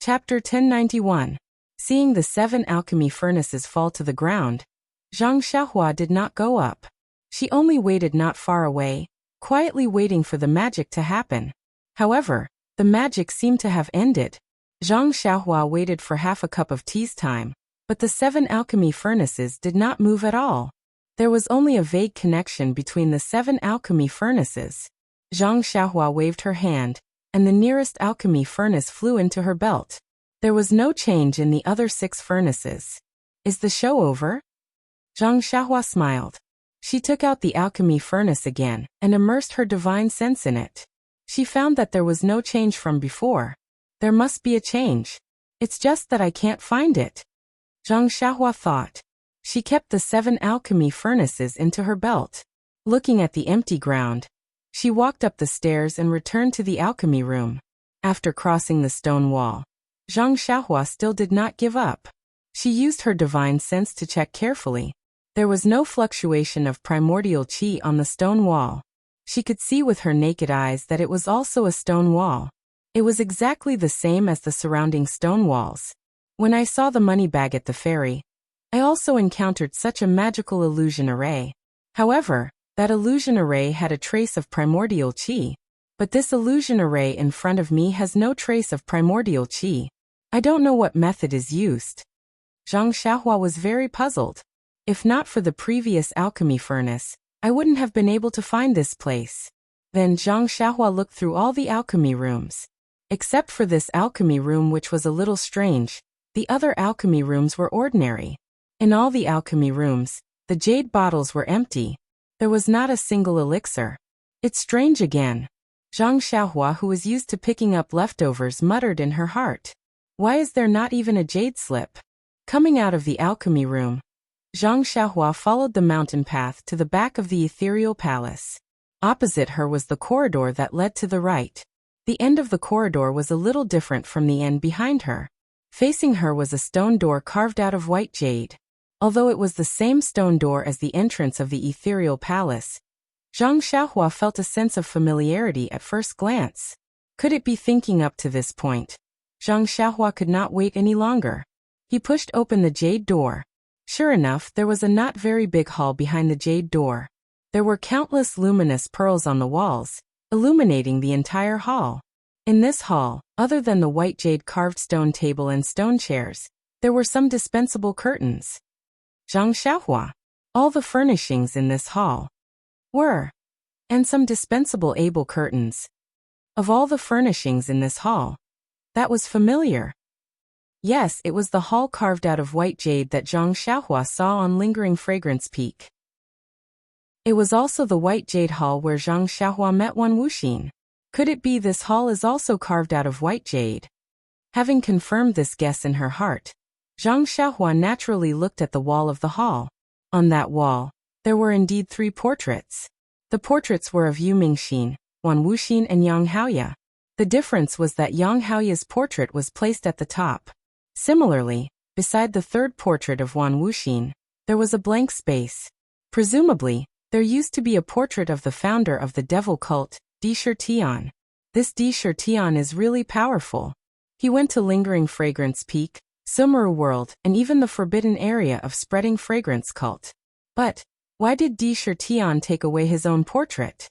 Chapter 1091. Seeing the 7 alchemy furnaces fall to the ground, Zhang Xiaohua did not go up. She only waited not far away, quietly waiting for the magic to happen. However, the magic seemed to have ended. Zhang Xiaohua waited for half a cup of tea's time, but the 7 alchemy furnaces did not move at all. There was only a vague connection between the 7 alchemy furnaces. Zhang Xiaohua waved her hand, and the nearest alchemy furnace flew into her belt. There was no change in the other 6 furnaces. Is the show over? Zhang Xiaohua smiled. She took out the alchemy furnace again and immersed her divine sense in it. She found that there was no change from before. There must be a change. It's just that I can't find it. Zhang Xiaohua thought. She kept the 7 alchemy furnaces into her belt. Looking at the empty ground, she walked up the stairs and returned to the alchemy room. After crossing the stone wall, Zhang Xiaohua still did not give up. She used her divine sense to check carefully. There was no fluctuation of primordial qi on the stone wall. She could see with her naked eyes that it was also a stone wall. It was exactly the same as the surrounding stone walls. When I saw the money bag at the ferry, I also encountered such a magical illusion array. However, that illusion array had a trace of primordial qi. But this illusion array in front of me has no trace of primordial qi. I don't know what method is used. Zhang Xiaohua was very puzzled. If not for the previous alchemy furnace, I wouldn't have been able to find this place. Then Zhang Xiaohua looked through all the alchemy rooms. Except for this alchemy room, which was a little strange, the other alchemy rooms were ordinary. In all the alchemy rooms, the jade bottles were empty. There was not a single elixir. It's strange again. Zhang Xiaohua, who was used to picking up leftovers, muttered in her heart. Why is there not even a jade slip? Coming out of the alchemy room, Zhang Xiaohua followed the mountain path to the back of the ethereal palace. Opposite her was the corridor that led to the right. The end of the corridor was a little different from the end behind her. Facing her was a stone door carved out of white jade. Although it was the same stone door as the entrance of the ethereal palace, Zhang Xiaohua felt a sense of familiarity at first glance. Could it be thinking up to this point? Zhang Xiaohua could not wait any longer. He pushed open the jade door. Sure enough, there was a not very big hall behind the jade door. There were countless luminous pearls on the walls, illuminating the entire hall. In this hall, other than the white jade carved stone table and stone chairs, there were some dispensable curtains. Zhang Xiaohua. All the furnishings in this hall were, and some dispensable able curtains. Of all the furnishings in this hall, that was familiar. Yes, it was the hall carved out of white jade that Zhang Xiaohua saw on Lingering Fragrance Peak. It was also the white jade hall where Zhang Xiaohua met Wuxia. Could it be this hall is also carved out of white jade? Having confirmed this guess in her heart, Zhang Xiaohua naturally looked at the wall of the hall. On that wall, there were indeed 3 portraits. The portraits were of Yu Mingxin, Wuxia, and Yang Haoya. The difference was that Yang Haoya's portrait was placed at the top. Similarly, beside the 3rd portrait of Wuxia, there was a blank space. Presumably, there used to be a portrait of the founder of the devil cult, Di Shirtian. This Di Shirtian is really powerful. He went to Lingering Fragrance Peak, Sumeru World, and even the forbidden area of Spreading Fragrance Cult. But why did Di Shirtian take away his own portrait?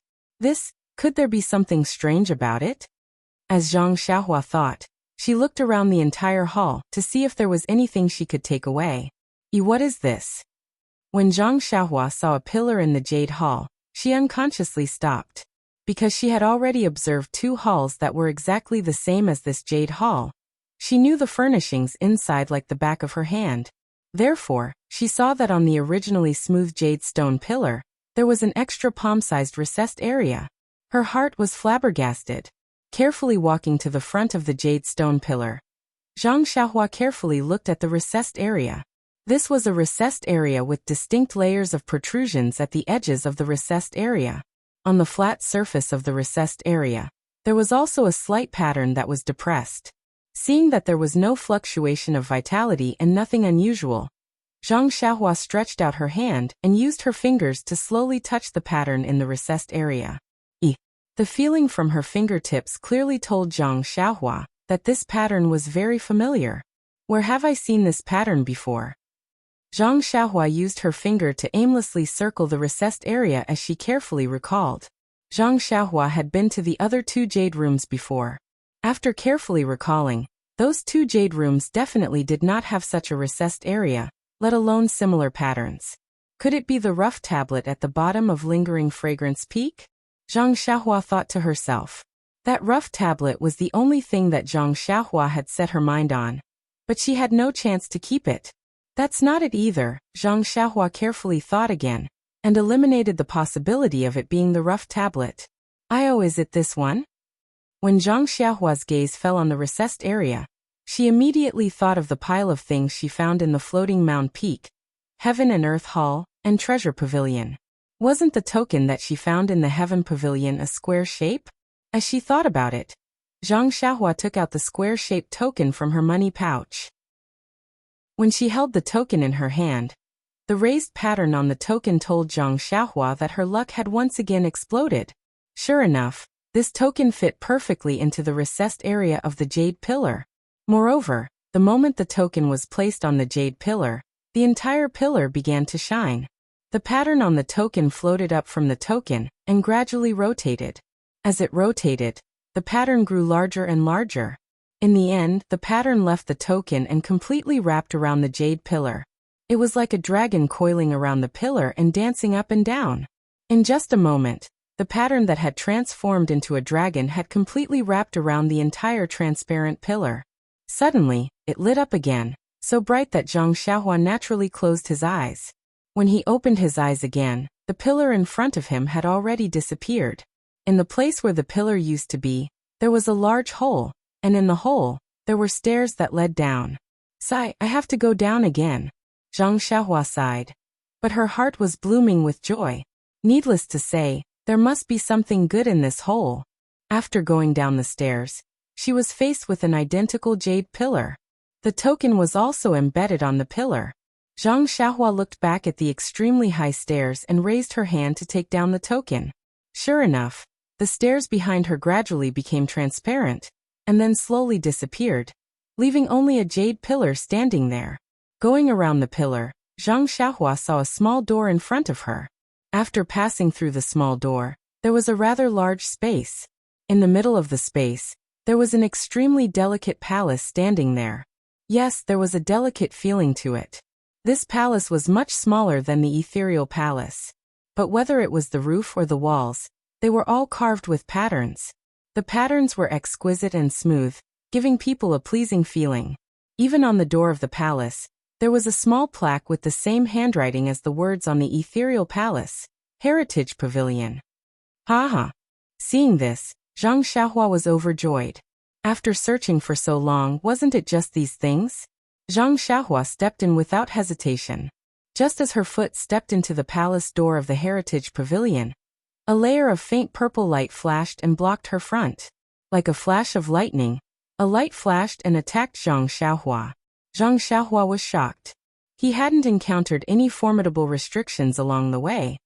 Could there be something strange about it? As Zhang Xiaohua thought, she looked around the entire hall to see if there was anything she could take away. What is this? When Zhang Xiaohua saw a pillar in the jade hall, she unconsciously stopped. Because she had already observed 2 halls that were exactly the same as this jade hall. She knew the furnishings inside like the back of her hand. Therefore, she saw that on the originally smooth jade stone pillar, there was an extra palm-sized recessed area. Her heart was flabbergasted. Carefully walking to the front of the jade stone pillar, Zhang Xiaohua carefully looked at the recessed area. This was a recessed area with distinct layers of protrusions at the edges of the recessed area. On the flat surface of the recessed area, there was also a slight pattern that was depressed. Seeing that there was no fluctuation of vitality and nothing unusual, Zhang Xiaohua stretched out her hand and used her fingers to slowly touch the pattern in the recessed area. The feeling from her fingertips clearly told Zhang Xiaohua that this pattern was very familiar. Where have I seen this pattern before? Zhang Xiaohua used her finger to aimlessly circle the recessed area as she carefully recalled. Zhang Xiaohua had been to the other 2 jade rooms before. After carefully recalling, those 2 jade rooms definitely did not have such a recessed area, let alone similar patterns. Could it be the rough tablet at the bottom of Lingering Fragrance Peak? Zhang Xiaohua thought to herself. That rough tablet was the only thing that Zhang Xiaohua had set her mind on. But she had no chance to keep it. That's not it either, Zhang Xiaohua carefully thought again, and eliminated the possibility of it being the rough tablet. Is it this one? When Zhang Xiaohua's gaze fell on the recessed area, she immediately thought of the pile of things she found in the floating mound peak, Heaven and Earth Hall, and Treasure Pavilion. Wasn't the token that she found in the Heaven Pavilion a square shape? As she thought about it, Zhang Xiaohua took out the square-shaped token from her money pouch. When she held the token in her hand, the raised pattern on the token told Zhang Xiaohua that her luck had once again exploded. Sure enough, this token fit perfectly into the recessed area of the jade pillar. Moreover, the moment the token was placed on the jade pillar, the entire pillar began to shine. The pattern on the token floated up from the token and gradually rotated. As it rotated, the pattern grew larger and larger. In the end, the pattern left the token and completely wrapped around the jade pillar. It was like a dragon coiling around the pillar and dancing up and down. In just a moment, the pattern that had transformed into a dragon had completely wrapped around the entire transparent pillar. Suddenly, it lit up again, so bright that Zhang Xiaohua naturally closed his eyes. When he opened his eyes again, the pillar in front of him had already disappeared. In the place where the pillar used to be, there was a large hole, and in the hole, there were stairs that led down. Sigh, I have to go down again. Zhang Xiaohua sighed. But her heart was blooming with joy. Needless to say, there must be something good in this hole. After going down the stairs, she was faced with an identical jade pillar. The token was also embedded on the pillar. Zhang Xiaohua looked back at the extremely high stairs and raised her hand to take down the token. Sure enough, the stairs behind her gradually became transparent, and then slowly disappeared, leaving only a jade pillar standing there. Going around the pillar, Zhang Xiaohua saw a small door in front of her. After passing through the small door, there was a rather large space. In the middle of the space, there was an extremely delicate palace standing there. Yes, there was a delicate feeling to it. This palace was much smaller than the ethereal palace. But whether it was the roof or the walls, they were all carved with patterns. The patterns were exquisite and smooth, giving people a pleasing feeling. Even on the door of the palace, there was a small plaque with the same handwriting as the words on the ethereal palace, Heritage Pavilion. Haha. Seeing this, Zhang Xiaohua was overjoyed. After searching for so long, wasn't it just these things? Zhang Xiaohua stepped in without hesitation. Just as her foot stepped into the palace door of the Heritage Pavilion, a layer of faint purple light flashed and blocked her front. Like a flash of lightning, a light flashed and attacked Zhang Xiaohua. Zhang Xiaohua was shocked. He hadn't encountered any formidable restrictions along the way,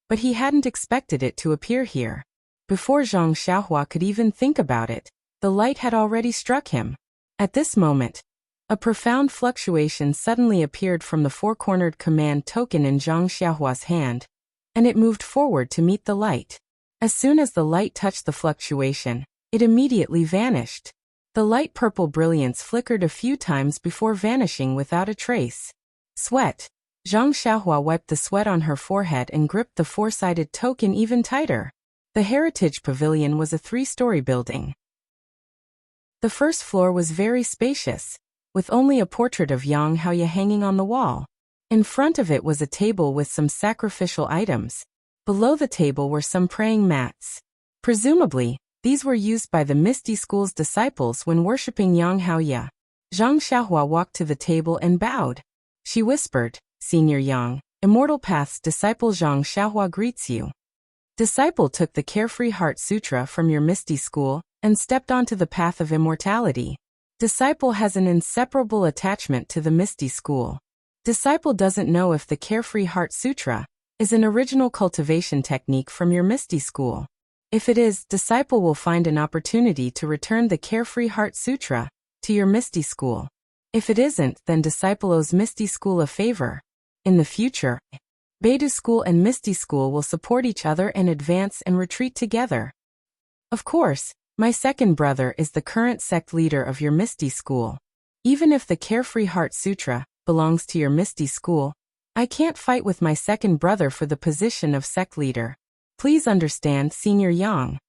but he hadn't expected it to appear here. Before Zhang Xiaohua could even think about it, the light had already struck him. At this moment, a profound fluctuation suddenly appeared from the four-cornered command token in Zhang Xiaohua's hand, and it moved forward to meet the light. As soon as the light touched the fluctuation, it immediately vanished. The light purple brilliance flickered a few times before vanishing without a trace. Sweat. Zhang Xiaohua wiped the sweat on her forehead and gripped the four-sided token even tighter. The Heritage Pavilion was a 3-story building. The first floor was very spacious, with only a portrait of Yang Haoye hanging on the wall. In front of it was a table with some sacrificial items. Below the table were some praying mats. Presumably, these were used by the Misty School's disciples when worshipping Yang Haoye. Zhang Xiaohua walked to the table and bowed. She whispered, "Senior Yang, Immortal Path's disciple Zhang Xiaohua greets you. Disciple took the Carefree Heart Sutra from your Misty School and stepped onto the path of immortality. Disciple has an inseparable attachment to the Misty School. Disciple doesn't know if the Carefree Heart Sutra is an original cultivation technique from your Misty School. If it is, disciple will find an opportunity to return the Carefree Heart Sutra to your Misty School. If it isn't, then disciple owes Misty School a favor. In the future, Beidou School and Misty School will support each other and advance and retreat together. Of course, my second brother is the current sect leader of your Misty School. Even if the Carefree Heart Sutra belongs to your Misty School, I can't fight with my second brother for the position of sect leader. Please understand, Senior Yang.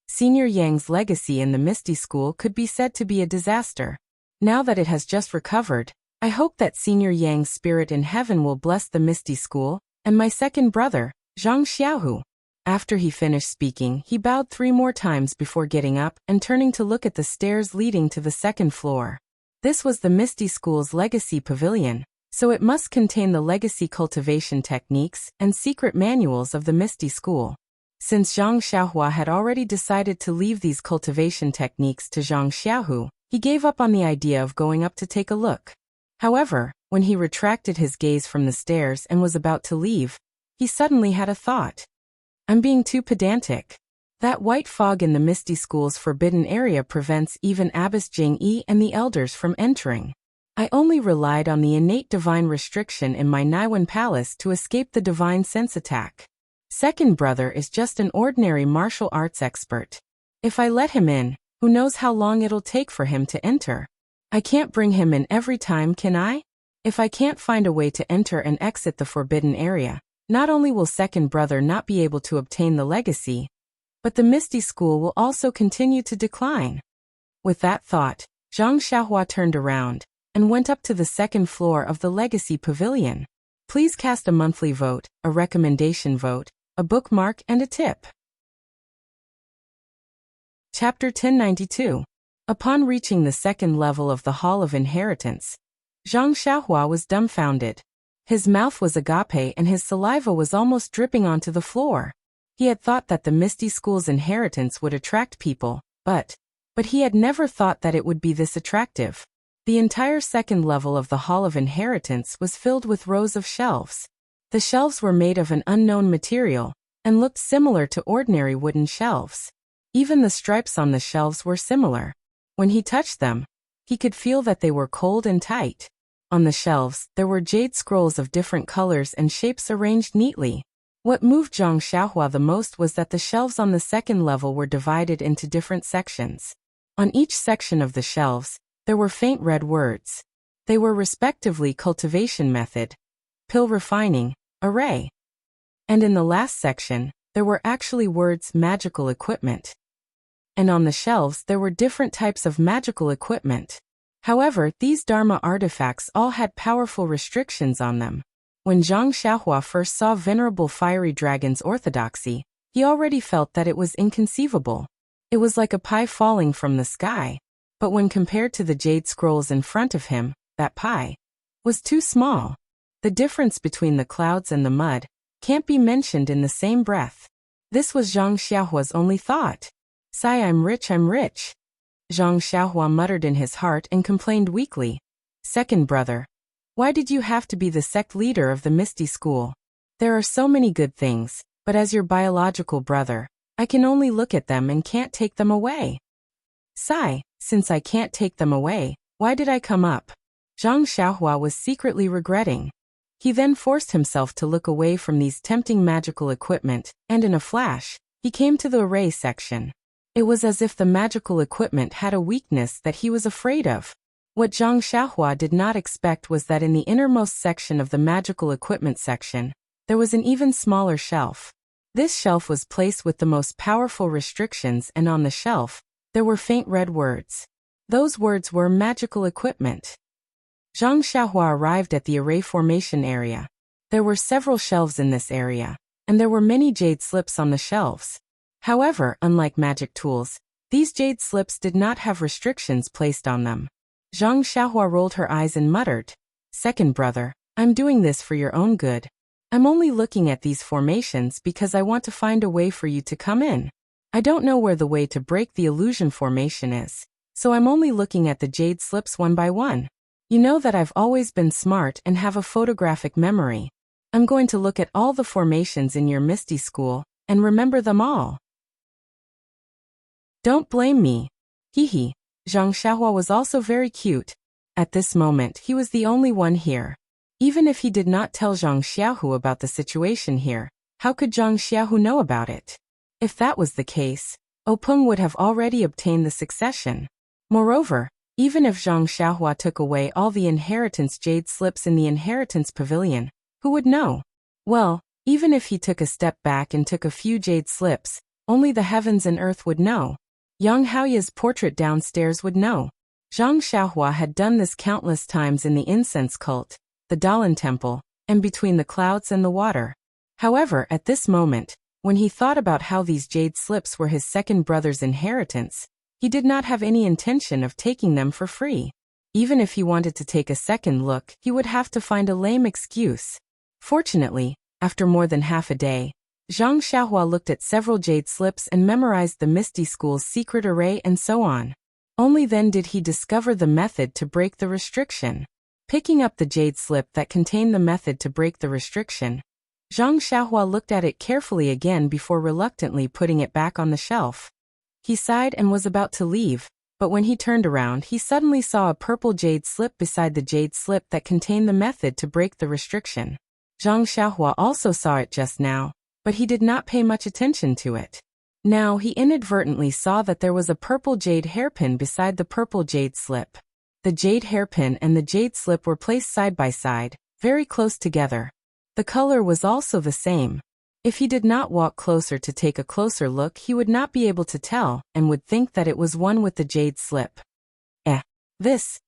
Senior Yang's legacy in the Misty School could be said to be a disaster. Now that it has just recovered, I hope that Senior Yang's spirit in heaven will bless the Misty School and my second brother, Zhang Xiaohu. After he finished speaking, he bowed 3 more times before getting up and turning to look at the stairs leading to the second floor. This was the Misty School's legacy pavilion, so it must contain the legacy cultivation techniques and secret manuals of the Misty School. Since Zhang Xiaohua had already decided to leave these cultivation techniques to Zhang Xiaohu, he gave up on the idea of going up to take a look. However, when he retracted his gaze from the stairs and was about to leave, he suddenly had a thought. I'm being too pedantic. That white fog in the Misty School's forbidden area prevents even Abbess Jing Yi and the elders from entering. I only relied on the innate divine restriction in my Naiwan palace to escape the divine sense attack. Second brother is just an ordinary martial arts expert. If I let him in, who knows how long it'll take for him to enter? I can't bring him in every time, can I? If I can't find a way to enter and exit the forbidden area, not only will second brother not be able to obtain the legacy, but the Misty School will also continue to decline. With that thought, Zhang Xiaohua turned around and went up to the second floor of the Legacy Pavilion. Please cast a monthly vote, a recommendation vote, a bookmark, and a tip. Chapter 1092. Upon reaching the second level of the Hall of Inheritance, Zhang Xiaohua was dumbfounded. His mouth was agape and his saliva was almost dripping onto the floor. He had thought that the Misty School's inheritance would attract people, but he had never thought that it would be this attractive. The entire second level of the Hall of Inheritance was filled with rows of shelves. The shelves were made of an unknown material and looked similar to ordinary wooden shelves. Even the stripes on the shelves were similar. When he touched them, he could feel that they were cold and tight. On the shelves, there were jade scrolls of different colors and shapes arranged neatly. What moved Zhang Xiaohua the most was that the shelves on the second level were divided into different sections. On each section of the shelves, there were faint red words. They were respectively cultivation method, pill refining, array. And in the last section, there were actually words magical equipment. And on the shelves there were different types of magical equipment. However, these Dharma artifacts all had powerful restrictions on them. When Zhang Xiaohua first saw Venerable Fiery Dragon's orthodoxy, he already felt that it was inconceivable. It was like a pie falling from the sky. But when compared to the jade scrolls in front of him, that pie was too small. The difference between the clouds and the mud can't be mentioned in the same breath. This was Zhang Xiaohua's only thought. Sigh, I'm rich. Zhang Xiaohua muttered in his heart and complained weakly. Second brother, why did you have to be the sect leader of the Misty School? There are so many good things, but as your biological brother, I can only look at them and can't take them away. Sigh, since I can't take them away, why did I come up? Zhang Xiaohua was secretly regretting. He then forced himself to look away from these tempting magical equipment, and in a flash, he came to the array section. It was as if the magical equipment had a weakness that he was afraid of. What Zhang Xiaohua did not expect was that in the innermost section of the magical equipment section, there was an even smaller shelf. This shelf was placed with the most powerful restrictions, and on the shelf, there were faint red words. Those words were magical equipment. Zhang Xiaohua arrived at the array formation area. There were several shelves in this area, and there were many jade slips on the shelves. However, unlike magic tools, these jade slips did not have restrictions placed on them. Zhang Xiaohua rolled her eyes and muttered, Second brother, I'm doing this for your own good. I'm only looking at these formations because I want to find a way for you to come in. I don't know where the way to break the illusion formation is, so I'm only looking at the jade slips one by one. You know that I've always been smart and have a photographic memory. I'm going to look at all the formations in your Misty School and remember them all. Don't blame me. Hee. Zhang Xiaohua was also very cute. At this moment, he was the only one here. Even if he did not tell Zhang Xiaohu about the situation here, how could Zhang Xiaohu know about it? If that was the case, Openg would have already obtained the succession. Moreover, even if Zhang Xiaohua took away all the inheritance jade slips in the inheritance pavilion, who would know? Well, even if he took a step back and took a few jade slips, only the heavens and earth would know. Yang Haoya's portrait downstairs would know. Zhang Xiaohua had done this countless times in the incense cult, the Dalan temple, and between the clouds and the water. However, at this moment, when he thought about how these jade slips were his second brother's inheritance, he did not have any intention of taking them for free. Even if he wanted to take a second look, he would have to find a lame excuse. Fortunately, after more than half a day, Zhang Xiaohua looked at several jade slips and memorized the Misty School's secret array and so on. Only then did he discover the method to break the restriction. Picking up the jade slip that contained the method to break the restriction, Zhang Xiaohua looked at it carefully again before reluctantly putting it back on the shelf. He sighed and was about to leave, but when he turned around he suddenly saw a purple jade slip beside the jade slip that contained the method to break the restriction. Zhang Xiaohua also saw it just now, but he did not pay much attention to it. Now he inadvertently saw that there was a purple jade hairpin beside the purple jade slip. The jade hairpin and the jade slip were placed side by side, very close together. The color was also the same. If he did not walk closer to take a closer look, he would not be able to tell and would think that it was one with the jade slip. This.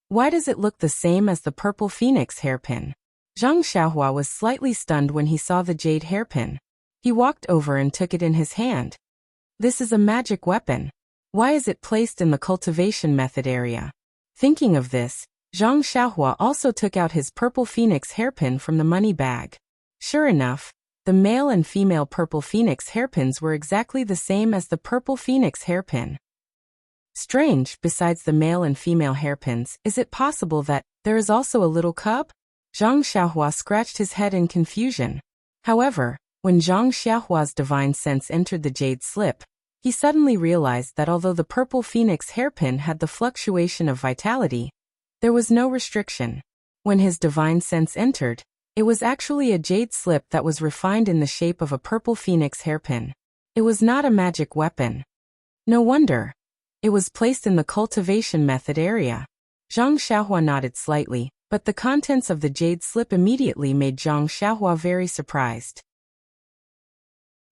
Why does it look the same as the purple phoenix hairpin? Zhang Xiaohua was slightly stunned when he saw the jade hairpin. He walked over and took it in his hand. This is a magic weapon. Why is it placed in the cultivation method area? Thinking of this, Zhang Xiaohua also took out his purple phoenix hairpin from the money bag. Sure enough, the male and female purple phoenix hairpins were exactly the same as the purple phoenix hairpin. Strange, besides the male and female hairpins, is it possible that there is also a little cub? Zhang Xiaohua scratched his head in confusion. However, when Zhang Xiaohua's divine sense entered the jade slip, he suddenly realized that although the purple phoenix hairpin had the fluctuation of vitality, there was no restriction. When his divine sense entered, it was actually a jade slip that was refined in the shape of a purple phoenix hairpin. It was not a magic weapon. No wonder. It was placed in the cultivation method area. Zhang Xiaohua nodded slightly, but the contents of the jade slip immediately made Zhang Xiaohua very surprised.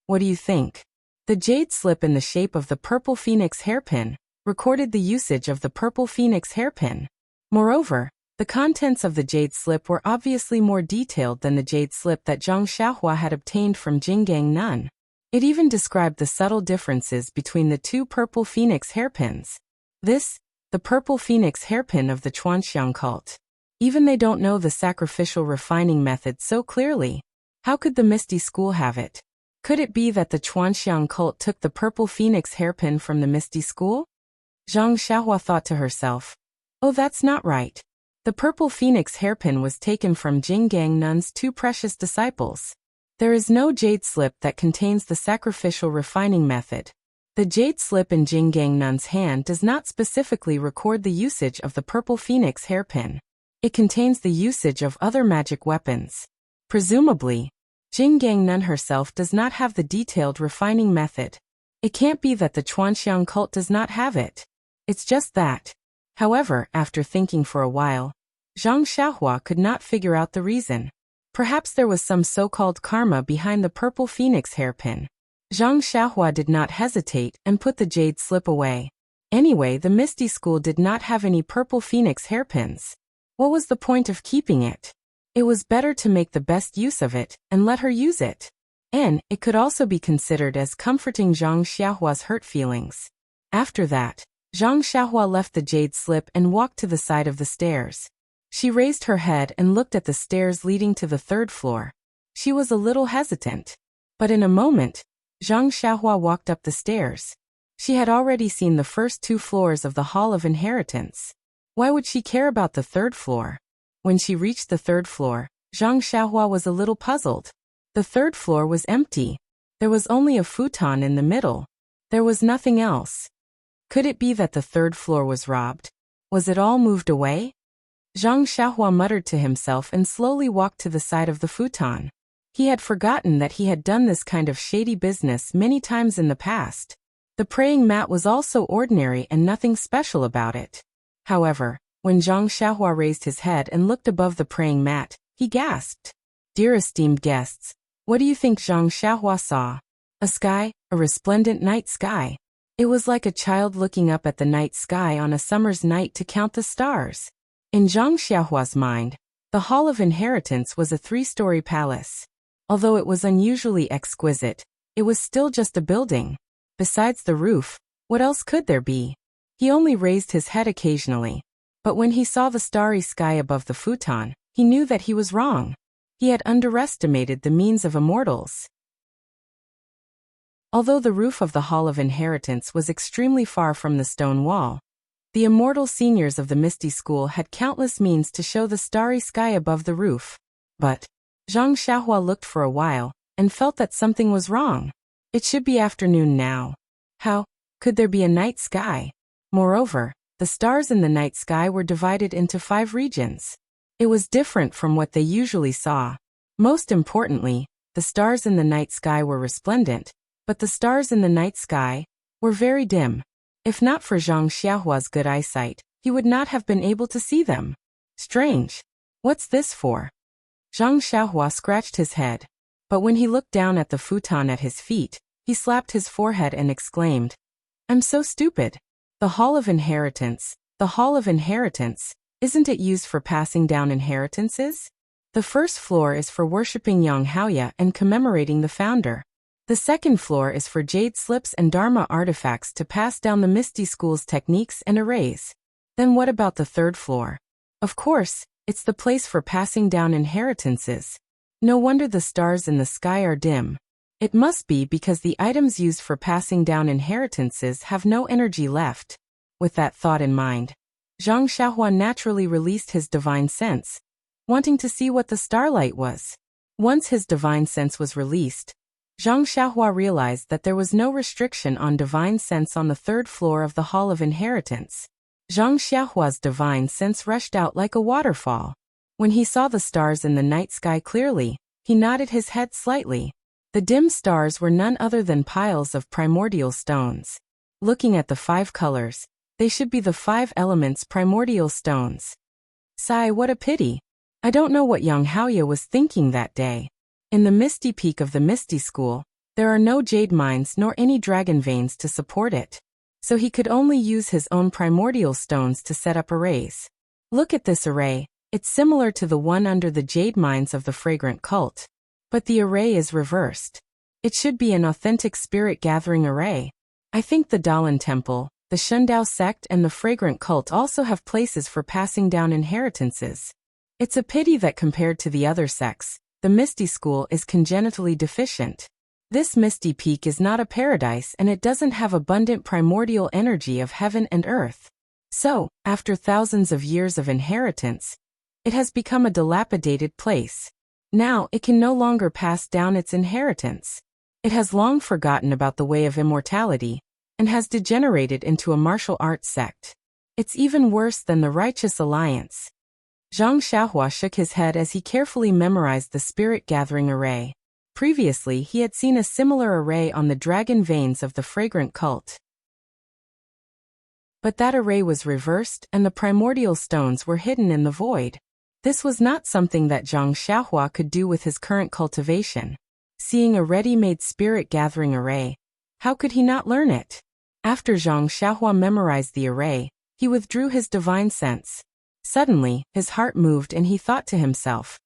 What do you think? The jade slip in the shape of the purple phoenix hairpin recorded the usage of the purple phoenix hairpin. Moreover, the contents of the jade slip were obviously more detailed than the jade slip that Zhang Xiaohua had obtained from Jinggang Nun. It even described the subtle differences between the two purple phoenix hairpins. This, the purple phoenix hairpin of the Chuanxiang cult. Even they don't know the sacrificial refining method so clearly. How could the Misty School have it? Could it be that the Chuanxiang cult took the purple phoenix hairpin from the Misty School? Zhang Xiaohua thought to herself. Oh, that's not right. The purple phoenix hairpin was taken from Jinggang Nun's two precious disciples. There is no jade slip that contains the sacrificial refining method. The jade slip in Jinggang Nun's hand does not specifically record the usage of the purple phoenix hairpin. It contains the usage of other magic weapons. Presumably, Jinggang Nun herself does not have the detailed refining method. It can't be that the Chuanxiang cult does not have it. It's just that. However, after thinking for a while, Zhang Xiaohua could not figure out the reason. Perhaps there was some so-called karma behind the purple phoenix hairpin. Zhang Xiaohua did not hesitate and put the jade slip away. Anyway, the Misty School did not have any purple phoenix hairpins. What was the point of keeping it? It was better to make the best use of it and let her use it. And it could also be considered as comforting Zhang Xiaohua's hurt feelings. After that, Zhang Xiaohua left the jade slip and walked to the side of the stairs. She raised her head and looked at the stairs leading to the third floor. She was a little hesitant. But in a moment, Zhang Xiaohua walked up the stairs. She had already seen the first 2 floors of the Hall of Inheritance. Why would she care about the third floor? When she reached the third floor, Zhang Xiaohua was a little puzzled. The third floor was empty. There was only a futon in the middle. There was nothing else. Could it be that the third floor was robbed? Was it all moved away? Zhang Xiaohua muttered to himself and slowly walked to the side of the futon. He had forgotten that he had done this kind of shady business many times in the past. The praying mat was also ordinary and nothing special about it. However, when Zhang Xiaohua raised his head and looked above the praying mat, he gasped. Dear esteemed guests, what do you think Zhang Xiaohua saw? A sky, a resplendent night sky. It was like a child looking up at the night sky on a summer's night to count the stars. In Zhang Xiaohua's mind, the Hall of Inheritance was a 3-story palace. Although it was unusually exquisite, it was still just a building. Besides the roof, what else could there be? He only raised his head occasionally. But when he saw the starry sky above the futon, he knew that he was wrong. He had underestimated the means of immortals. Although the roof of the Hall of Inheritance was extremely far from the stone wall, the immortal seniors of the Misty School had countless means to show the starry sky above the roof. But Zhang Xiaohua looked for a while and felt that something was wrong. It should be afternoon now. How could there be a night sky? Moreover, the stars in the night sky were divided into 5 regions. It was different from what they usually saw. Most importantly, the stars in the night sky were resplendent, but the stars in the night sky were very dim. If not for Zhang Xiaohua's good eyesight, he would not have been able to see them. Strange. What's this for? Zhang Xiaohua scratched his head. But when he looked down at the futon at his feet, he slapped his forehead and exclaimed, I'm so stupid. The Hall of Inheritance, isn't it used for passing down inheritances? The first floor is for worshipping Yang Haoya and commemorating the founder. The second floor is for jade slips and dharma artifacts to pass down the Misty School's techniques and arrays. Then what about the third floor? Of course, it's the place for passing down inheritances. No wonder the stars in the sky are dim. It must be because the items used for passing down inheritances have no energy left. With that thought in mind, Zhang Xiaohua naturally released his divine sense, wanting to see what the starlight was. Once his divine sense was released, Zhang Xiaohua realized that there was no restriction on divine sense on the third floor of the Hall of Inheritance. Zhang Xiaohua's divine sense rushed out like a waterfall. When he saw the stars in the night sky clearly, he nodded his head slightly. The dim stars were none other than piles of primordial stones. Looking at the 5 colors, they should be the 5 elements primordial stones. Sigh, what a pity. I don't know what Yang Haoya was thinking that day. In the misty peak of the Misty School, there are no jade mines nor any dragon veins to support it. So he could only use his own primordial stones to set up arrays. Look at this array, it's similar to the one under the jade mines of the fragrant cult. But the array is reversed. It should be an authentic spirit-gathering array. I think the Dalan Temple, the Shundao sect and the fragrant cult also have places for passing down inheritances. It's a pity that compared to the other sects, the Misty School is congenitally deficient. This Misty Peak is not a paradise and it doesn't have abundant primordial energy of heaven and earth. So, after thousands of years of inheritance, it has become a dilapidated place. Now it can no longer pass down its inheritance. It has long forgotten about the way of immortality, and has degenerated into a martial arts sect. It's even worse than the Righteous Alliance. Zhang Xiaohua shook his head as he carefully memorized the spirit-gathering array. Previously he had seen a similar array on the dragon veins of the fragrant cult. But that array was reversed and the primordial stones were hidden in the void. This was not something that Zhang Xiaohua could do with his current cultivation. Seeing a ready-made spirit-gathering array, how could he not learn it? After Zhang Xiaohua memorized the array, he withdrew his divine sense. Suddenly, his heart moved and he thought to himself,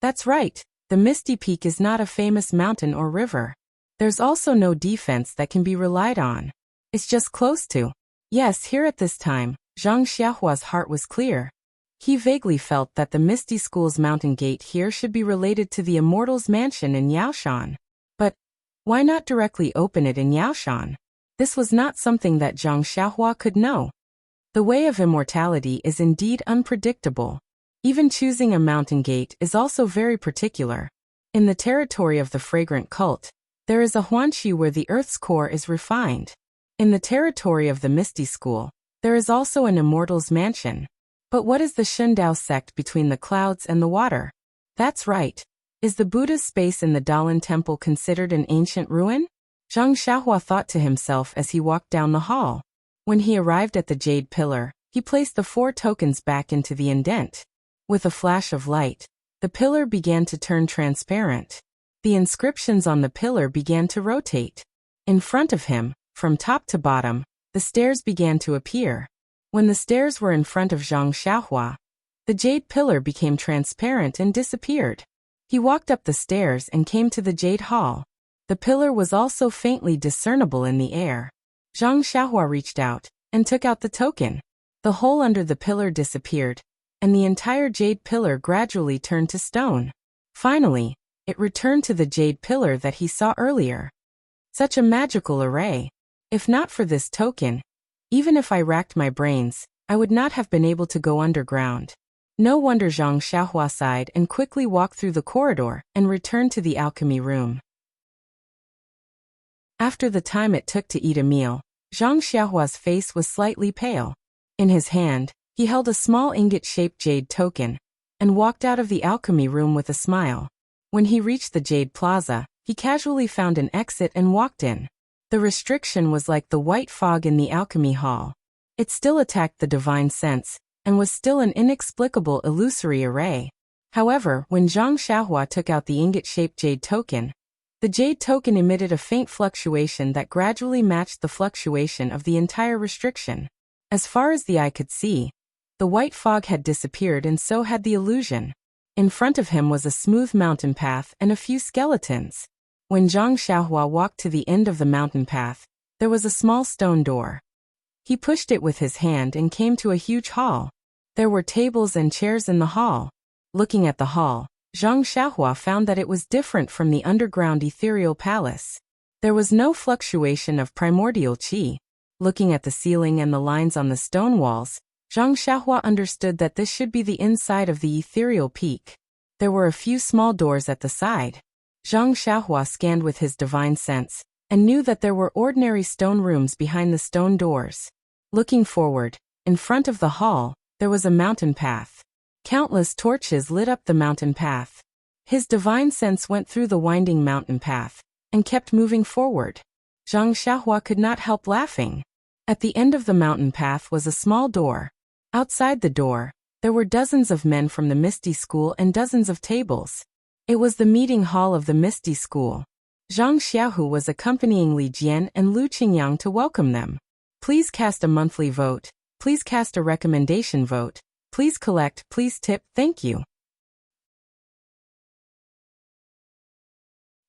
that's right, the Misty Peak is not a famous mountain or river. There's also no defense that can be relied on. It's just close to. Yes, here at this time, Zhang Xiaohua's heart was clear. He vaguely felt that the Misty School's mountain gate here should be related to the Immortal's mansion in Yaoshan. But why not directly open it in Yaoshan? This was not something that Zhang Xiaohua could know. The way of immortality is indeed unpredictable. Even choosing a mountain gate is also very particular. In the territory of the fragrant cult, there is a Huanqi where the earth's core is refined. In the territory of the Misty School, there is also an immortal's mansion. But what is the Shundao sect between the clouds and the water? That's right. Is the Buddha's space in the Dalan Temple considered an ancient ruin? Zhang Xiaohua thought to himself as he walked down the hall. When he arrived at the jade pillar, he placed the 4 tokens back into the indent. With a flash of light, the pillar began to turn transparent. The inscriptions on the pillar began to rotate. In front of him, from top to bottom, the stairs began to appear. When the stairs were in front of Zhang Xiaohua, the jade pillar became transparent and disappeared. He walked up the stairs and came to the jade hall. The pillar was also faintly discernible in the air. Zhang Xiaohua reached out and took out the token. The hole under the pillar disappeared, and the entire jade pillar gradually turned to stone. Finally, it returned to the jade pillar that he saw earlier. Such a magical array. If not for this token, even if I racked my brains, I would not have been able to go underground. No wonder Zhang Xiaohua sighed and quickly walked through the corridor and returned to the alchemy room. After the time it took to eat a meal, Zhang Xiaohua's face was slightly pale. In his hand, he held a small ingot-shaped jade token and walked out of the alchemy room with a smile. When he reached the jade plaza, he casually found an exit and walked in. The restriction was like the white fog in the alchemy hall. It still attacked the divine sense, and was still an inexplicable illusory array. However, when Zhang Xiaohua took out the ingot-shaped jade token, the jade token emitted a faint fluctuation that gradually matched the fluctuation of the entire restriction. As far as the eye could see, the white fog had disappeared and so had the illusion. In front of him was a smooth mountain path and a few skeletons. When Zhang Xiaohua walked to the end of the mountain path, there was a small stone door. He pushed it with his hand and came to a huge hall. There were tables and chairs in the hall. Looking at the hall, Zhang Xiaohua found that it was different from the underground ethereal palace. There was no fluctuation of primordial qi. Looking at the ceiling and the lines on the stone walls, Zhang Xiaohua understood that this should be the inside of the ethereal peak. There were a few small doors at the side. Zhang Xiaohua scanned with his divine sense and knew that there were ordinary stone rooms behind the stone doors. Looking forward, in front of the hall, there was a mountain path. Countless torches lit up the mountain path. His divine sense went through the winding mountain path and kept moving forward. Zhang Xiaohua could not help laughing. At the end of the mountain path was a small door. Outside the door, there were dozens of men from the Misty School and dozens of tables. It was the meeting hall of the Misty School. Zhang Xiaohu was accompanying Li Jian and Lu Qingyang to welcome them. Please cast a monthly vote. Please cast a recommendation vote. Please collect, please tip, thank you.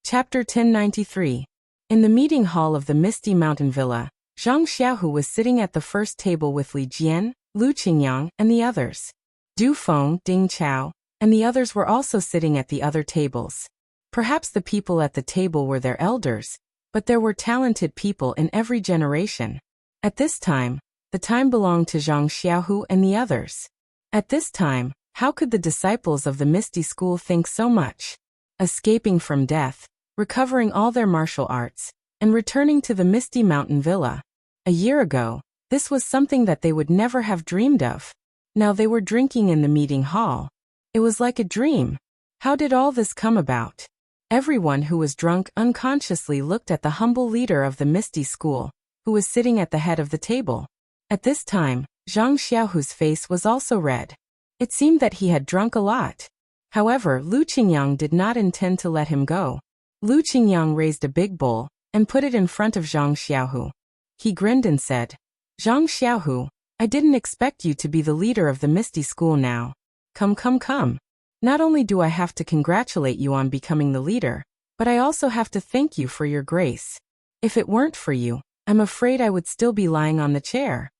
Chapter 1093. In the meeting hall of the Misty Mountain Villa, Zhang Xiaohu was sitting at the first table with Li Jian, Lu Qingyang, and the others. Du Feng, Ding Chao, and the others were also sitting at the other tables. Perhaps the people at the table were their elders, but there were talented people in every generation. At this time, the time belonged to Zhang Xiaohu and the others. At this time, how could the disciples of the Misty School think so much? Escaping from death, recovering all their martial arts, and returning to the Misty Mountain Villa. A year ago, this was something that they would never have dreamed of. Now they were drinking in the meeting hall. It was like a dream. How did all this come about? Everyone who was drunk unconsciously looked at the humble leader of the Misty School, who was sitting at the head of the table. At this time, Zhang Xiaohu's face was also red. It seemed that he had drunk a lot. However, Lu Qingyang did not intend to let him go. Lu Qingyang raised a big bowl and put it in front of Zhang Xiaohu. He grinned and said, "Zhang Xiaohu, I didn't expect you to be the leader of the Misty School now. Come. Not only do I have to congratulate you on becoming the leader, but I also have to thank you for your grace. If it weren't for you, I'm afraid I would still be lying on the chair."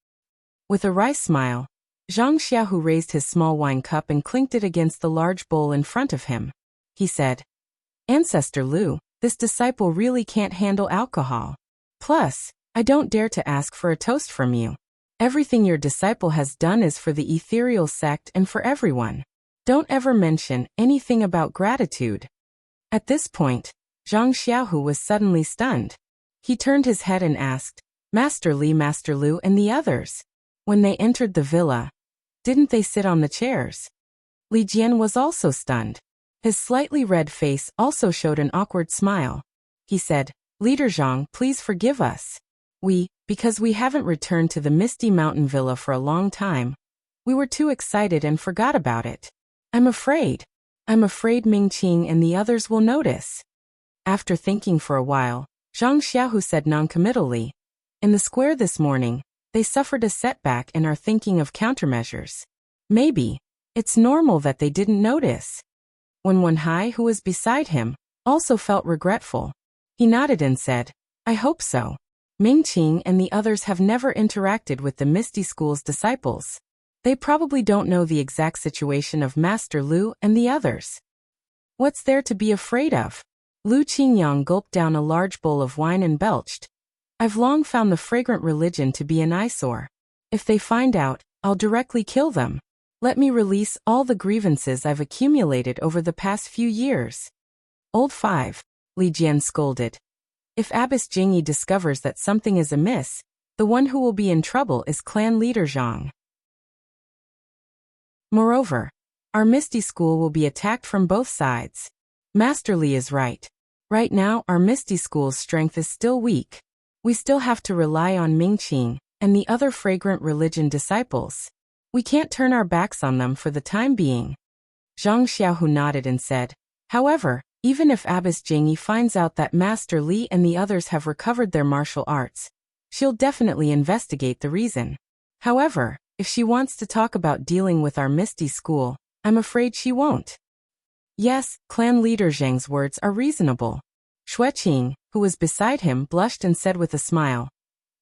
With a wry smile, Zhang Xiaohu raised his small wine cup and clinked it against the large bowl in front of him. He said, "Ancestor Lu, this disciple really can't handle alcohol. Plus, I don't dare to ask for a toast from you. Everything your disciple has done is for the ethereal sect and for everyone. Don't ever mention anything about gratitude." At this point, Zhang Xiaohu was suddenly stunned. He turned his head and asked, Master Lu, and the others. When they entered the villa, didn't they sit on the chairs? Li Jian was also stunned. His slightly red face also showed an awkward smile. He said, Leader Zhang, please forgive us. Because we haven't returned to the Misty Mountain Villa for a long time. We were too excited and forgot about it. I'm afraid Ming Qing and the others will notice. After thinking for a while, Zhang Xiaohu said noncommittally, in the square this morning, they suffered a setback and are thinking of countermeasures. Maybe it's normal that they didn't notice. Wenhai, who was beside him, also felt regretful. He nodded and said, I hope so. Ming Qing and the others have never interacted with the Misty School's disciples. They probably don't know the exact situation of Master Lu and the others. What's there to be afraid of? Lu Qingyang gulped down a large bowl of wine and belched. I've long found the fragrant religion to be an eyesore. If they find out, I'll directly kill them. Let me release all the grievances I've accumulated over the past few years. Old 5, Li Jian scolded. If Abbess Jingyi discovers that something is amiss, the one who will be in trouble is clan leader Zhang. Moreover, our Misty School will be attacked from both sides. Master Li is right. Right now, our Misty School's strength is still weak. We still have to rely on Ming Qing and the other fragrant religion disciples. We can't turn our backs on them for the time being. Zhang Xiaohu nodded and said, however, even if Abbess Jingyi finds out that Master Li and the others have recovered their martial arts, she'll definitely investigate the reason. However, if she wants to talk about dealing with our Misty School, I'm afraid she won't. Yes, clan leader Zhang's words are reasonable. Xueqing, who was beside him, blushed and said with a smile,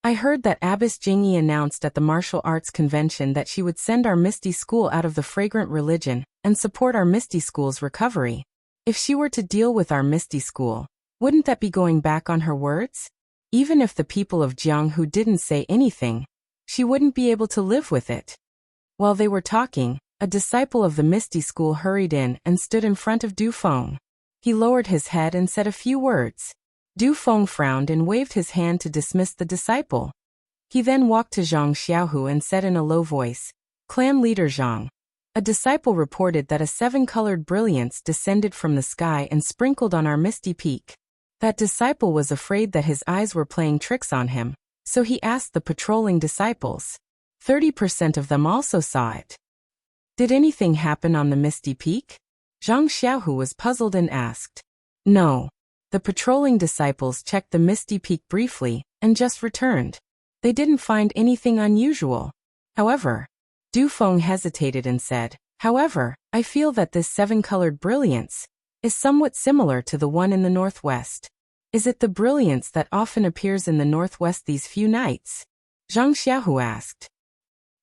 I heard that Abbess Jingyi announced at the martial arts convention that she would send our Misty School out of the fragrant religion and support our Misty School's recovery. If she were to deal with our Misty School, wouldn't that be going back on her words? Even if the people of Jianghu didn't say anything, she wouldn't be able to live with it. While they were talking, a disciple of the Misty School hurried in and stood in front of Du Feng. He lowered his head and said a few words. Du Feng frowned and waved his hand to dismiss the disciple. He then walked to Zhang Xiaohu and said in a low voice, Clan leader Zhang. A disciple reported that a 7-colored brilliance descended from the sky and sprinkled on our Misty Peak. That disciple was afraid that his eyes were playing tricks on him, so he asked the patrolling disciples. 30% of them also saw it. Did anything happen on the Misty Peak? Zhang Xiaohu was puzzled and asked. No. The patrolling disciples checked the Misty Peak briefly and just returned. They didn't find anything unusual. However, Du Feng hesitated and said, however, I feel that this 7-colored brilliance is somewhat similar to the one in the northwest. Is it the brilliance that often appears in the northwest these few nights? Zhang Xiaohu asked.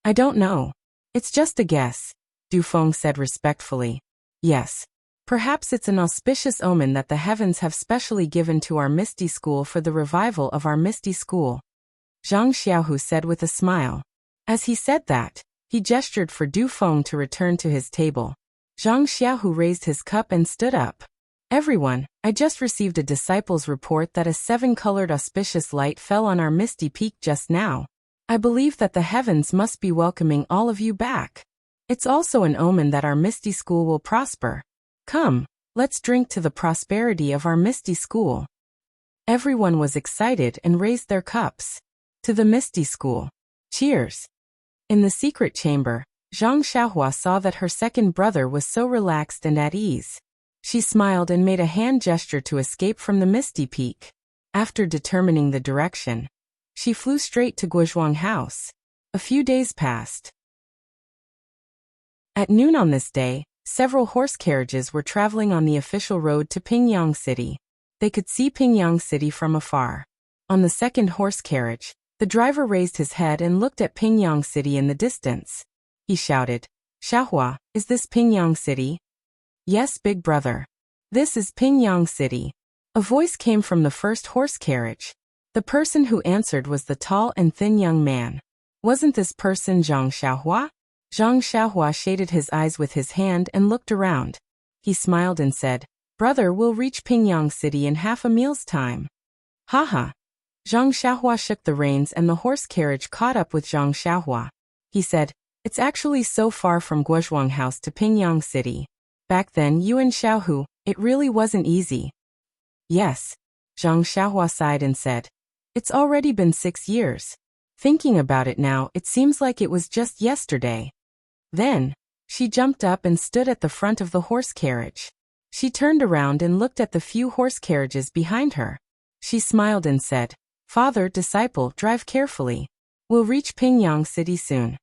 I don't know. It's just a guess, Du Feng said respectfully. Yes. Perhaps it's an auspicious omen that the heavens have specially given to our Misty School for the revival of our Misty School. Zhang Xiaohu said with a smile. As he said that, he gestured for Du Feng to return to his table. Zhang Xiaohu raised his cup and stood up. Everyone, I just received a disciple's report that a 7-colored auspicious light fell on our Misty Peak just now. I believe that the heavens must be welcoming all of you back. It's also an omen that our Misty School will prosper. Come, let's drink to the prosperity of our Misty School. Everyone was excited and raised their cups. To the Misty School. Cheers. In the secret chamber, Zhang Xiaohua saw that her second brother was so relaxed and at ease. She smiled and made a hand gesture to escape from the Misty Peak. After determining the direction, she flew straight to Guozhuang House. A few days passed. At noon on this day, several horse carriages were traveling on the official road to Pingyang City. They could see Pingyang City from afar. On the second horse carriage, the driver raised his head and looked at Pingyang City in the distance. He shouted, Xiaohua, is this Pingyang City? Yes, big brother. This is Pingyang City. A voice came from the first horse carriage. The person who answered was the tall and thin young man. Wasn't this person Zhang Xiaohua? Zhang Xiaohua shaded his eyes with his hand and looked around. He smiled and said, Brother, we'll reach Pingyang City in half a meal's time. Haha. Zhang Xiaohua shook the reins and the horse carriage caught up with Zhang Xiaohua. He said, "It's actually so far from Guozhuang House to Pingyang City. Back then, Yuan Xiaohu, it really wasn't easy." "Yes." Zhang Xiaohua sighed and said, "It's already been 6 years. Thinking about it now, it seems like it was just yesterday." Then, she jumped up and stood at the front of the horse carriage. She turned around and looked at the few horse carriages behind her. She smiled and said, "Father, disciple, drive carefully. We'll reach Pingyang City soon."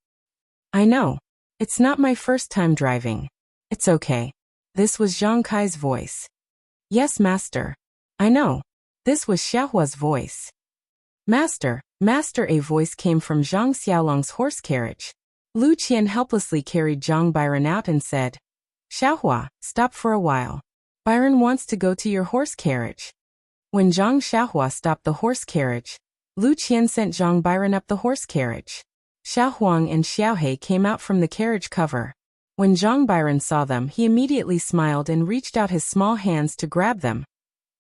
"I know. It's not my first time driving. It's okay." This was Zhang Kai's voice. "Yes, master. I know." This was Xiaohua's voice. "Master, master," a voice came from Zhang Xiaolong's horse carriage. Lu Qian helplessly carried Zhang Byron out and said, "Xiaohua, stop for a while. Byron wants to go to your horse carriage." When Zhang Xiaohua stopped the horse carriage, Lu Qian sent Zhang Byron up the horse carriage. Xiao Huang and Xiaohe came out from the carriage cover. When Zhang Byron saw them, he immediately smiled and reached out his small hands to grab them.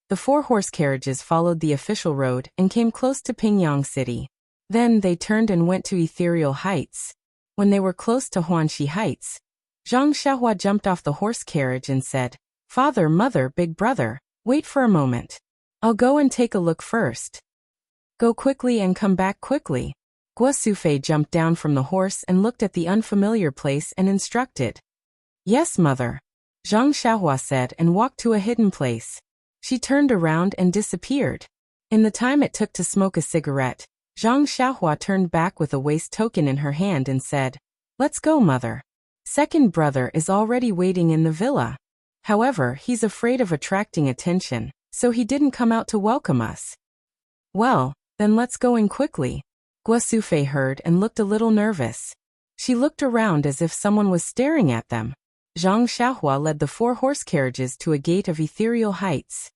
The 4 horse carriages followed the official road and came close to Pingyang City. Then they turned and went to Ethereal Heights. When they were close to Huanxi Heights, Zhang Xiaohua jumped off the horse carriage and said, "Father, mother, big brother, wait for a moment. I'll go and take a look first. Go quickly and come back quickly." Guo Sufei jumped down from the horse and looked at the unfamiliar place and instructed. "Yes, mother," Zhang Xiaohua said and walked to a hidden place. She turned around and disappeared. In the time it took to smoke a cigarette, Zhang Xiaohua turned back with a waist token in her hand and said, "Let's go, mother. Second brother is already waiting in the villa. However, he's afraid of attracting attention, so he didn't come out to welcome us." "Well, then let's go in quickly." Guo Sufei heard and looked a little nervous. She looked around as if someone was staring at them. Zhang Xiaohua led the 4 horse carriages to a gate of Ethereal Heights.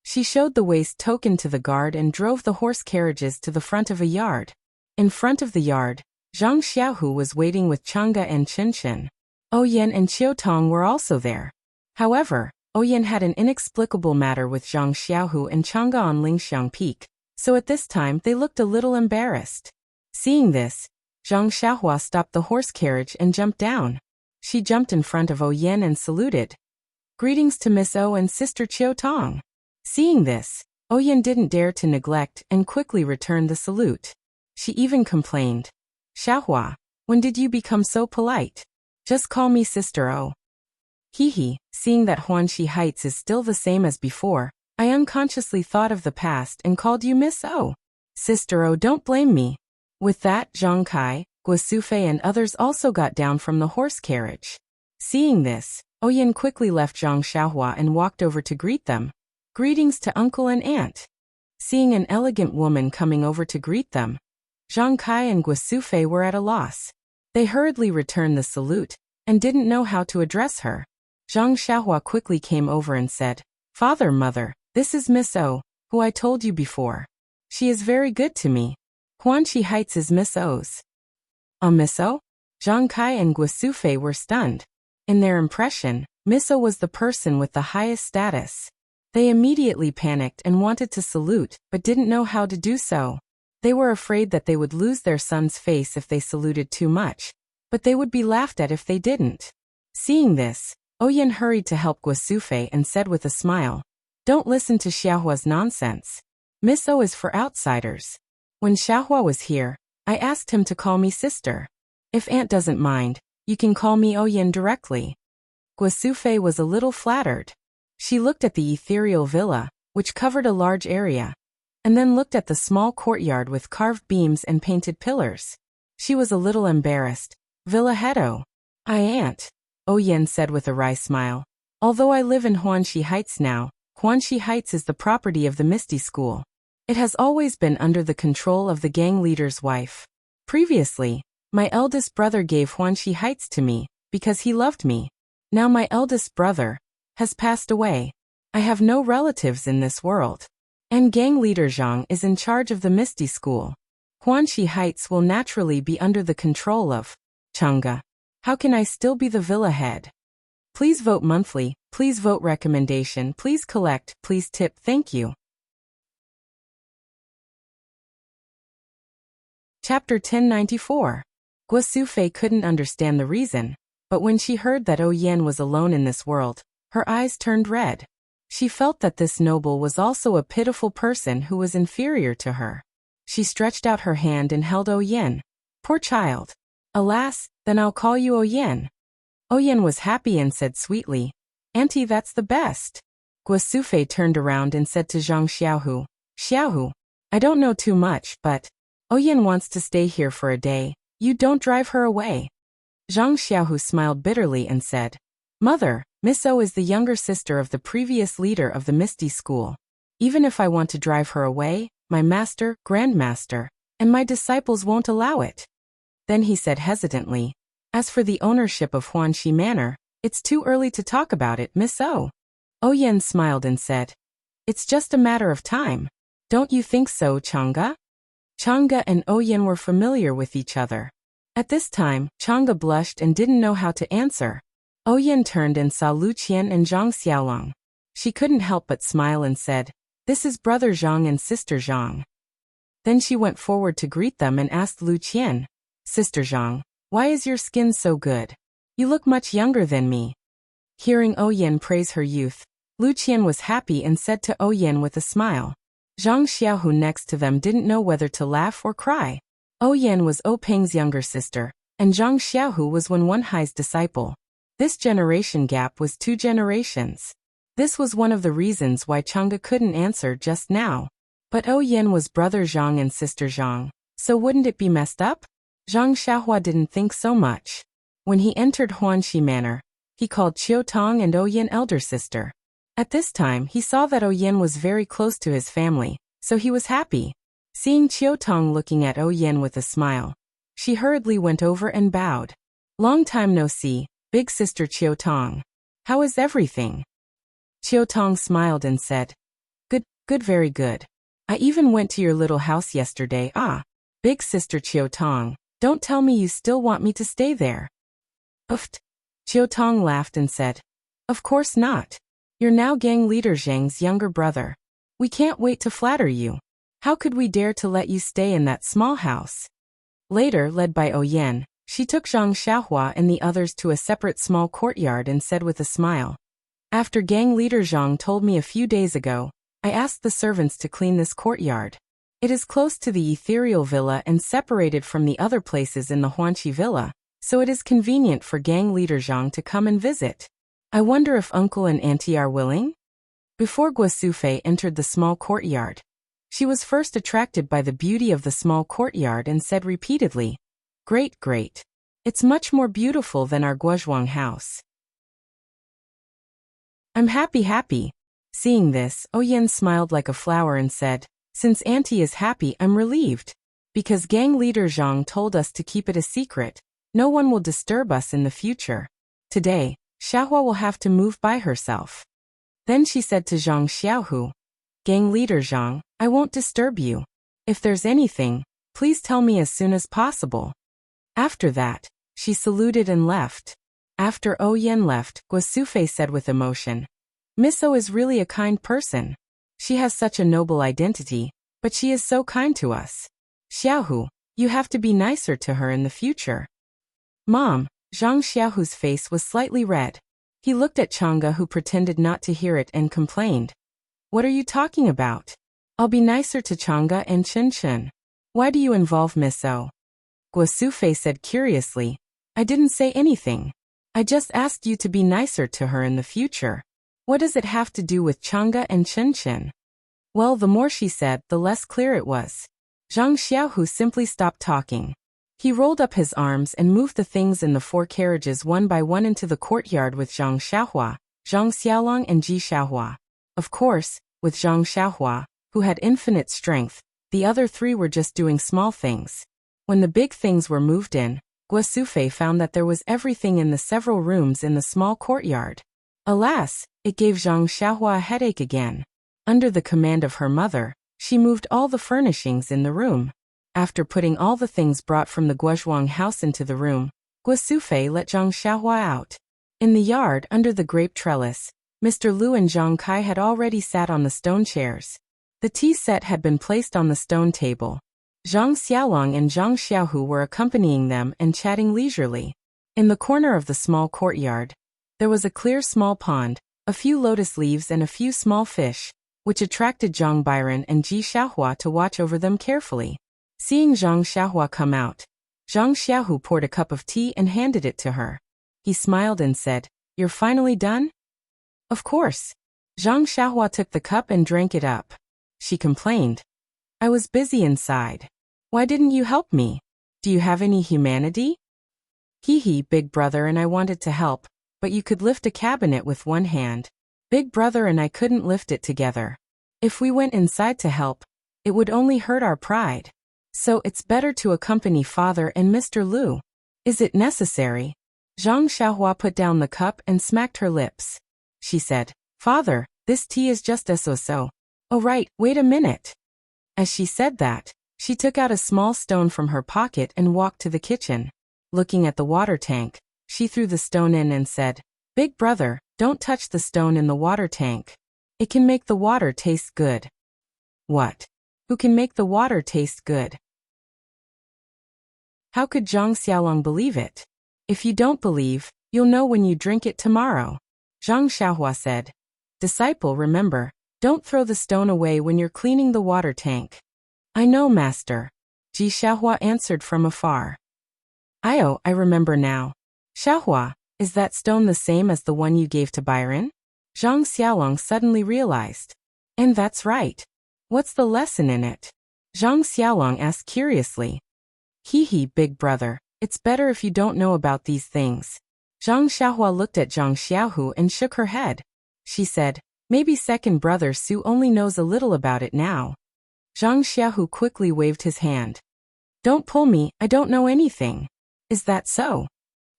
She showed the waist token to the guard and drove the horse carriages to the front of a yard. In front of the yard, Zhang Xiaohu was waiting with Chang'e and Qinshen. Oyen and Qiutong were also there. However, Oyen had an inexplicable matter with Zhang Xiaohu and Chang'e on Lingxiang Peak, so at this time they looked a little embarrassed. Seeing this, Zhang Xiaohua stopped the horse carriage and jumped down. She jumped in front of Oyen and saluted. "Greetings to Miss O and Sister Qiutong." Seeing this, Oyen didn't dare to neglect and quickly returned the salute. She even complained, "Xiaohua, when did you become so polite? Just call me Sister O." Hee. Seeing that Huanxi Heights is still the same as before, I unconsciously thought of the past and called you Miss O. Sister O, don't blame me. With that, Zhang Kai, Guo Sufei and others also got down from the horse carriage. Seeing this, Oyen quickly left Zhang Xiaohua and walked over to greet them. "Greetings to uncle and aunt." Seeing an elegant woman coming over to greet them, Zhang Kai and Guo Sufei were at a loss. They hurriedly returned the salute and didn't know how to address her. Zhang Xiaohua quickly came over and said, "Father, mother, this is Miss O, who I told you before. She is very good to me. Huanxi Heights is Miss O's." "A Miss O?" Zhang Kai and Guo Sufei were stunned. In their impression, Miss O was the person with the highest status. They immediately panicked and wanted to salute, but didn't know how to do so. They were afraid that they would lose their son's face if they saluted too much, but they would be laughed at if they didn't. Seeing this, Oyen hurried to help Guo Sufei and said with a smile, "Don't listen to Xiaohua's nonsense. Miss O is for outsiders. When Xiaohua was here, I asked him to call me sister. If aunt doesn't mind, you can call me Oyen directly." Guo Sufei was a little flattered. She looked at the ethereal villa, which covered a large area, and then looked at the small courtyard with carved beams and painted pillars. She was a little embarrassed. "Villa Hedo." "I aunt," Oyen said with a wry smile. "Although I live in Huanxi Heights now, Huanxi Heights is the property of the Misty School. It has always been under the control of the gang leader's wife. Previously, my eldest brother gave Huanxi Heights to me, because he loved me. Now my eldest brother has passed away. I have no relatives in this world. And gang leader Zhang is in charge of the Misty School. Huanxi Heights will naturally be under the control of Chang'e. How can I still be the villa head? Please vote monthly, please vote recommendation, please collect, please tip, thank you." Chapter 1094. Guo Sufei couldn't understand the reason, but when she heard that Yen was alone in this world, her eyes turned red. She felt that this noble was also a pitiful person who was inferior to her. She stretched out her hand and held Yen. Poor child. Alas, then I'll call you Yen. Yen was happy and said sweetly, Auntie, that's the best. Guo Sufei turned around and said to Zhang Xiaohu, Xiaohu, I don't know too much, but Yen wants to stay here for a day. You don't drive her away. Zhang Xiaohu smiled bitterly and said, Mother, Miss O is the younger sister of the previous leader of the Misty School. Even if I want to drive her away, my master, grandmaster, and my disciples won't allow it. Then he said hesitantly, As for the ownership of Huanxi Manor, it's too early to talk about it, Miss O. Yen smiled and said, It's just a matter of time. Don't you think so, Chang'e? Chang'e and Yen were familiar with each other. At this time, Chang'e blushed and didn't know how to answer. Yen turned and saw Lu Qian and Zhang Xiaolong. She couldn't help but smile and said, This is brother Zhang and sister Zhang. Then she went forward to greet them and asked Lu Qian, Sister Zhang, why is your skin so good? You look much younger than me. Hearing Yen praise her youth, Lu Qian was happy and said to Yen with a smile. Zhang Xiaohu next to them didn't know whether to laugh or cry. Yen was Peng's younger sister, and Zhang Xiaohu was Wenhai's disciple. This generation gap was 2 generations. This was one of the reasons why Chang'e couldn't answer just now. But Yen was brother Zhang and sister Zhang, so wouldn't it be messed up? Zhang Xiaohua didn't think so much. When he entered Huanxi Manor, he called Qiu Tong and Yen elder sister. At this time he saw that Yen was very close to his family, so he was happy. Seeing Qiu Tong looking at Yen with a smile, she hurriedly went over and bowed. Long time no see, big sister Qiu Tong. How is everything? Qiu Tong smiled and said, Good, very good. I even went to your little house yesterday. Big sister Qiu Tong, don't tell me you still want me to stay there. Ooft. Qiu Tong laughed and said, Of course not. You're now gang leader Zhang's younger brother. We can't wait to flatter you. How could we dare to let you stay in that small house? Later, led by Yen, she took Zhang Xiaohua and the others to a separate small courtyard and said with a smile, After gang leader Zhang told me a few days ago, I asked the servants to clean this courtyard. It is close to the ethereal villa and separated from the other places in the Huanxi villa, so it is convenient for gang leader Zhang to come and visit. I wonder if uncle and auntie are willing? Before Guo Sufei entered the small courtyard, she was first attracted by the beauty of the small courtyard and said repeatedly, Great, great. It's much more beautiful than our Guozhuang house. I'm happy. Seeing this, Yen smiled like a flower and said, Since auntie is happy, I'm relieved. Because gang leader Zhang told us to keep it a secret, no one will disturb us in the future. Today, Xiaohua will have to move by herself. Then she said to Zhang Xiaohu, Gang leader Zhang, I won't disturb you. If there's anything, please tell me as soon as possible. After that, she saluted and left. After Yen left, Guo Sufei said with emotion, Miss O is really a kind person. She has such a noble identity, but she is so kind to us. Xiaohu, you have to be nicer to her in the future. Mom, Zhang Xiaohu's face was slightly red. He looked at Chang'e, who pretended not to hear it, and complained. What are you talking about? I'll be nicer to Chang'e and Chen. Why do you involve Miss O? Guo Sufei said curiously, I didn't say anything. I just asked you to be nicer to her in the future. What does it have to do with Chang'e and Chen? Well, the more she said, the less clear it was. Zhang Xiaohu simply stopped talking. He rolled up his arms and moved the things in the 4 carriages one by one into the courtyard with Zhang Xiaohua, Zhang Xiaolong and Ji Xiaohua. Of course, with Zhang Xiaohua, who had infinite strength, the other 3 were just doing small things. When the big things were moved in, Guo Sufei found that there was everything in the several rooms in the small courtyard. Alas, it gave Zhang Xiaohua a headache again. Under the command of her mother, she moved all the furnishings in the room. After putting all the things brought from the Guozhuang house into the room, Guo Sufei let Zhang Xiaohua out. In the yard, under the grape trellis, Mr. Lu and Zhang Kai had already sat on the stone chairs. The tea set had been placed on the stone table. Zhang Xiaolong and Zhang Xiaohu were accompanying them and chatting leisurely. In the corner of the small courtyard, there was a clear small pond, a few lotus leaves and a few small fish, which attracted Zhang Byron and Ji Xiaohua to watch over them carefully. Seeing Zhang Xiaohua come out, Zhang Xiaohu poured a cup of tea and handed it to her. He smiled and said, "You're finally done?" "Of course." Zhang Xiaohua took the cup and drank it up. She complained, "I was busy inside. Why didn't you help me? Do you have any humanity?" "Hee, big brother, and I wanted to help, but you could lift a cabinet with one hand. Big brother and I couldn't lift it together. If we went inside to help, it would only hurt our pride. So it's better to accompany father and Mr. Liu. Is it necessary?" Zhang Xiaohua put down the cup and smacked her lips. She said, "Father, this tea is just so. Oh right, wait a minute." As she said that, she took out a small stone from her pocket and walked to the kitchen. Looking at the water tank, she threw the stone in and said, "Big brother, don't touch the stone in the water tank. It can make the water taste good." "What? Who can make the water taste good?" How could Zhang Xiaolong believe it? "If you don't believe, you'll know when you drink it tomorrow," Zhang Xiaohua said. "Disciple, remember, don't throw the stone away when you're cleaning the water tank." "I know, master," Ji Xiaohua answered from afar. I remember now. Xiaohua, is that stone the same as the one you gave to Byron?" Zhang Xiaolong suddenly realized. "And that's right. What's the lesson in it?" Zhang Xiaolong asked curiously. Hee, big brother, it's better if you don't know about these things." Zhang Xiaohua looked at Zhang Xiaohu and shook her head. She said, "Maybe second brother Su only knows a little about it now." Zhang Xiaohu quickly waved his hand. "Don't pull me, I don't know anything." "Is that so?"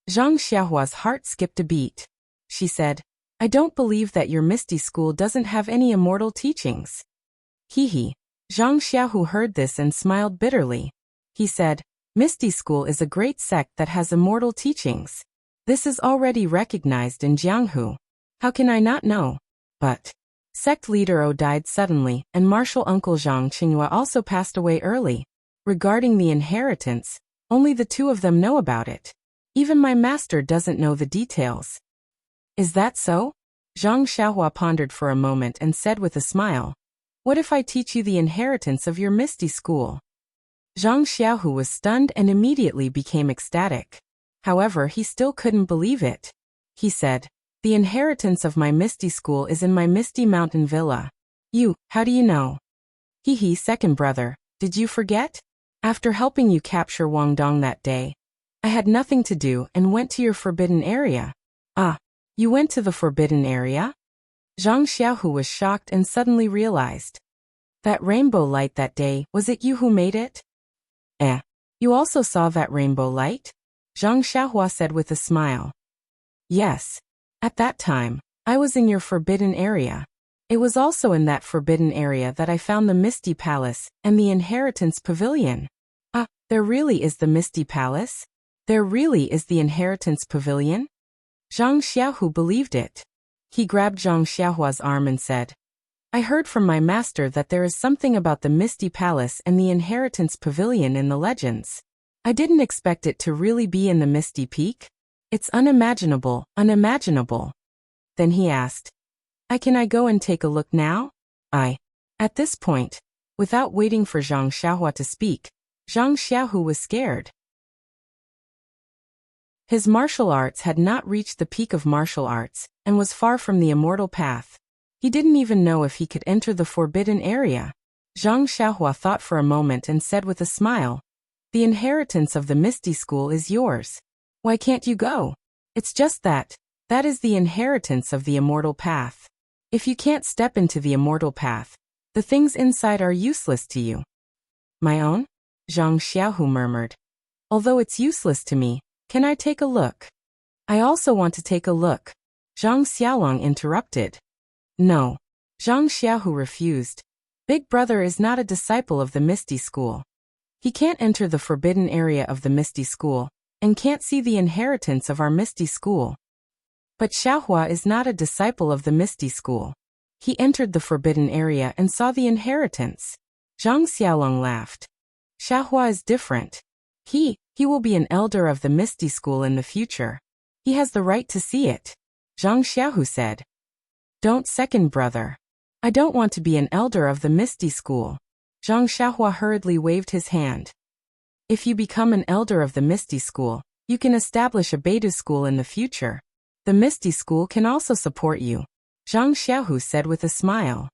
Zhang Xiaohua's heart skipped a beat. She said, "I don't believe that your Misty School doesn't have any immortal teachings." Hee. Zhang Xiaohu heard this and smiled bitterly. He said, "Misty School is a great sect that has immortal teachings. This is already recognized in Jianghu. How can I not know?" But sect leader O died suddenly, and martial uncle Zhang Qinghua also passed away early. Regarding the inheritance, only the two of them know about it. Even my master doesn't know the details. "Is that so?" Zhang Xiaohua pondered for a moment and said with a smile, "What if I teach you the inheritance of your Misty School?" Zhang Xiaohu was stunned and immediately became ecstatic. However, he still couldn't believe it. He said, "The inheritance of my Misty School is in my Misty Mountain Villa." How do you know?" Hee, second brother, did you forget? After helping you capture Wang Dong that day, I had nothing to do and went to your forbidden area. "Ah, you went to the forbidden area?" Zhang Xiaohu was shocked and suddenly realized. "That rainbow light that day, was it you who made it?" You also saw that rainbow light?" Zhang Xiaohua said with a smile. "Yes. At that time, I was in your forbidden area. It was also in that forbidden area that I found the Misty Palace and the Inheritance Pavilion." "Ah, there really is the Misty Palace? There really is the Inheritance Pavilion?" Zhang Xiaohu believed it. He grabbed Zhang Xiaohua's arm and said, "I heard from my master that there is something about the Misty Palace and the Inheritance Pavilion in the legends. I didn't expect it to really be in the Misty Peak. It's unimaginable. Then he asked, Can I go and take a look now?" At this point, without waiting for Zhang Xiaohua to speak, Zhang Xiaohu was scared. His martial arts had not reached the peak of martial arts, and was far from the immortal path. He didn't even know if he could enter the forbidden area. Zhang Xiaohua thought for a moment and said with a smile, "The inheritance of the Misty School is yours. Why can't you go? It's just that is the inheritance of the immortal path. If you can't step into the immortal path, the things inside are useless to you." "My own?" Zhang Xiaohu murmured. "Although it's useless to me, can I take a look?" "I also want to take a look," Zhang Xiaolong interrupted. "No." Zhang Xiaohu refused. "Big brother is not a disciple of the Misty School. He can't enter the forbidden area of the Misty School, and can't see the inheritance of our Misty School." "But Xiaohua is not a disciple of the Misty School. He entered the forbidden area and saw the inheritance." Zhang Xiaolong laughed. Xiahua is different. He will be an elder of the Misty School in the future. He has the right to see it, Zhang Xiaohu said. Don't second, brother. I don't want to be an elder of the Misty School. Zhang Xiaohua hurriedly waved his hand. If you become an elder of the Misty School, you can establish a Beidou school in the future. The Misty School can also support you, Zhang Xiaohu said with a smile.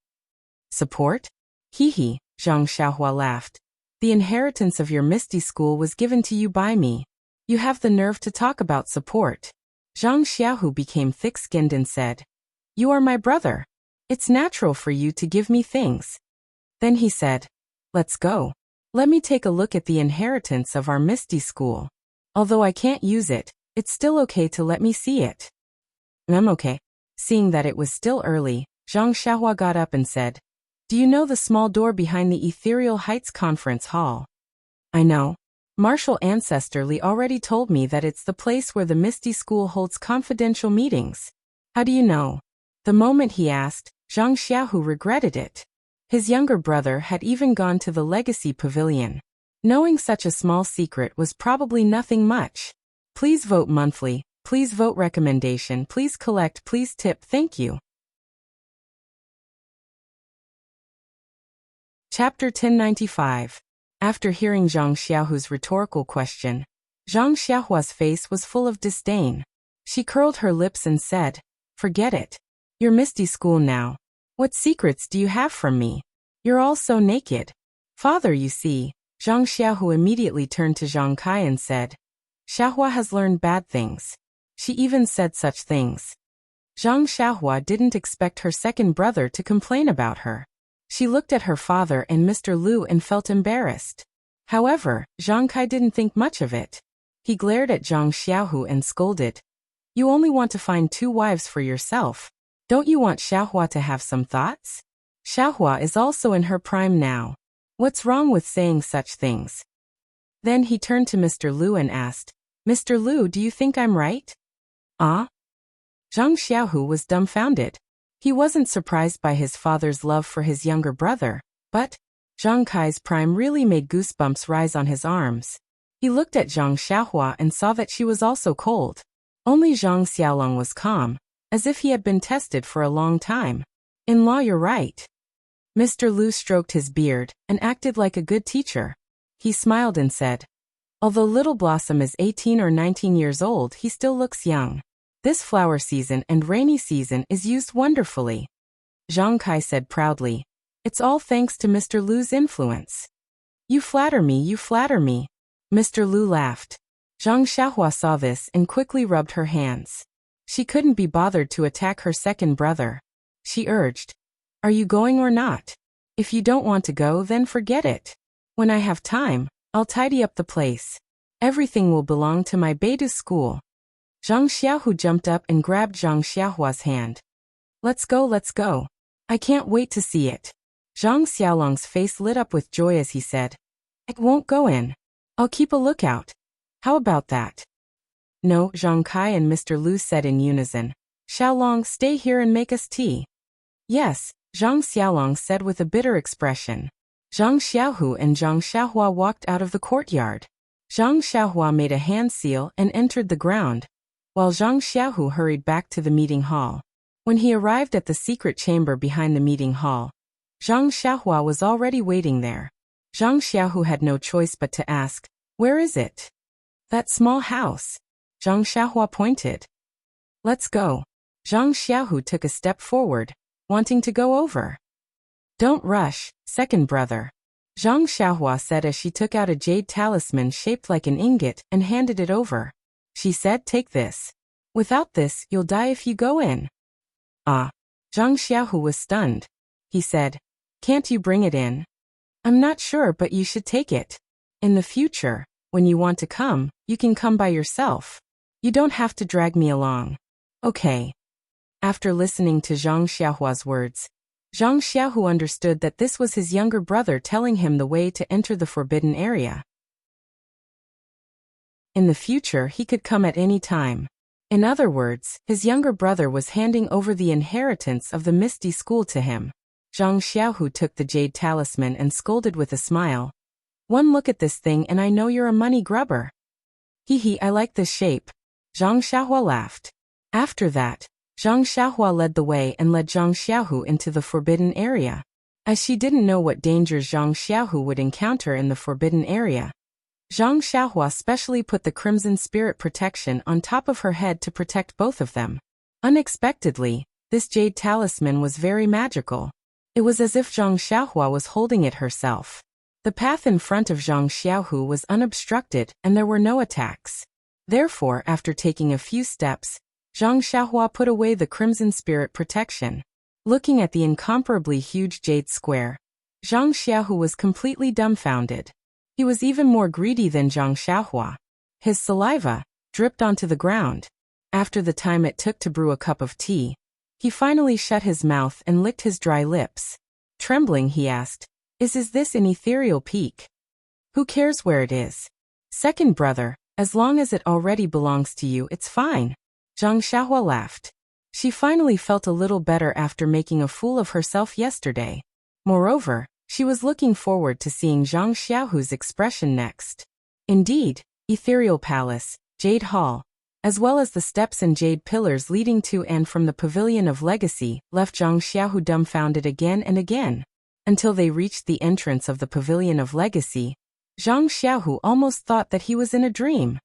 Support? Hee, Zhang Xiaohua laughed. The inheritance of your Misty School was given to you by me. You have the nerve to talk about support. Zhang Xiaohu became thick-skinned and said, You are my brother. It's natural for you to give me things. Then he said, Let's go. Let me take a look at the inheritance of our Misty School. Although I can't use it, it's still okay to let me see it. Okay. Seeing that it was still early, Zhang Xiaohua got up and said, Do you know the small door behind the Ethereal Heights Conference Hall? I know. Martial Ancestor Li already told me that it's the place where the Misty School holds confidential meetings. How do you know? The moment he asked, Zhang Xiaohu regretted it. His younger brother had even gone to the Legacy Pavilion. Knowing such a small secret was probably nothing much. Please vote monthly, please vote recommendation, please collect, please tip, thank you. Chapter 1095. After hearing Zhang Xiaohu's rhetorical question, Zhang Xiaohua's face was full of disdain. She curled her lips and said, Forget it. You're Misty School now. What secrets do you have from me? You're all so naked. Father, you see. Zhang Xiaohu immediately turned to Zhang Kai and said, Xiaohua has learned bad things. She even said such things. Zhang Xiaohua didn't expect her second brother to complain about her. She looked at her father and Mr. Lu and felt embarrassed. However, Zhang Kai didn't think much of it. He glared at Zhang Xiaohu and scolded. You only want to find 2 wives for yourself. Don't you want Xiaohua to have some thoughts? Xiaohua is also in her prime now. What's wrong with saying such things? Then he turned to Mr. Lu and asked, Mr. Lu, do you think I'm right? Ah? Zhang Xiaohu was dumbfounded. He wasn't surprised by his father's love for his younger brother, but Zhang Kai's prime really made goosebumps rise on his arms. He looked at Zhang Xiaohua and saw that she was also cold. Only Zhang Xiaolong was calm, as if he had been tested for a long time. In-law, you're right. Mr. Lu stroked his beard and acted like a good teacher. He smiled and said, Although Little Blossom is 18 or 19 years old, he still looks young. This flower season and rainy season is used wonderfully. Zhang Kai said proudly, It's all thanks to Mr. Lu's influence. You flatter me, you flatter me. Mr. Lu laughed. Zhang Xiaohua saw this and quickly rubbed her hands. She couldn't be bothered to attack her second brother. She urged, Are you going or not? If you don't want to go, then forget it. When I have time, I'll tidy up the place. Everything will belong to my Beidou school. Zhang Xiaohu jumped up and grabbed Zhang Xiaohua's hand. Let's go, let's go. I can't wait to see it. Zhang Xiaolong's face lit up with joy as he said, I won't go in. I'll keep a lookout. How about that? No, Zhang Kai and Mr. Lu said in unison. Xiaolong, stay here and make us tea. Yes, Zhang Xiaolong said with a bitter expression. Zhang Xiaohu and Zhang Xiaohua walked out of the courtyard. Zhang Xiaohua made a hand seal and entered the ground, while Zhang Xiaohu hurried back to the meeting hall. When he arrived at the secret chamber behind the meeting hall, Zhang Xiaohua was already waiting there. Zhang Xiaohu had no choice but to ask, Where is it? That small house. Zhang Xiaohua pointed. Let's go. Zhang Xiaohu took a step forward, wanting to go over. Don't rush, second brother. Zhang Xiaohua said as she took out a jade talisman shaped like an ingot and handed it over. She said, Take this. Without this, you'll die if you go in. Ah. Zhang Xiaohu was stunned. He said, Can't you bring it in? I'm not sure, but you should take it. In the future, when you want to come, you can come by yourself. You don't have to drag me along. Okay. After listening to Zhang Xiaohua's words, Zhang Xiaohu understood that this was his younger brother telling him the way to enter the forbidden area. In the future, he could come at any time. In other words, his younger brother was handing over the inheritance of the Misty School to him. Zhang Xiaohu took the jade talisman and scolded with a smile. One look at this thing and I know you're a money grubber. Hee hee, I like this shape. Zhang Xiaohua laughed. After that, Zhang Xiaohua led the way and led Zhang Xiaohu into the forbidden area. As she didn't know what dangers Zhang Xiaohu would encounter in the forbidden area, Zhang Xiaohua specially put the Crimson Spirit protection on top of her head to protect both of them. Unexpectedly, this jade talisman was very magical. It was as if Zhang Xiaohua was holding it herself. The path in front of Zhang Xiaohu was unobstructed and there were no attacks. Therefore, after taking a few steps, Zhang Xiaohua put away the Crimson Spirit protection. Looking at the incomparably huge jade square, Zhang Xiaohu was completely dumbfounded. He was even more greedy than Zhang Xiaohua. His saliva dripped onto the ground. After the time it took to brew a cup of tea, he finally shut his mouth and licked his dry lips. Trembling, he asked, Is this an ethereal peak? Who cares where it is? Second brother, as long as it already belongs to you, it's fine. Zhang Xiaohua laughed. She finally felt a little better after making a fool of herself yesterday. Moreover, she was looking forward to seeing Zhang Xiaohu's expression next. Indeed, Ethereal Palace, Jade Hall, as well as the steps and jade pillars leading to and from the Pavilion of Legacy, left Zhang Xiaohu dumbfounded again and again. Until they reached the entrance of the Pavilion of Legacy, Zhang Xiaohu almost thought that he was in a dream.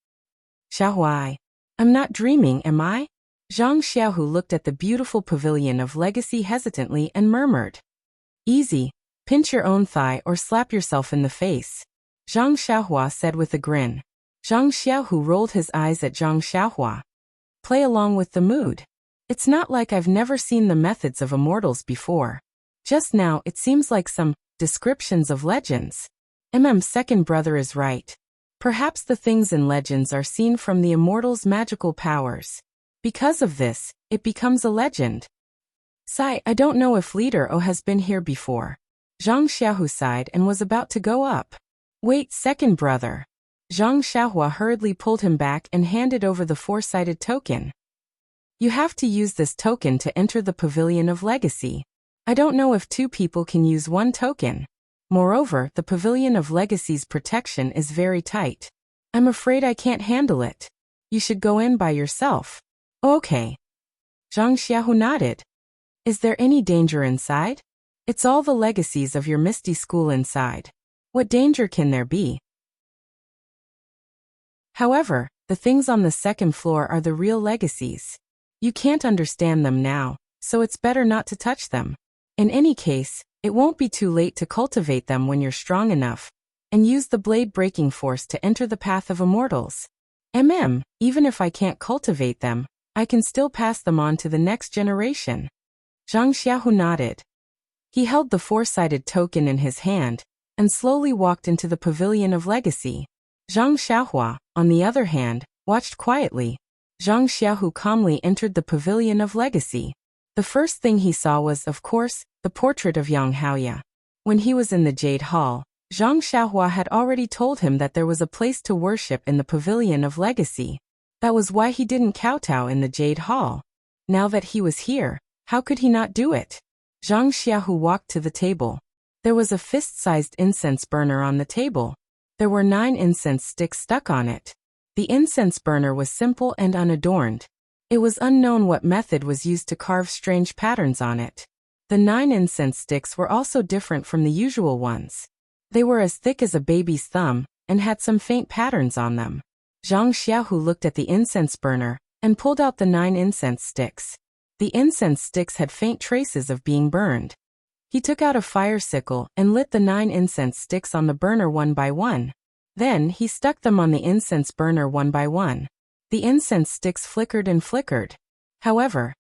Xiaohua, I'm not dreaming, am I? Zhang Xiaohu looked at the beautiful Pavilion of Legacy hesitantly and murmured. Easy, pinch your own thigh or slap yourself in the face. Zhang Xiaohua said with a grin. Zhang Xiaohu rolled his eyes at Zhang Xiaohua. Play along with the mood. It's not like I've never seen the methods of immortals before. Just now it seems like some descriptions of legends. Second brother is right. Perhaps the things in legends are seen from the immortals' magical powers. Because of this, it becomes a legend. Sigh, I don't know if Leader O has been here before. Zhang Xiaohu sighed and was about to go up. Wait, second brother. Zhang Xiaohua hurriedly pulled him back and handed over the four-sided token. You have to use this token to enter the Pavilion of Legacy. I don't know if two people can use one token. Moreover, the Pavilion of Legacy's protection is very tight. I'm afraid I can't handle it. You should go in by yourself. Okay. Zhang Xiaohu nodded. Is there any danger inside? It's all the legacies of your Misty School inside. What danger can there be? However, the things on the second floor are the real legacies. You can't understand them now, so it's better not to touch them. In any case, it won't be too late to cultivate them when you're strong enough, and use the blade breaking force to enter the path of immortals. Even if I can't cultivate them, I can still pass them on to the next generation. Zhang Xiaohu nodded. He held the four-sided token in his hand, and slowly walked into the Pavilion of Legacy. Zhang Xiaohua, on the other hand, watched quietly. Zhang Xiaohu calmly entered the Pavilion of Legacy. The first thing he saw was, of course, the portrait of Yang Haoya. When he was in the Jade Hall, Zhang Xiaohua had already told him that there was a place to worship in the Pavilion of Legacy. That was why he didn't kowtow in the Jade Hall. Now that he was here, how could he not do it? Zhang Xiaohu walked to the table. There was a fist-sized incense burner on the table. There were 9 incense sticks stuck on it. The incense burner was simple and unadorned. It was unknown what method was used to carve strange patterns on it. The 9 incense sticks were also different from the usual ones. They were as thick as a baby's thumb, and had some faint patterns on them. Zhang Xiaohu looked at the incense burner, and pulled out the 9 incense sticks. The incense sticks had faint traces of being burned. He took out a fire sickle and lit the 9 incense sticks on the burner one by one. Then he stuck them on the incense burner one by one. The incense sticks flickered and flickered. However,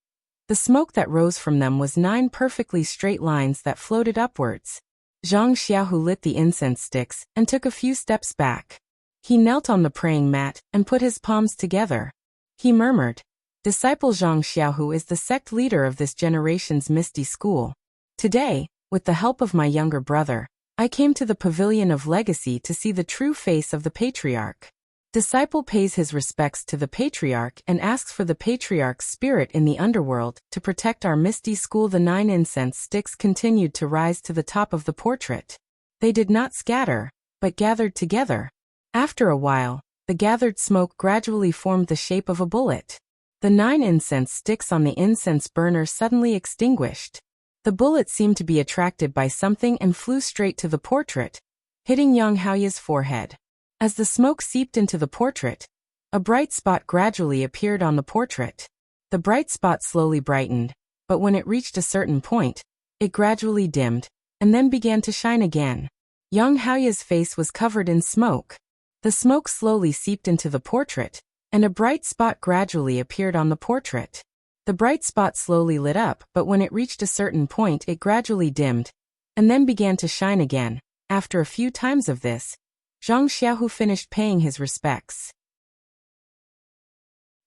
the smoke that rose from them was 9 perfectly straight lines that floated upwards. Zhang Xiaohu lit the incense sticks and took a few steps back. He knelt on the praying mat and put his palms together. He murmured, Disciple Zhang Xiaohu is the sect leader of this generation's Misty School. Today, with the help of my younger brother, I came to the Pavilion of Legacy to see the true face of the Patriarch. Disciple pays his respects to the Patriarch and asks for the Patriarch's spirit in the underworld to protect our Misty School. The 9 incense sticks continued to rise to the top of the portrait. They did not scatter. but gathered together. After a while, the gathered smoke gradually formed the shape of a bullet. The 9 incense sticks on the incense burner suddenly extinguished. The bullet seemed to be attracted by something and flew straight to the portrait, hitting Yang Haoya's forehead. As the smoke seeped into the portrait, a bright spot gradually appeared on the portrait. The bright spot slowly brightened, but when it reached a certain point, it gradually dimmed, and then began to shine again. Yang Haoya's face was covered in smoke. The smoke slowly seeped into the portrait, and a bright spot gradually appeared on the portrait. The bright spot slowly lit up, but when it reached a certain point it gradually dimmed, and then began to shine again. After a few times of this, Zhang Xiaohu finished paying his respects.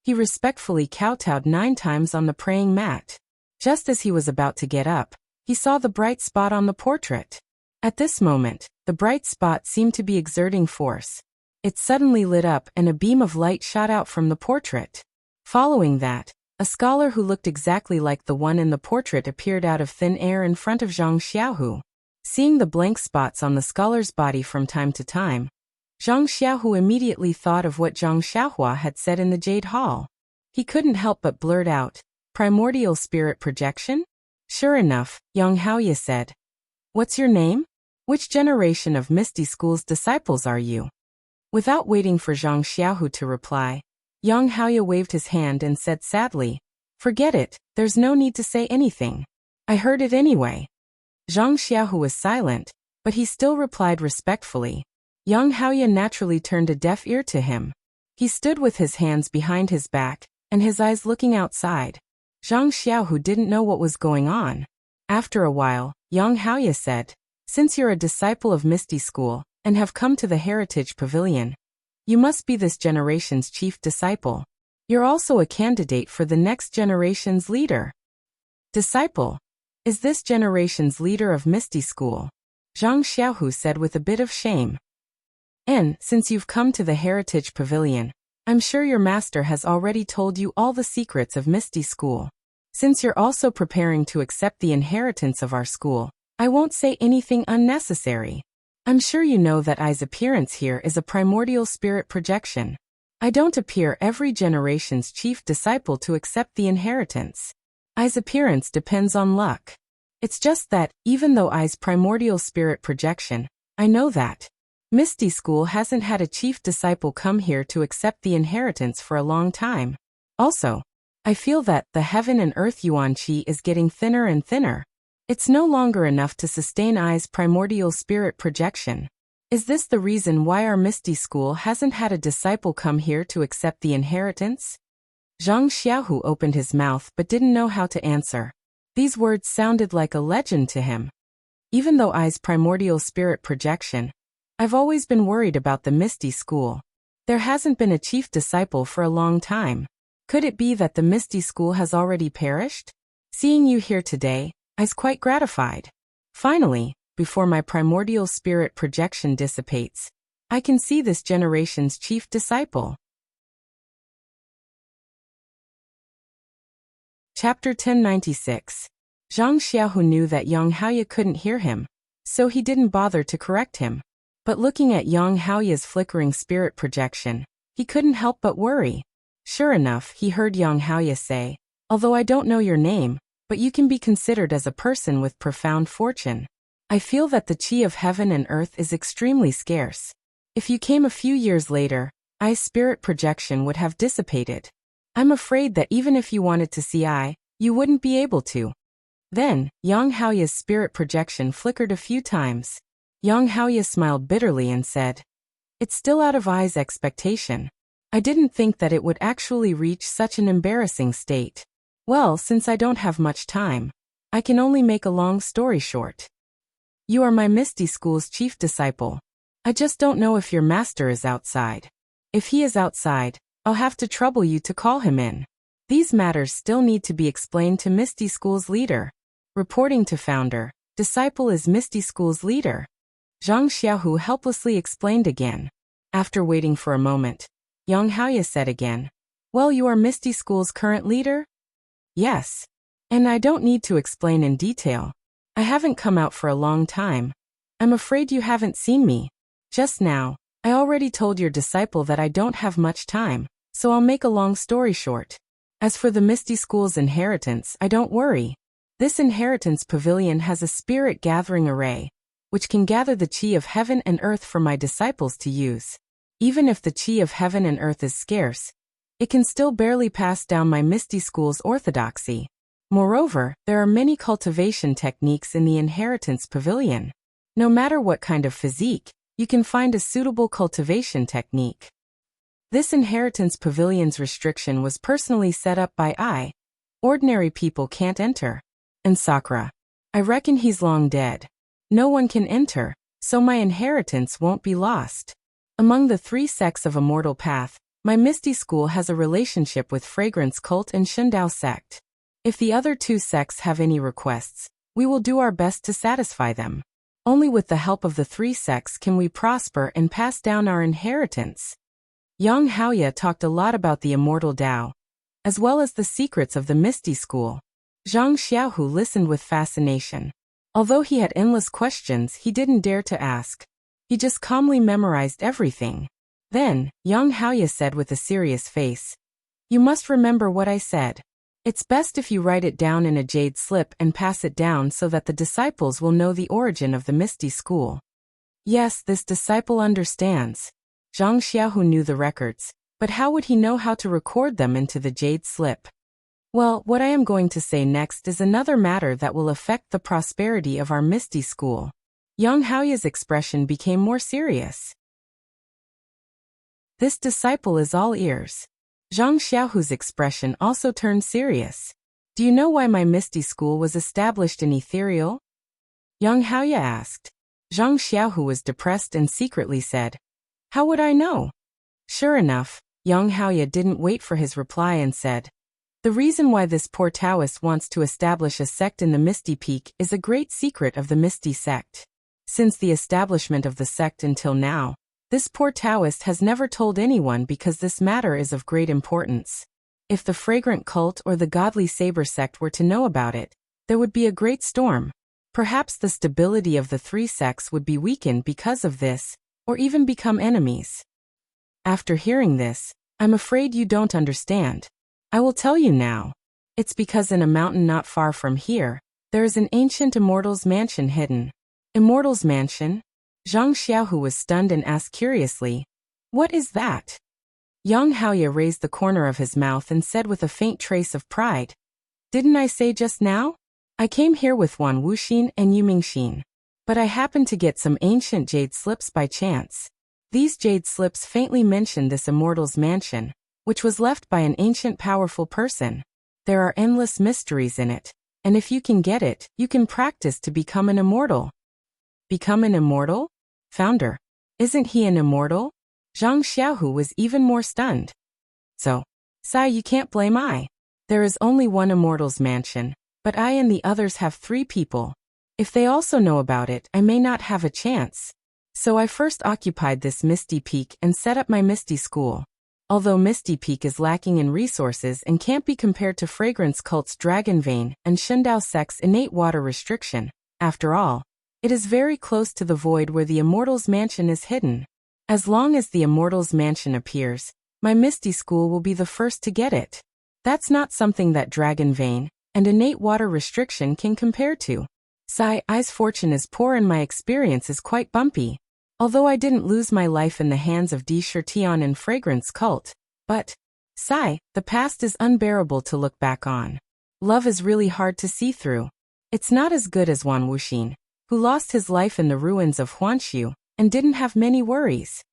He respectfully kowtowed 9 times on the praying mat. Just as he was about to get up, he saw the bright spot on the portrait. At this moment, the bright spot seemed to be exerting force. It suddenly lit up and a beam of light shot out from the portrait. Following that, a scholar who looked exactly like the one in the portrait appeared out of thin air in front of Zhang Xiaohu. Seeing the blank spots on the scholar's body from time to time, Zhang Xiaohu immediately thought of what Zhang Xiaohua had said in the Jade Hall. He couldn't help but blurt out, "Primordial spirit projection?" Sure enough, Yang Haoya said, "What's your name? Which generation of Misty School's disciples are you?" Without waiting for Zhang Xiaohu to reply, Yang Haoya waved his hand and said sadly, "Forget it, there's no need to say anything. I heard it anyway." Zhang Xiaohu was silent, but he still replied respectfully. Yang Haoya naturally turned a deaf ear to him. He stood with his hands behind his back, and his eyes looking outside. Zhang Xiaohu didn't know what was going on. After a while, Yang Haoya said, "Since you're a disciple of Misty School, and have come to the Heritage Pavilion, you must be this generation's chief disciple. You're also a candidate for the next generation's leader." "Disciple? Is this generation's leader of Misty School?" Zhang Xiaohu said with a bit of shame. "And, since you've come to the Heritage Pavilion, I'm sure your master has already told you all the secrets of Misty School. Since you're also preparing to accept the inheritance of our school, I won't say anything unnecessary. I'm sure you know that I's appearance here is a primordial spirit projection. I don't appear every generation's chief disciple to accept the inheritance. I's appearance depends on luck. It's just that, even though I's primordial spirit projection, I know that Misty School hasn't had a chief disciple come here to accept the inheritance for a long time. Also, I feel that the heaven and earth yuan qi is getting thinner and thinner. It's no longer enough to sustain I's primordial spirit projection. Is this the reason why our Misty School hasn't had a disciple come here to accept the inheritance?" Zhang Xiaohu opened his mouth but didn't know how to answer. These words sounded like a legend to him. Even though I's primordial spirit projection, I've always been worried about the Misty School. There hasn't been a chief disciple for a long time. Could it be that the Misty School has already perished? Seeing you here today, I's quite gratified. Finally, before my primordial spirit projection dissipates, I can see this generation's chief disciple. Chapter 1096. Zhang Xiaohu knew that Yang Haoya couldn't hear him, so he didn't bother to correct him. But looking at Yang Haoya's flickering spirit projection, he couldn't help but worry. Sure enough, he heard Yang Haoya say, "Although I don't know your name, but you can be considered as a person with profound fortune. I feel that the qi of heaven and earth is extremely scarce. If you came a few years later, I's spirit projection would have dissipated. I'm afraid that even if you wanted to see I, you wouldn't be able to." Then, Yang Haoya's spirit projection flickered a few times. Yang Haoya smiled bitterly and said, "It's still out of I's expectation. I didn't think that it would actually reach such an embarrassing state. Well, since I don't have much time, I can only make a long story short. You are my Misty School's chief disciple. I just don't know if your master is outside. If he is outside, I'll have to trouble you to call him in. These matters still need to be explained to Misty School's leader." Reporting to founder, disciple is Misty School's leader. Zhang Xiaohu helplessly explained again. After waiting for a moment, Yang Haoya said again, "Well, you are Misty School's current leader?" "Yes. And I don't need to explain in detail. I haven't come out for a long time. I'm afraid you haven't seen me." Just now, I already told your disciple that I don't have much time, so I'll make a long story short. As for the Misty School's inheritance, I don't worry. This inheritance pavilion has a spirit gathering array, which can gather the chi of heaven and earth for my disciples to use. Even if the chi of heaven and earth is scarce, it can still barely pass down my Misty School's orthodoxy. Moreover, there are many cultivation techniques in the inheritance pavilion. No matter what kind of physique, you can find a suitable cultivation technique. This inheritance pavilion's restriction was personally set up by I. Ordinary people can't enter. And Sakura. I reckon he's long dead. No one can enter, so my inheritance won't be lost. Among the 3 sects of Immortal Path, my Misty School has a relationship with Fragrance Cult and Shundao sect. If the other 2 sects have any requests, we will do our best to satisfy them. Only with the help of the 3 sects can we prosper and pass down our inheritance. Yang Haoya talked a lot about the Immortal Tao, as well as the secrets of the Misty School. Zhang Xiaohu listened with fascination. Although he had endless questions he didn't dare to ask. He just calmly memorized everything. Then, Yang Haoya said with a serious face, "You must remember what I said. It's best if you write it down in a jade slip and pass it down so that the disciples will know the origin of the Misty School." Yes, this disciple understands. Zhang Xiaohu knew the records, but how would he know how to record them into the jade slip? Well, what I am going to say next is another matter that will affect the prosperity of our Misty School. Yang Haoya's expression became more serious. This disciple is all ears. Zhang Xiaohu's expression also turned serious. Do you know why my Misty School was established in Ethereal? Yang Haoya asked. Zhang Xiaohu was depressed and secretly said, "How would I know?" Sure enough, Yang Haoya didn't wait for his reply and said, "The reason why this poor Taoist wants to establish a sect in the Misty Peak is a great secret of the Misty sect. Since the establishment of the sect until now, this poor Taoist has never told anyone because this matter is of great importance. If the Fragrant Cult or the Godly Saber sect were to know about it, there would be a great storm. Perhaps the stability of the 3 sects would be weakened because of this, or even become enemies." After hearing this, I'm afraid you don't understand. I will tell you now. It's because in a mountain not far from here, there is an ancient Immortal's mansion hidden. Immortal's mansion? Zhang Xiaohu was stunned and asked curiously, "What is that?" Yang Haoya raised the corner of his mouth and said with a faint trace of pride, "Didn't I say just now? I came here with one Wuxin and Yumingxin. But I happened to get some ancient jade slips by chance. These jade slips faintly mention this Immortal's mansion, which was left by an ancient powerful person. There are endless mysteries in it, and if you can get it, you can practice to become an immortal." Become an immortal? Founder. Isn't he an immortal? Zhang Xiaohu was even more stunned. So, Sai, you can't blame I. There is only one Immortal's mansion, but I and the others have 3 people. If they also know about it, I may not have a chance. So I first occupied this Misty Peak and set up my Misty School. Although Misty Peak is lacking in resources and can't be compared to Fragrance Cult's Dragon Vein and Shundao sect's innate water restriction, after all, it is very close to the void where the Immortal's mansion is hidden. As long as the Immortal's mansion appears, my Misty School will be the first to get it. That's not something that Dragon Vein and innate water restriction can compare to. I's fortune is poor and my experience is quite bumpy. Although I didn't lose my life in the hands of Di Shirtion and Fragrance Cult, but, the past is unbearable to look back on. Love is really hard to see through. It's not as good as Wan Wuxin, who lost his life in the ruins of Huanshu, and didn't have many worries.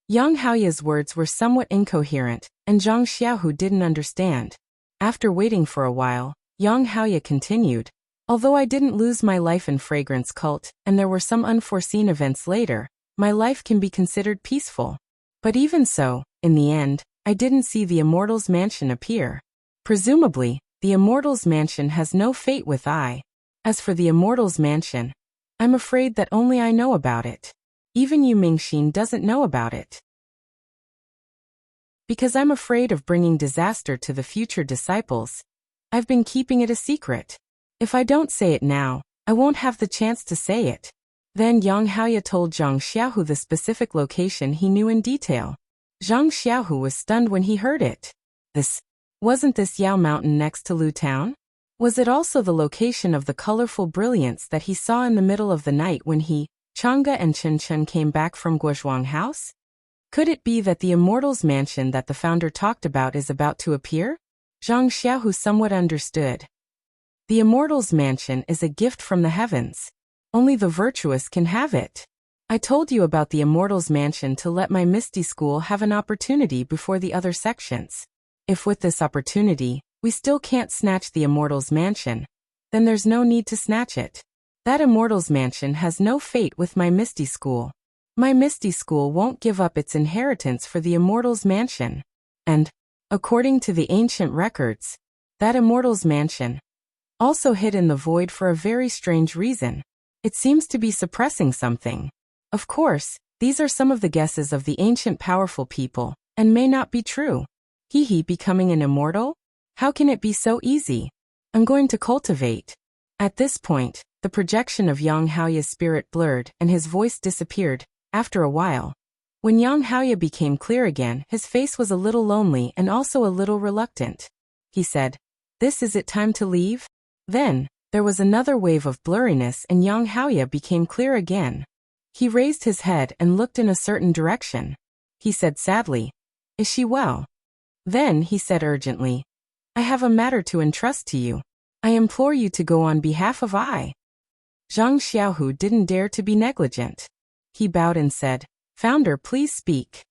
Yang Haoya's words were somewhat incoherent, and Zhang Xiaohu didn't understand. After waiting for a while, Yang Haoya continued, "Although I didn't lose my life in Fragrance Cult, and there were some unforeseen events later, my life can be considered peaceful. But even so, in the end, I didn't see the Immortal's mansion appear. Presumably, the Immortal's mansion has no fate with I. As for the Immortal's mansion, I'm afraid that only I know about it. Even Yu Mingxin doesn't know about it. Because I'm afraid of bringing disaster to the future disciples, I've been keeping it a secret. If I don't say it now, I won't have the chance to say it. Then Yang Haoye told Zhang Xiaohu the specific location he knew in detail. Zhang Xiaohu was stunned when he heard it. Wasn't this Yao Mountain next to Lu Town? Was it also the location of the colorful brilliance that he saw in the middle of the night when he, Chang'e and Chen Chen came back from Guozhuang House? Could it be that the Immortal's mansion that the founder talked about is about to appear? Zhang Xiaohu somewhat understood. The Immortal's mansion is a gift from the heavens. Only the virtuous can have it. I told you about the Immortal's mansion to let my Misty School have an opportunity before the other sections. If with this opportunity, we still can't snatch the Immortal's mansion, then there's no need to snatch it. That Immortal's mansion has no fate with my Misty School. My Misty School won't give up its inheritance for the Immortal's mansion. And, according to the ancient records, that Immortal's mansion also hid in the void for a very strange reason. It seems to be suppressing something. Of course, these are some of the guesses of the ancient powerful people, and may not be true. Becoming an immortal? How can it be so easy? I'm going to cultivate. At this point, the projection of Yang Haoye's spirit blurred and his voice disappeared. After a while, when Yang Haoye became clear again, his face was a little lonely and also a little reluctant. He said, Is it time to leave? Then, there was another wave of blurriness and Yang Haoye became clear again. He raised his head and looked in a certain direction. He said sadly, Is she well? Then he said urgently, I have a matter to entrust to you. I implore you to go on behalf of I. Zhang Xiaohu didn't dare to be negligent. He bowed and said, Founder, please speak.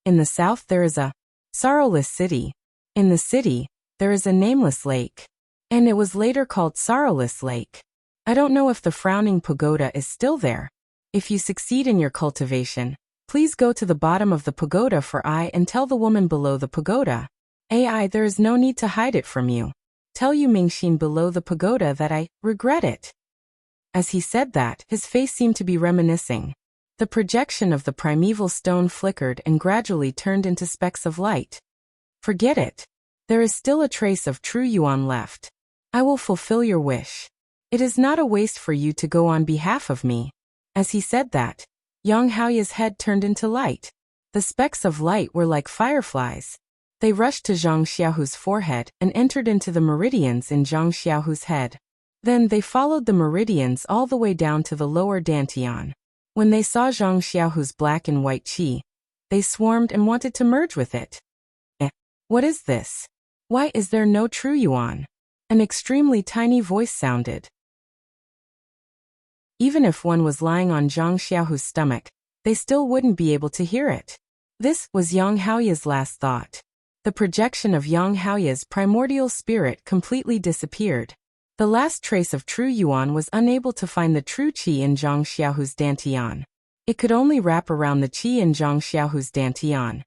In the south there is a sorrowless city. In the city, there is a nameless lake. And it was later called Sorrowless Lake. I don't know if the frowning pagoda is still there. If you succeed in your cultivation, please go to the bottom of the pagoda for I and tell the woman below the pagoda. There is no need to hide it from you. Tell you Mingxin below the pagoda that I regret it. As he said that, his face seemed to be reminiscing. The projection of the primeval stone flickered and gradually turned into specks of light. Forget it. There is still a trace of true yuan left. I will fulfill your wish. It is not a waste for you to go on behalf of me. As he said that, Yang Haoye's head turned into light. The specks of light were like fireflies. They rushed to Zhang Xiaohu's forehead and entered into the meridians in Zhang Xiaohu's head. Then they followed the meridians all the way down to the lower dantian. When they saw Zhang Xiaohu's black and white qi, they swarmed and wanted to merge with it. What is this? Why is there no true yuan? An extremely tiny voice sounded. Even if one was lying on Zhang Xiaohu's stomach, they still wouldn't be able to hear it. This was Yang Haoye's last thought. The projection of Yang Haoye's primordial spirit completely disappeared. The last trace of true yuan was unable to find the true qi in Zhang Xiaohu's dantian. It could only wrap around the qi in Zhang Xiaohu's dantian,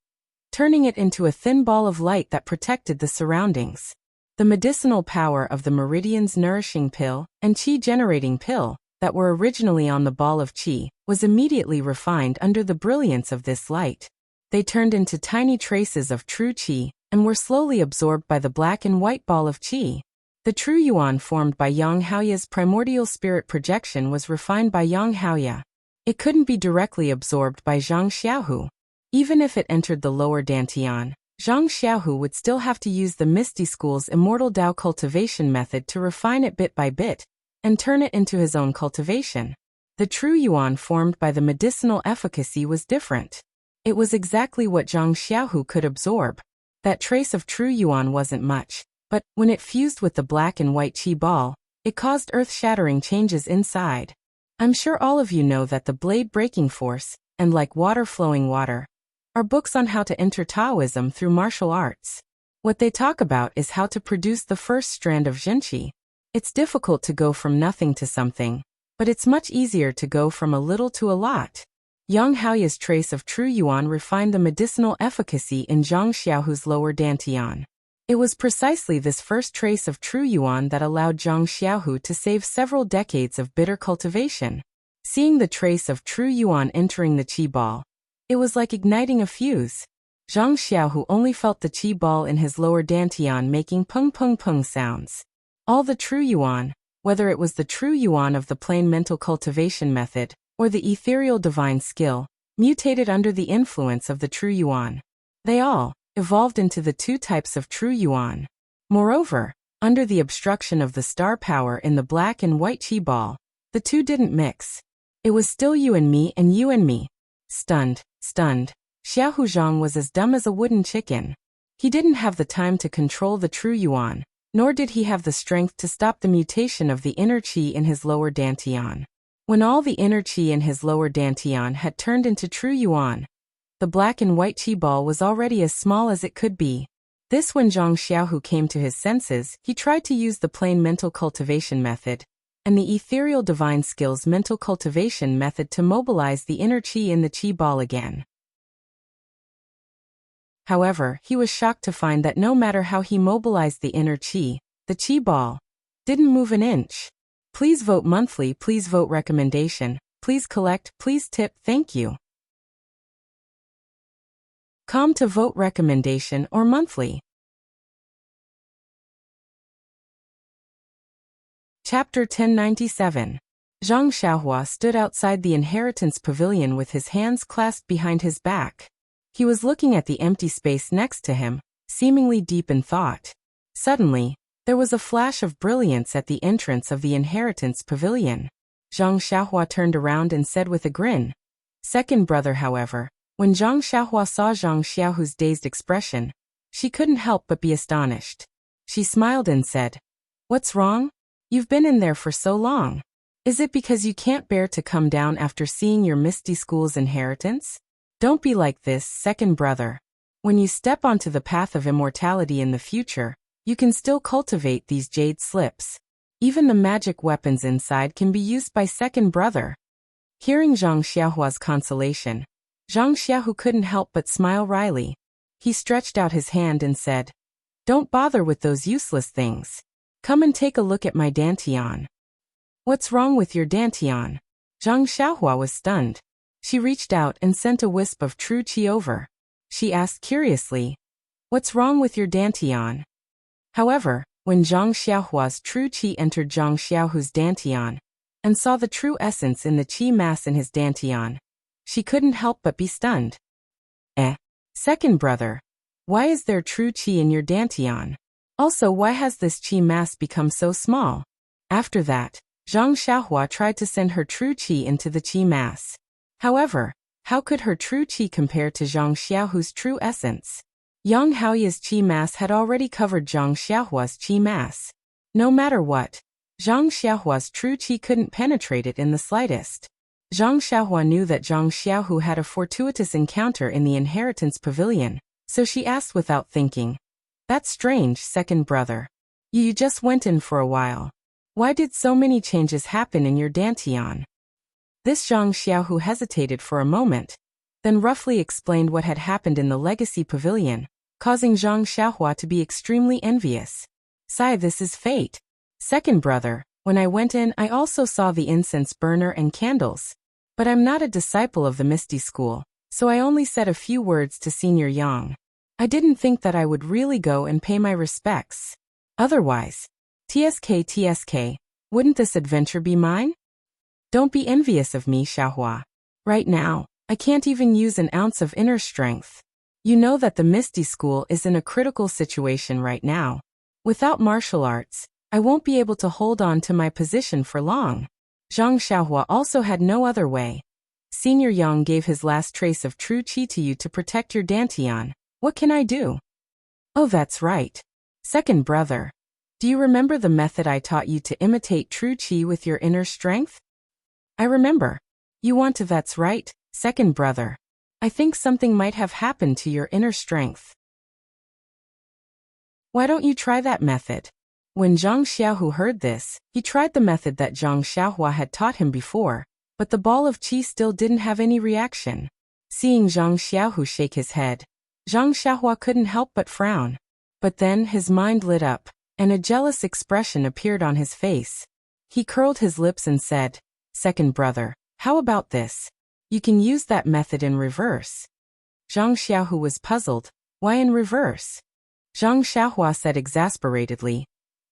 turning it into a thin ball of light that protected the surroundings. The medicinal power of the meridian's nourishing pill and qi-generating pill that were originally on the ball of qi was immediately refined under the brilliance of this light. They turned into tiny traces of true qi and were slowly absorbed by the black and white ball of qi. The true yuan formed by Yang Haoye's primordial spirit projection was refined by Yang Haoye. It couldn't be directly absorbed by Zhang Xiaohu. Even if it entered the lower dantian, Zhang Xiaohu would still have to use the Misty School's immortal Dao cultivation method to refine it bit by bit and turn it into his own cultivation. The true yuan formed by the medicinal efficacy was different. It was exactly what Zhang Xiaohu could absorb. That trace of true yuan wasn't much, but when it fused with the black and white qi ball, it caused earth-shattering changes inside. I'm sure all of you know that the blade-breaking force, and like water flowing water, are books on how to enter Taoism through martial arts. What they talk about is how to produce the first strand of Zhenqi. It's difficult to go from nothing to something, but it's much easier to go from a little to a lot. Yang Haoye's trace of true yuan refined the medicinal efficacy in Zhang Xiaohu's lower dantian. It was precisely this first trace of true yuan that allowed Zhang Xiaohu to save several decades of bitter cultivation. Seeing the trace of true yuan entering the qi ball, it was like igniting a fuse. Zhang Xiaohu only felt the qi ball in his lower dantian making pung pung pung sounds. All the true yuan, whether it was the true yuan of the plain mental cultivation method, or the ethereal divine skill, mutated under the influence of the true yuan. They all evolved into the two types of true yuan. Moreover, under the obstruction of the star power in the black and white chi ball, the two didn't mix. It was still you and me and you and me. Stunned, Xiahou Zhang was as dumb as a wooden chicken. He didn't have the time to control the true yuan, nor did he have the strength to stop the mutation of the inner qi in his lower dantian. When all the inner qi in his lower dantian had turned into true yuan, the black and white qi ball was already as small as it could be. This when Zhang Xiaohu came to his senses, he tried to use the plain mental cultivation method and the ethereal divine skills mental cultivation method to mobilize the inner qi in the qi ball again. However, he was shocked to find that no matter how he mobilized the inner qi, the qi ball didn't move an inch. Please vote monthly, please vote recommendation, please collect, please tip, thank you. Come to vote recommendation or monthly. Chapter 1097. Zhang Xiaohua stood outside the inheritance pavilion with his hands clasped behind his back. He was looking at the empty space next to him, seemingly deep in thought. Suddenly, there was a flash of brilliance at the entrance of the inheritance pavilion. Zhang Xiaohua turned around and said with a grin. Second brother, however, when Zhang Xiaohua saw Zhang Xiaohu's dazed expression, she couldn't help but be astonished. She smiled and said, "What's wrong? You've been in there for so long. Is it because you can't bear to come down after seeing your misty school's inheritance? Don't be like this, second brother. When you step onto the path of immortality in the future, you can still cultivate these jade slips. Even the magic weapons inside can be used by second brother." Hearing Zhang Xiaohua's consolation, Zhang Xiaohu couldn't help but smile wryly. He stretched out his hand and said, "Don't bother with those useless things. Come and take a look at my dantian." "What's wrong with your dantian?" Zhang Xiaohua was stunned. She reached out and sent a wisp of true qi over. She asked curiously, "What's wrong with your dantian?" However, when Zhang Xiaohua's true qi entered Zhang Xiaohu's dantian and saw the true essence in the qi mass in his dantian, she couldn't help but be stunned. Second brother, why is there true qi in your dantian? Also, why has this qi mass become so small?" After that, Zhang Xiaohua tried to send her true qi into the qi mass. However, how could her true qi compare to Zhang Xiaohu's true essence? Yang Haoya's qi mass had already covered Zhang Xiaohua's qi mass. No matter what, Zhang Xiaohua's true qi couldn't penetrate it in the slightest. Zhang Xiaohua knew that Zhang Xiaohu had a fortuitous encounter in the inheritance pavilion, so she asked without thinking, "That's strange, second brother. You just went in for a while. Why did so many changes happen in your dantian?" This Zhang Xiaohu hesitated for a moment, then roughly explained what had happened in the legacy pavilion, causing Zhang Xiaohua to be extremely envious. "Sai, this is fate. Second brother, when I went in I also saw the incense burner and candles. But I'm not a disciple of the Misty School, so I only said a few words to Senior Yang. I didn't think that I would really go and pay my respects. Otherwise, TSK, wouldn't this adventure be mine? Don't be envious of me, Xiaohua. Right now, I can't even use an ounce of inner strength. You know that the Misty School is in a critical situation right now. Without martial arts, I won't be able to hold on to my position for long." Zhang Xiaohua also had no other way. "Senior Yang gave his last trace of true qi to you to protect your dantian. What can I do?" "Oh, that's right. Second brother. Do you remember the method I taught you to imitate true qi with your inner strength?" "I remember. You want to, that's right, second brother. I think something might have happened to your inner strength. Why don't you try that method?" When Zhang Xiaohu heard this, he tried the method that Zhang Xiaohua had taught him before, but the ball of qi still didn't have any reaction. Seeing Zhang Xiaohu shake his head, Zhang Xiaohua couldn't help but frown. But then his mind lit up, and a jealous expression appeared on his face. He curled his lips and said, "Second brother, how about this? You can use that method in reverse." Zhang Xiaohu was puzzled. Why in reverse? Zhang Xiaohua said exasperatedly,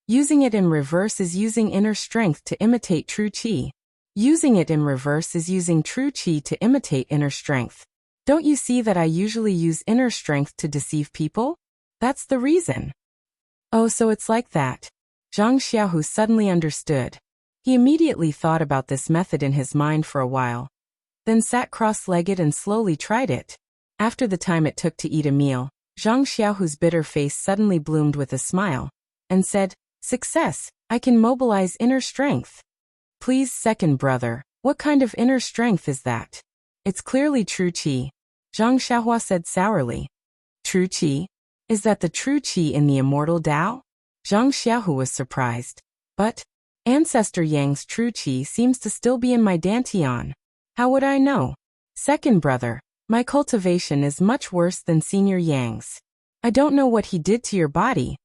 "Using it in reverse is using inner strength to imitate true qi. Using it in reverse is using true qi to imitate inner strength. Don't you see that I usually use inner strength to deceive people? That's the reason. Oh, so it's like that. Zhang Xiaohu suddenly understood. He immediately thought about this method in his mind for a while, then sat cross-legged and slowly tried it. After the time it took to eat a meal, Zhang Xiaohu's bitter face suddenly bloomed with a smile, and said, "Success! I can mobilize inner strength." Please, second brother, what kind of inner strength is that? It's clearly true qi. Zhang Xiaohua said sourly. True qi? Is that the true qi in the immortal Tao? Zhang Xiaohu was surprised. But Ancestor Yang's true qi seems to still be in my dantian. How would I know? Second brother, my cultivation is much worse than Senior Yang's. I don't know what he did to your body.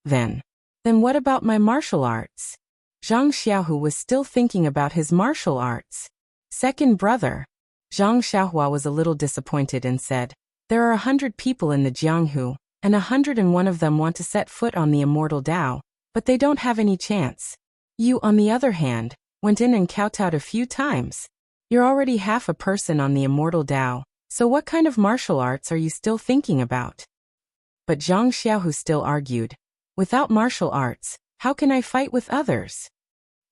Then what about my martial arts? Zhang Xiaohu was still thinking about his martial arts. Second brother. Zhang Xiaohua was a little disappointed and said, there are 100 people in the Jianghu, and 101 of them want to set foot on the immortal Tao, but they don't have any chance. You, on the other hand, went in and kowtowed a few times. You're already half a person on the immortal Tao, so what kind of martial arts are you still thinking about? But Zhang Xiaohu still argued, without martial arts, how can I fight with others?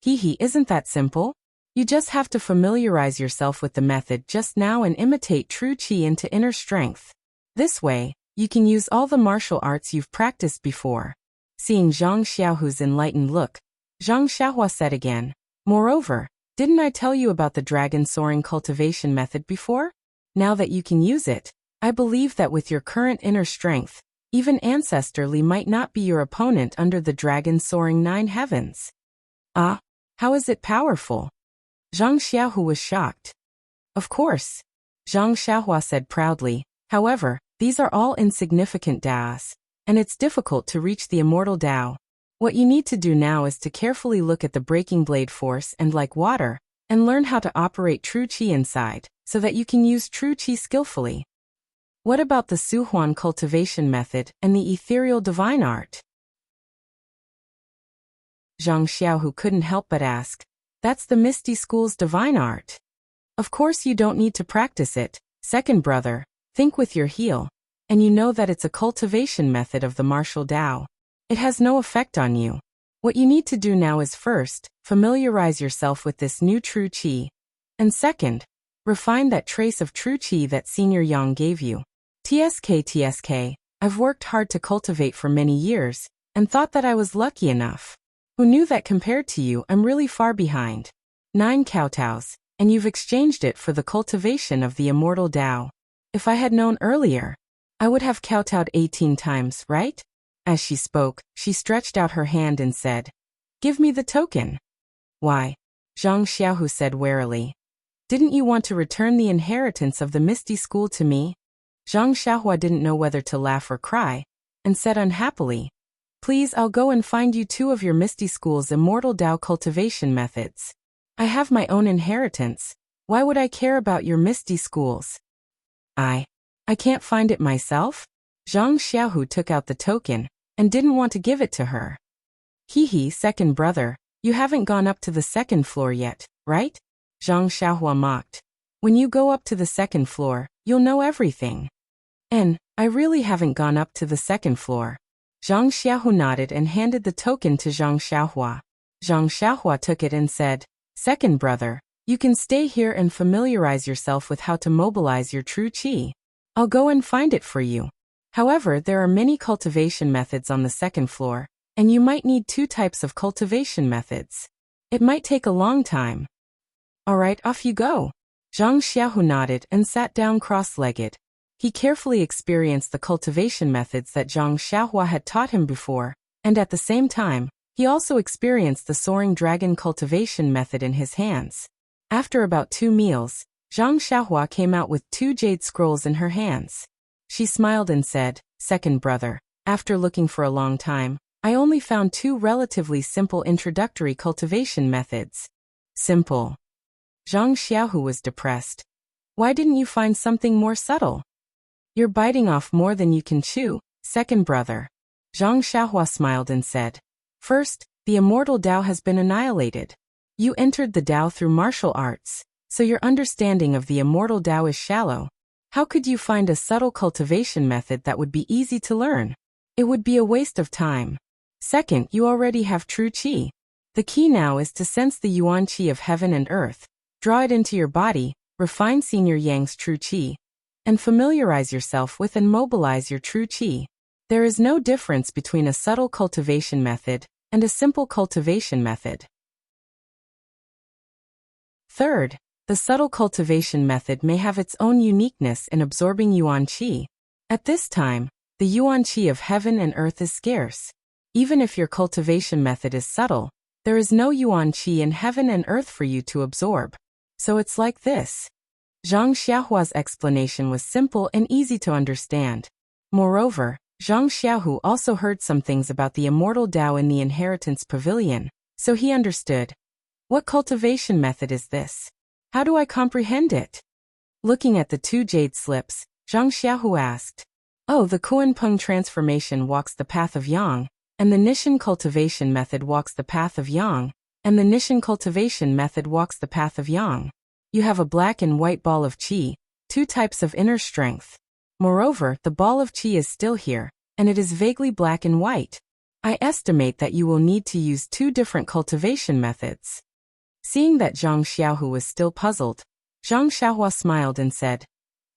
Isn't that simple? You just have to familiarize yourself with the method just now and imitate true qi into inner strength. This way, you can use all the martial arts you've practiced before. Seeing Zhang Xiaohu's enlightened look, Zhang Xiaohua said again, moreover, didn't I tell you about the dragon soaring cultivation method before? Now that you can use it, I believe that with your current inner strength, even Ancestor Li might not be your opponent under the dragon soaring 9 heavens. Ah, how is it powerful? Zhang Xiaohu was shocked. Of course, Zhang Xiaohua said proudly, however, these are all insignificant Daos, and it's difficult to reach the immortal Tao. What you need to do now is to carefully look at the breaking blade force and like water, and learn how to operate true qi inside, so that you can use true qi skillfully. What about the Suhuan cultivation method and the ethereal divine art? Zhang Xiaohu couldn't help but ask. That's the Misty School's divine art. Of course you don't need to practice it, second brother, think with your heel, and you know that it's a cultivation method of the martial Tao. It has no effect on you. What you need to do now is first, familiarize yourself with this new true qi, and second, refine that trace of true qi that Senior Yang gave you. TSK, I've worked hard to cultivate for many years, and thought that I was lucky enough. Who knew that compared to you, I'm really far behind. 9 kowtows, and you've exchanged it for the cultivation of the immortal Tao. If I had known earlier, I would have kowtowed 18 times, right? As she spoke, she stretched out her hand and said, give me the token. Why? Zhang Xiaohu said warily. Didn't you want to return the inheritance of the Misty School to me? Zhang Xiaohua didn't know whether to laugh or cry, and said unhappily, please, I'll go and find you 2 of your Misty School's immortal Tao cultivation methods. I have my own inheritance. Why would I care about your Misty School's? I can't find it myself? Zhang Xiaohu took out the token, and didn't want to give it to her. Second brother, you haven't gone up to the 2nd floor yet, right? Zhang Xiaohua mocked. When you go up to the 2nd floor, you'll know everything. And I really haven't gone up to the 2nd floor. Zhang Xiaohu nodded and handed the token to Zhang Xiaohua. Zhang Xiaohua took it and said, second brother, you can stay here and familiarize yourself with how to mobilize your true qi. I'll go and find it for you. However, there are many cultivation methods on the 2nd floor, and you might need 2 types of cultivation methods. It might take a long time. All right, off you go. Zhang Xiaohu nodded and sat down cross-legged. He carefully experienced the cultivation methods that Zhang Xiaohua had taught him before, and at the same time, he also experienced the soaring dragon cultivation method in his hands. After about 2 meals, Zhang Xiaohua came out with 2 jade scrolls in her hands. She smiled and said, second brother, after looking for a long time, I only found 2 relatively simple introductory cultivation methods. Simple. Zhang Xiaohu was depressed. Why didn't you find something more subtle? You're biting off more than you can chew, second brother. Zhang Xiaohua smiled and said, first, the immortal Tao has been annihilated. You entered the Tao through martial arts, so your understanding of the immortal Tao is shallow. How could you find a subtle cultivation method that would be easy to learn? It would be a waste of time. Second, you already have true qi. The key now is to sense the yuan qi of heaven and earth, draw it into your body, refine senior yang's true qi, and familiarize yourself with and mobilize your true qi. There is no difference between a subtle cultivation method and a simple cultivation method. Third, the subtle cultivation method may have its own uniqueness in absorbing yuan qi. At this time, the yuan qi of heaven and earth is scarce. Even if your cultivation method is subtle, there is no yuan qi in heaven and earth for you to absorb. So it's like this. Zhang Xiaohua's explanation was simple and easy to understand. Moreover, Zhang Xiaohu also heard some things about the immortal Tao in the inheritance pavilion, so he understood. What cultivation method is this? How do I comprehend it? Looking at the two jade slips, Zhang Xiaohu asked. Oh, the Kuan-Peng transformation walks the path of yang, and the Nishan cultivation method walks the path of yang, and the Nishan cultivation method walks the path of yang. You have a black and white ball of qi, two types of inner strength. Moreover, the ball of qi is still here, and it is vaguely black and white. I estimate that you will need to use two different cultivation methods. Seeing that Zhang Xiaohu was still puzzled, Zhang Xiaohua smiled and said,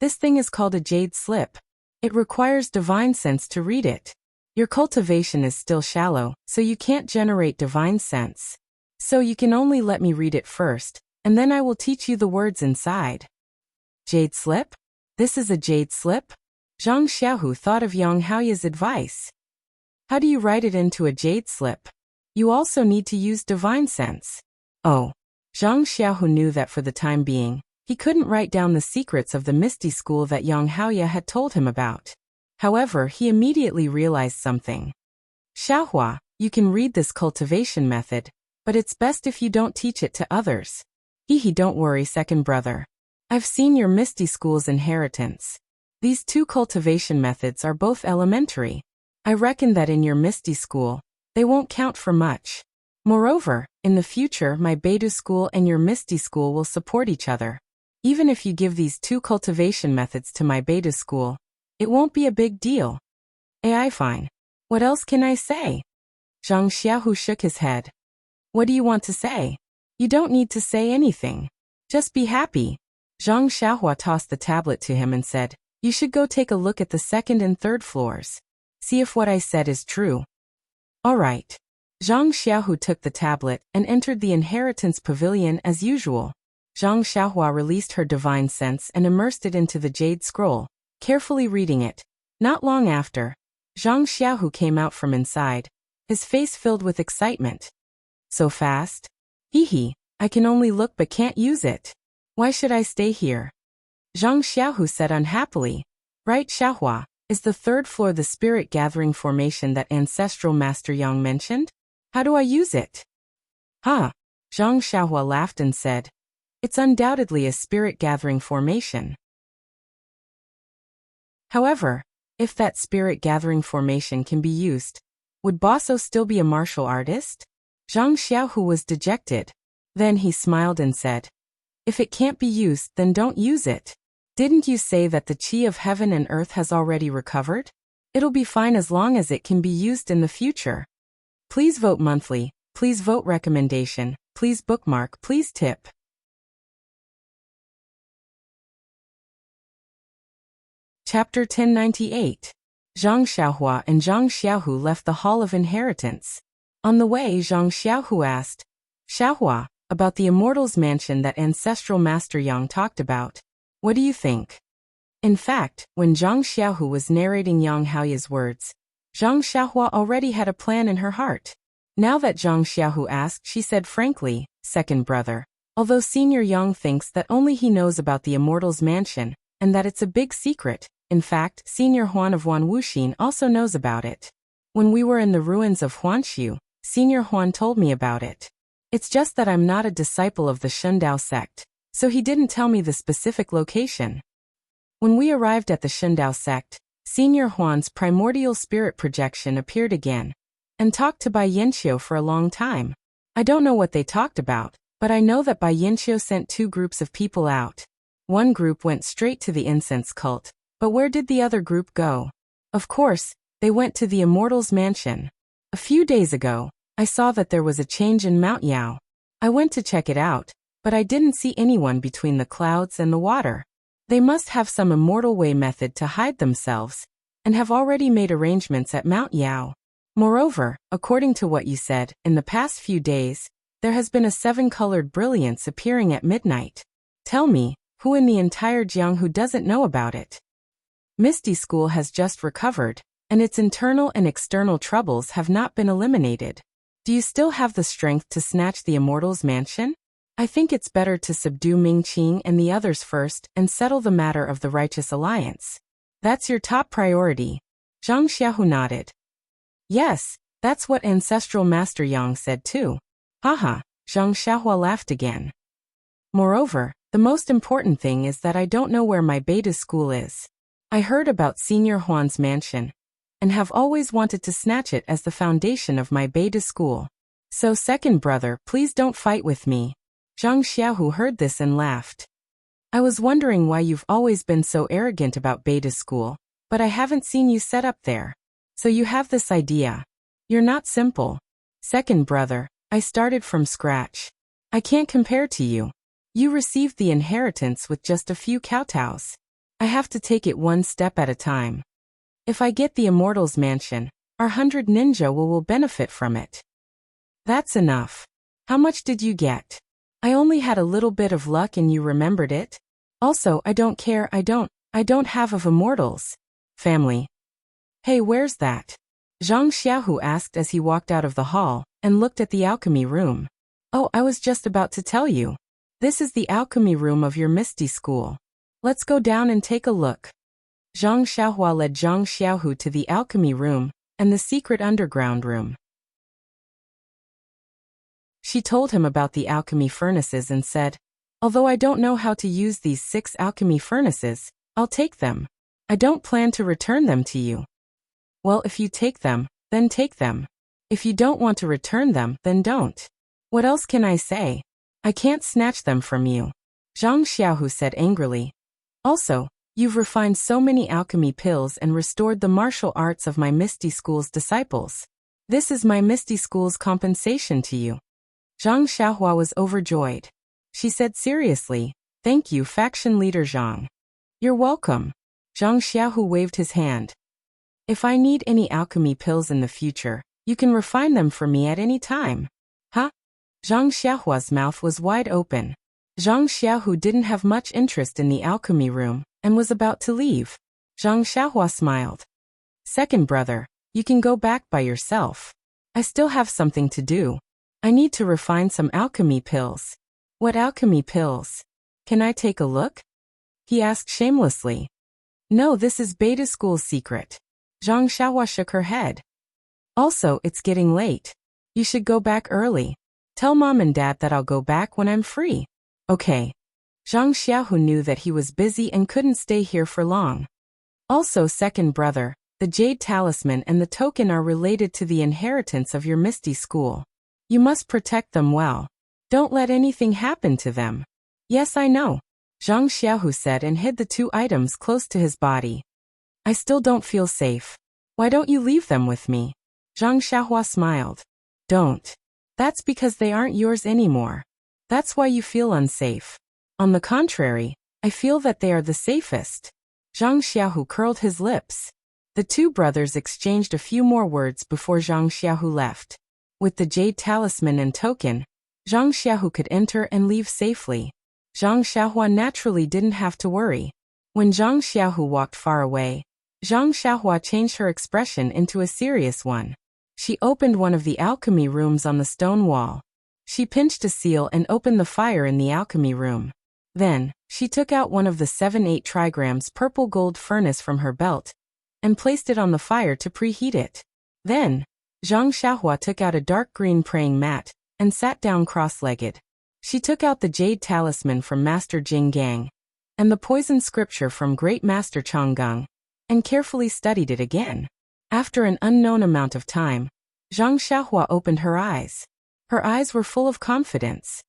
This thing is called a jade slip. It requires divine sense to read it. Your cultivation is still shallow, so you can't generate divine sense. So you can only let me read it first, and then I will teach you the words inside. Jade slip? This is a jade slip? Zhang Xiaohu thought of Yang Haoya's advice. How do you write it into a jade slip? You also need to use divine sense. Oh. Zhang Xiaohu knew that for the time being, he couldn't write down the secrets of the Misty School that Yang Haoya had told him about. However, he immediately realized something. Xiaohua, you can read this cultivation method, but it's best if you don't teach it to others. Don't worry, second brother. I've seen your Misty School's inheritance. These two cultivation methods are both elementary. I reckon that in your Misty School, they won't count for much. Moreover, in the future my Beidou School and your Misty School will support each other. Even if you give these two cultivation methods to my Beidou School, it won't be a big deal. AI fine. What else can I say? Zhang Xiaohu shook his head. What do you want to say? You don't need to say anything. Just be happy. Zhang Xiaohua tossed the tablet to him and said, You should go take a look at the second and third floors. See if what I said is true. All right. Zhang Xiaohu took the tablet and entered the inheritance pavilion as usual. Zhang Xiaohua released her divine sense and immersed it into the jade scroll, carefully reading it. Not long after, Zhang Xiaohu came out from inside, his face filled with excitement. So fast? I can only look but can't use it. Why should I stay here? Zhang Xiaohu said unhappily. Right, Xiaohua, is the third floor the spirit gathering formation that ancestral Master Yang mentioned? How do I use it? Zhang Xiaohua laughed and said, It's undoubtedly a spirit gathering formation. However, if that spirit gathering formation can be used, would Baso still be a martial artist? Zhang Xiaohu was dejected. Then he smiled and said, If it can't be used, then don't use it. Didn't you say that the qi of heaven and earth has already recovered? It'll be fine as long as it can be used in the future. Please vote monthly, please vote recommendation, please bookmark, please tip. Chapter 1098. Zhang Xiaohua and Zhang Xiaohu left the Hall of Inheritance. On the way, Zhang Xiaohu asked, Xiaohua, about the Immortal's Mansion that ancestral Master Yang talked about. What do you think? In fact, when Zhang Xiaohu was narrating Yang Haoya's words, Zhang Xiaohua already had a plan in her heart. Now that Zhang Xiaohu asked, she said frankly, Second brother, although Senior Yang thinks that only he knows about the Immortal's Mansion, and that it's a big secret, in fact, Senior Huan of Wan Wuxin also knows about it. When we were in the ruins of Huanshu, Senior Huan told me about it. It's just that I'm not a disciple of the Shundao sect, so he didn't tell me the specific location. When we arrived at the Shundao sect, Senior Huan's primordial spirit projection appeared again, and talked to Bai Yanqiu for a long time. I don't know what they talked about, but I know that Bai Yinqiu sent 2 groups of people out. One group went straight to the incense cult, but where did the other group go? Of course, they went to the Immortal's mansion. A few days ago, I saw that there was a change in Mount Yao. I went to check it out, but I didn't see anyone between the clouds and the water. They must have some immortal way method to hide themselves, and have already made arrangements at Mount Yao. Moreover, according to what you said, in the past few days, there has been a 7-colored brilliance appearing at midnight. Tell me, who in the entire Jianghu doesn't know about it? Misty School has just recovered, and its internal and external troubles have not been eliminated. Do you still have the strength to snatch the Immortal's mansion? I think it's better to subdue Mingqing and the others first and settle the matter of the Righteous Alliance. That's your top priority. Zhang Xiaohu nodded. Yes, that's what Ancestral Master Yang said too. Haha, Zhang Xiaohua laughed again. Moreover, the most important thing is that I don't know where my beta school is. I heard about Senior Huan's mansion, and have always wanted to snatch it as the foundation of my beta school. So second brother, please don't fight with me. Zhang Xiaohu heard this and laughed. I was wondering why you've always been so arrogant about beta school, but I haven't seen you set up there. So you have this idea. You're not simple. Second brother, I started from scratch. I can't compare to you. You received the inheritance with just a few kowtows. I have to take it one step at a time. If I get the Immortal's mansion, our 100 ninja will benefit from it. That's enough. How much did you get? I only had a little bit of luck and you remembered it. Also, I don't care, I don't have of Immortals. Family. Hey, where's that? Zhang Xiaohu asked as he walked out of the hall, and looked at the alchemy room. Oh, I was just about to tell you. This is the alchemy room of your Misty School. Let's go down and take a look. Zhang Xiaohua led Zhang Xiaohu to the alchemy room, and the secret underground room. She told him about the alchemy furnaces and said, although I don't know how to use these 6 alchemy furnaces, I'll take them. I don't plan to return them to you. Well, if you take them, then take them. If you don't want to return them, then don't. What else can I say? I can't snatch them from you. Zhang Xiaohu said angrily. Also, you've refined so many alchemy pills and restored the martial arts of my Misty School's disciples. This is my Misty School's compensation to you. Zhang Xiaohua was overjoyed. She said seriously, thank you, faction leader Zhang. You're welcome. Zhang Xiaohu waved his hand. If I need any alchemy pills in the future, you can refine them for me at any time. Huh? Zhang Xiaohua's mouth was wide open. Zhang Xiaohu didn't have much interest in the alchemy room, and was about to leave. Zhang Xiaohua smiled. Second brother, you can go back by yourself. I still have something to do. I need to refine some alchemy pills. What alchemy pills? Can I take a look? He asked shamelessly. No, this is Beta School's secret. Zhang Xiaohua shook her head. Also, it's getting late. You should go back early. Tell mom and dad that I'll go back when I'm free. Okay. Zhang Xiaohu knew that he was busy and couldn't stay here for long. Also, second brother, the Jade Talisman and the token are related to the inheritance of your Misty School. You must protect them well. Don't let anything happen to them. Yes, I know. Zhang Xiaohu said and hid the 2 items close to his body. I still don't feel safe. Why don't you leave them with me? Zhang Xiaohua smiled. Don't. That's because they aren't yours anymore. That's why you feel unsafe. On the contrary, I feel that they are the safest. Zhang Xiaohu curled his lips. The 2 brothers exchanged a few more words before Zhang Xiaohu left. With the Jade Talisman and token, Zhang Xiaohu could enter and leave safely. Zhang Xiaohua naturally didn't have to worry. When Zhang Xiaohu walked far away, Zhang Xiaohua changed her expression into a serious one. She opened one of the alchemy rooms on the stone wall. She pinched a seal and opened the fire in the alchemy room. Then, she took out one of the 7-8 trigrams purple gold furnace from her belt, and placed it on the fire to preheat it. Then, Zhang Xiaohua took out a dark green praying mat, and sat down cross-legged. She took out the Jade Talisman from Master Jing Gang, and the poison scripture from Great Master Changgang, and carefully studied it again. After an unknown amount of time, Zhang Xiaohua opened her eyes. Her eyes were full of confidence.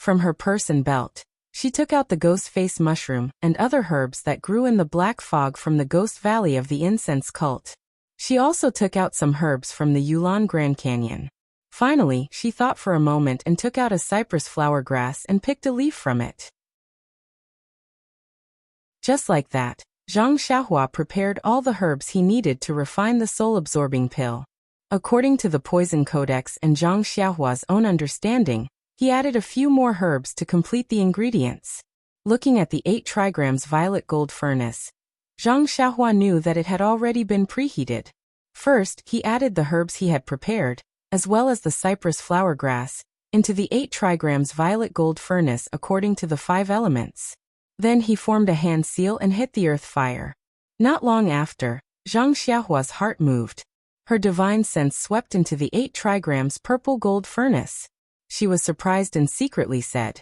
From her purse and belt, she took out the ghost face mushroom and other herbs that grew in the black fog from the Ghost Valley of the incense cult. She also took out some herbs from the Yulon Grand Canyon. Finally, she thought for a moment and took out a cypress flower grass and picked a leaf from it. Just like that, Zhang Xiaohua prepared all the herbs he needed to refine the soul-absorbing pill. According to the Poison Codex and Zhang Xiaohua's own understanding, he added a few more herbs to complete the ingredients. Looking at the 8 trigrams violet gold furnace, Zhang Xiaohua knew that it had already been preheated. First, he added the herbs he had prepared, as well as the cypress flower grass, into the 8 trigrams violet gold furnace according to the 5 elements. Then he formed a hand seal and hit the earth fire. Not long after, Zhang Xiaohua's heart moved. Her divine sense swept into the 8 trigrams purple gold furnace. She was surprised and secretly said,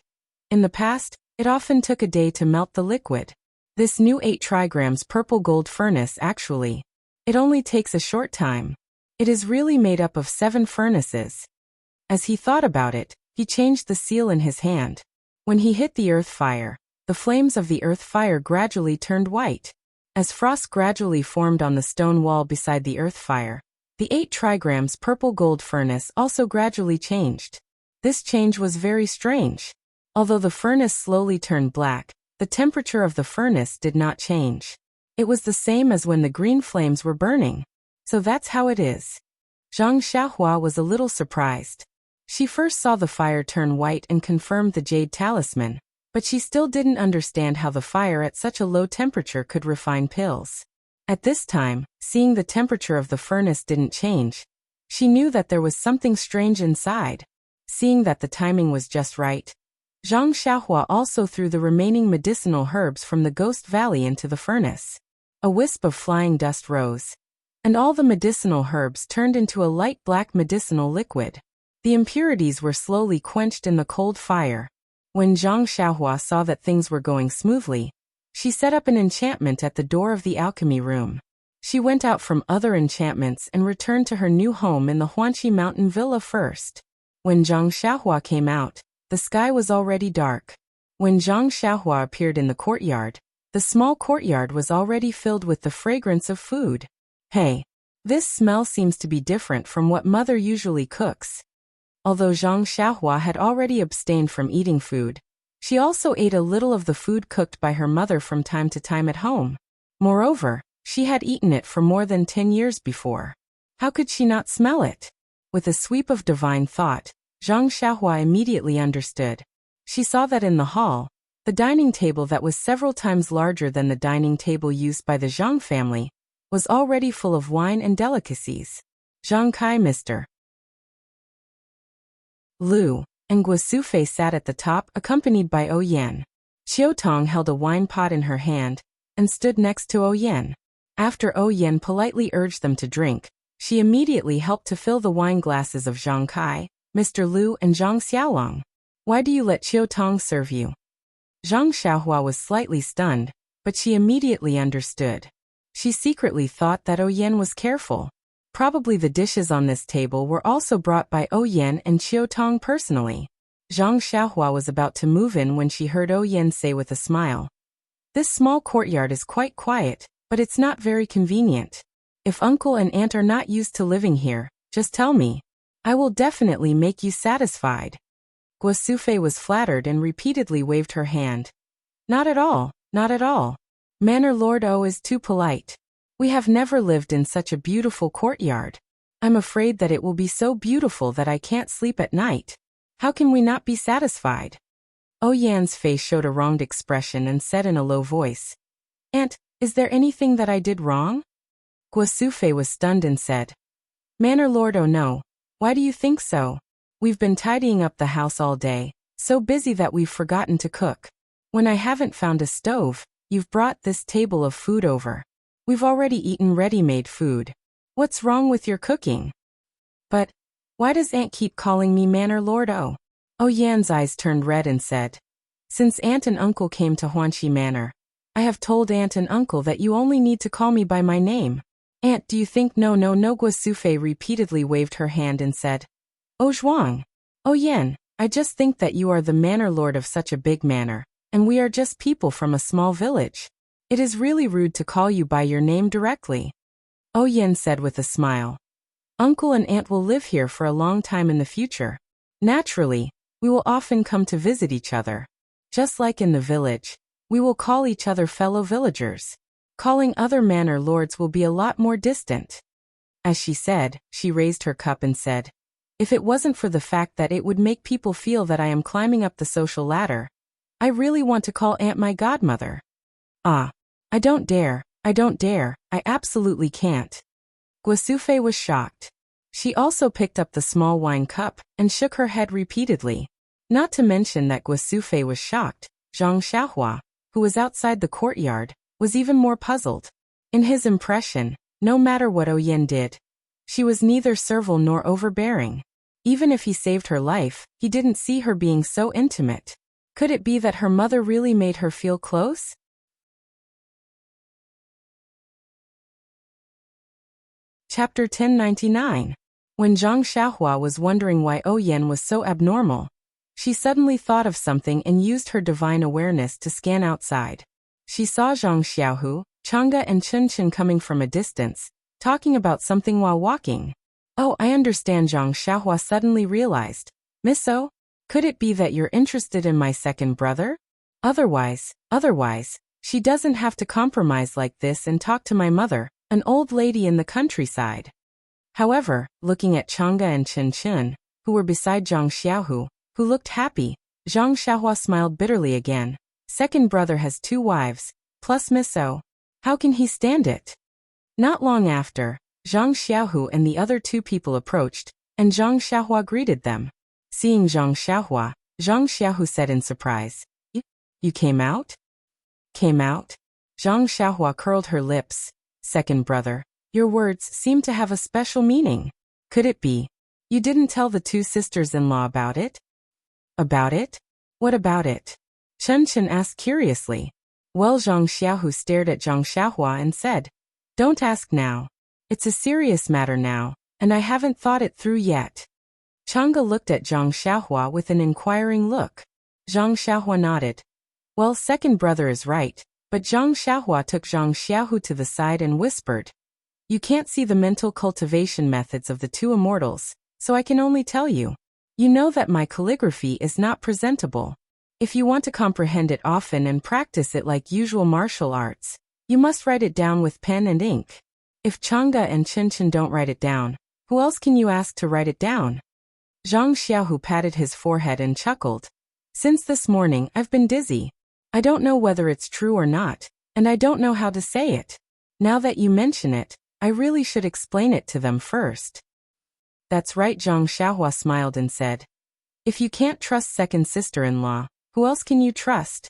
"In the past, it often took a day to melt the liquid. This new 8 trigrams purple gold furnace actually, it only takes a short time. It is really made up of 7 furnaces." As he thought about it, he changed the seal in his hand. When he hit the earth fire, the flames of the earth fire gradually turned white. As frost gradually formed on the stone wall beside the earth fire, the 8 trigrams purple gold furnace also gradually changed. This change was very strange. Although the furnace slowly turned black, the temperature of the furnace did not change. It was the same as when the green flames were burning. So that's how it is. Zhang Xiaohua was a little surprised. She first saw the fire turn white and confirmed the jade talisman, but she still didn't understand how the fire at such a low temperature could refine pills. At this time, seeing the temperature of the furnace didn't change, she knew that there was something strange inside. Seeing that the timing was just right, Zhang Xiaohua also threw the remaining medicinal herbs from the Ghost Valley into the furnace. A wisp of flying dust rose, and all the medicinal herbs turned into a light black medicinal liquid. The impurities were slowly quenched in the cold fire. When Zhang Xiaohua saw that things were going smoothly, she set up an enchantment at the door of the alchemy room. She went out from other enchantments and returned to her new home in the Huanqi Mountain Villa first. When Zhang Xiaohua came out, the sky was already dark. When Zhang Xiaohua appeared in the courtyard, the small courtyard was already filled with the fragrance of food. "Hey, this smell seems to be different from what mother usually cooks." Although Zhang Xiaohua had already abstained from eating food, she also ate a little of the food cooked by her mother from time to time at home. Moreover, she had eaten it for more than 10 years before. How could she not smell it? With a sweep of divine thought, Zhang Xiaohua immediately understood. She saw that in the hall, the dining table that was several times larger than the dining table used by the Zhang family, was already full of wine and delicacies. Zhang Kai Mr. Lu and Guosufei sat at the top accompanied by O Yan. Qiu Tong held a wine pot in her hand and stood next to O Yan. After O Yan politely urged them to drink, she immediately helped to fill the wine glasses of Zhang Kai, Mr. Lu and Zhang Xiaolong. "Why do you let Qiu Tong serve you?" Zhang Xiaohua was slightly stunned, but she immediately understood. She secretly thought that O Yan was careful. Probably the dishes on this table were also brought by O Yan and Qiu Tong personally. Zhang Xiaohua was about to move in when she heard O Yan say with a smile, "This small courtyard is quite quiet, but it's not very convenient. If uncle and aunt are not used to living here, just tell me. I will definitely make you satisfied." Guosufei was flattered and repeatedly waved her hand. "Not at all, not at all. Manor Lord O is too polite. We have never lived in such a beautiful courtyard. I'm afraid that it will be so beautiful that I can't sleep at night. How can we not be satisfied?" O Yan's face showed a wronged expression and said in a low voice, "Aunt, is there anything that I did wrong?" Guosufei was stunned and said, "Manor Lord O no. Why do you think so? We've been tidying up the house all day, so busy that we've forgotten to cook. When I haven't found a stove, you've brought this table of food over. We've already eaten ready-made food. What's wrong with your cooking?" "But why does Aunt keep calling me Manor Lord O?" O Yan's eyes turned red and said, "Since Aunt and Uncle came to Huanqi Manor, I have told Aunt and Uncle that you only need to call me by my name. Aunt, do you think no. Guosufei repeatedly waved her hand and said, "O Zhuang, O Yan, I just think that you are the manor lord of such a big manor, and we are just people from a small village. It is really rude to call you by your name directly. Yen said with a smile. Uncle and aunt will live here for a long time in the future. Naturally, we will often come to visit each other. Just like in the village, we will call each other fellow villagers. Calling other manor lords will be a lot more distant. As she said, she raised her cup and said, if it wasn't for the fact that it would make people feel that I am climbing up the social ladder, I really want to call Aunt my godmother. Ah, I don't dare, I absolutely can't. Guasufe was shocked. She also picked up the small wine cup and shook her head repeatedly. Not to mention that Guasufe was shocked, Zhang Xiaohua, who was outside the courtyard, was even more puzzled. In his impression, no matter what Yen did, she was neither servile nor overbearing. Even if he saved her life, he didn't see her being so intimate. Could it be that her mother really made her feel close? Chapter 1099. When Zhang Xiaohua was wondering why Yen was so abnormal, she suddenly thought of something and used her divine awareness to scan outside. She saw Zhang Xiaohu, Chang'e and Chunchen coming from a distance, talking about something while walking. Oh, I understand, Zhang Xiaohua suddenly realized. Misso, could it be that you're interested in my second brother? Otherwise, she doesn't have to compromise like this and talk to my mother, an old lady in the countryside. However, looking at Chang'e and Chunchen, who were beside Zhang Xiaohu, who looked happy, Zhang Xiaohua smiled bitterly again. Second brother has 2 wives, plus Misso. How can he stand it? Not long after, Zhang Xiaohu and the other 2 people approached, and Zhang Xiaohua greeted them. Seeing Zhang Xiaohu said in surprise, You came out? Came out? Zhang Xiaohua curled her lips. Second brother, your words seem to have a special meaning. Could it be? You didn't tell the 2 sisters-in-law about it? About it? What about it? Chunchen asked curiously. Well, Zhang Xiaohu stared at Zhang Xiaohua and said, Don't ask now. It's a serious matter now, and I haven't thought it through yet. Chang'e looked at Zhang Xiaohua with an inquiring look. Zhang Xiaohua nodded. Well, second brother is right, but Zhang Xiaohua took Zhang Xiaohu to the side and whispered, You can't see the mental cultivation methods of the 2 immortals, so I can only tell you. You know that my calligraphy is not presentable. If you want to comprehend it often and practice it like usual martial arts, you must write it down with pen and ink. If Chang'e and Chunchen don't write it down, who else can you ask to write it down? Zhang Xiaohu patted his forehead and chuckled. Since this morning I've been dizzy. I don't know whether it's true or not, and I don't know how to say it. Now that you mention it, I really should explain it to them first. That's right, Zhang Xiaohua smiled and said. If you can't trust second sister-in-law, who else can you trust?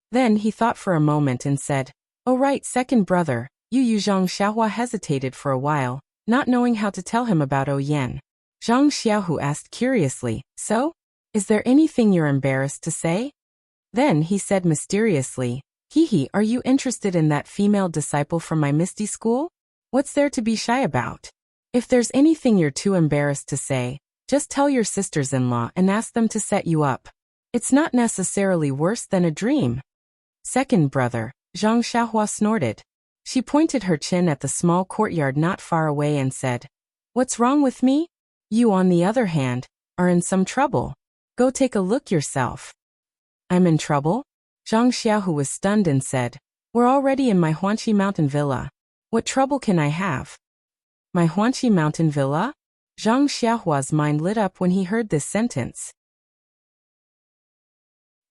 Then he thought for a moment and said, Oh right, second brother, you Zhang Xiaohua hesitated for a while, not knowing how to tell him about Yen. Zhang Xiaohu asked curiously, So? Is there anything you're embarrassed to say? Then he said mysteriously, are you interested in that female disciple from my Misty school? What's there to be shy about? If there's anything you're too embarrassed to say, just tell your sisters-in-law and ask them to set you up. It's not necessarily worse than a dream. Second brother, Zhang Xiaohua snorted. She pointed her chin at the small courtyard not far away and said, What's wrong with me? You, on the other hand, are in some trouble. Go take a look yourself. I'm in trouble? Zhang Xiaohu was stunned and said, We're already in my Huanqi mountain villa. What trouble can I have? My Huanqi mountain villa? Zhang Xiaohua's mind lit up when he heard this sentence.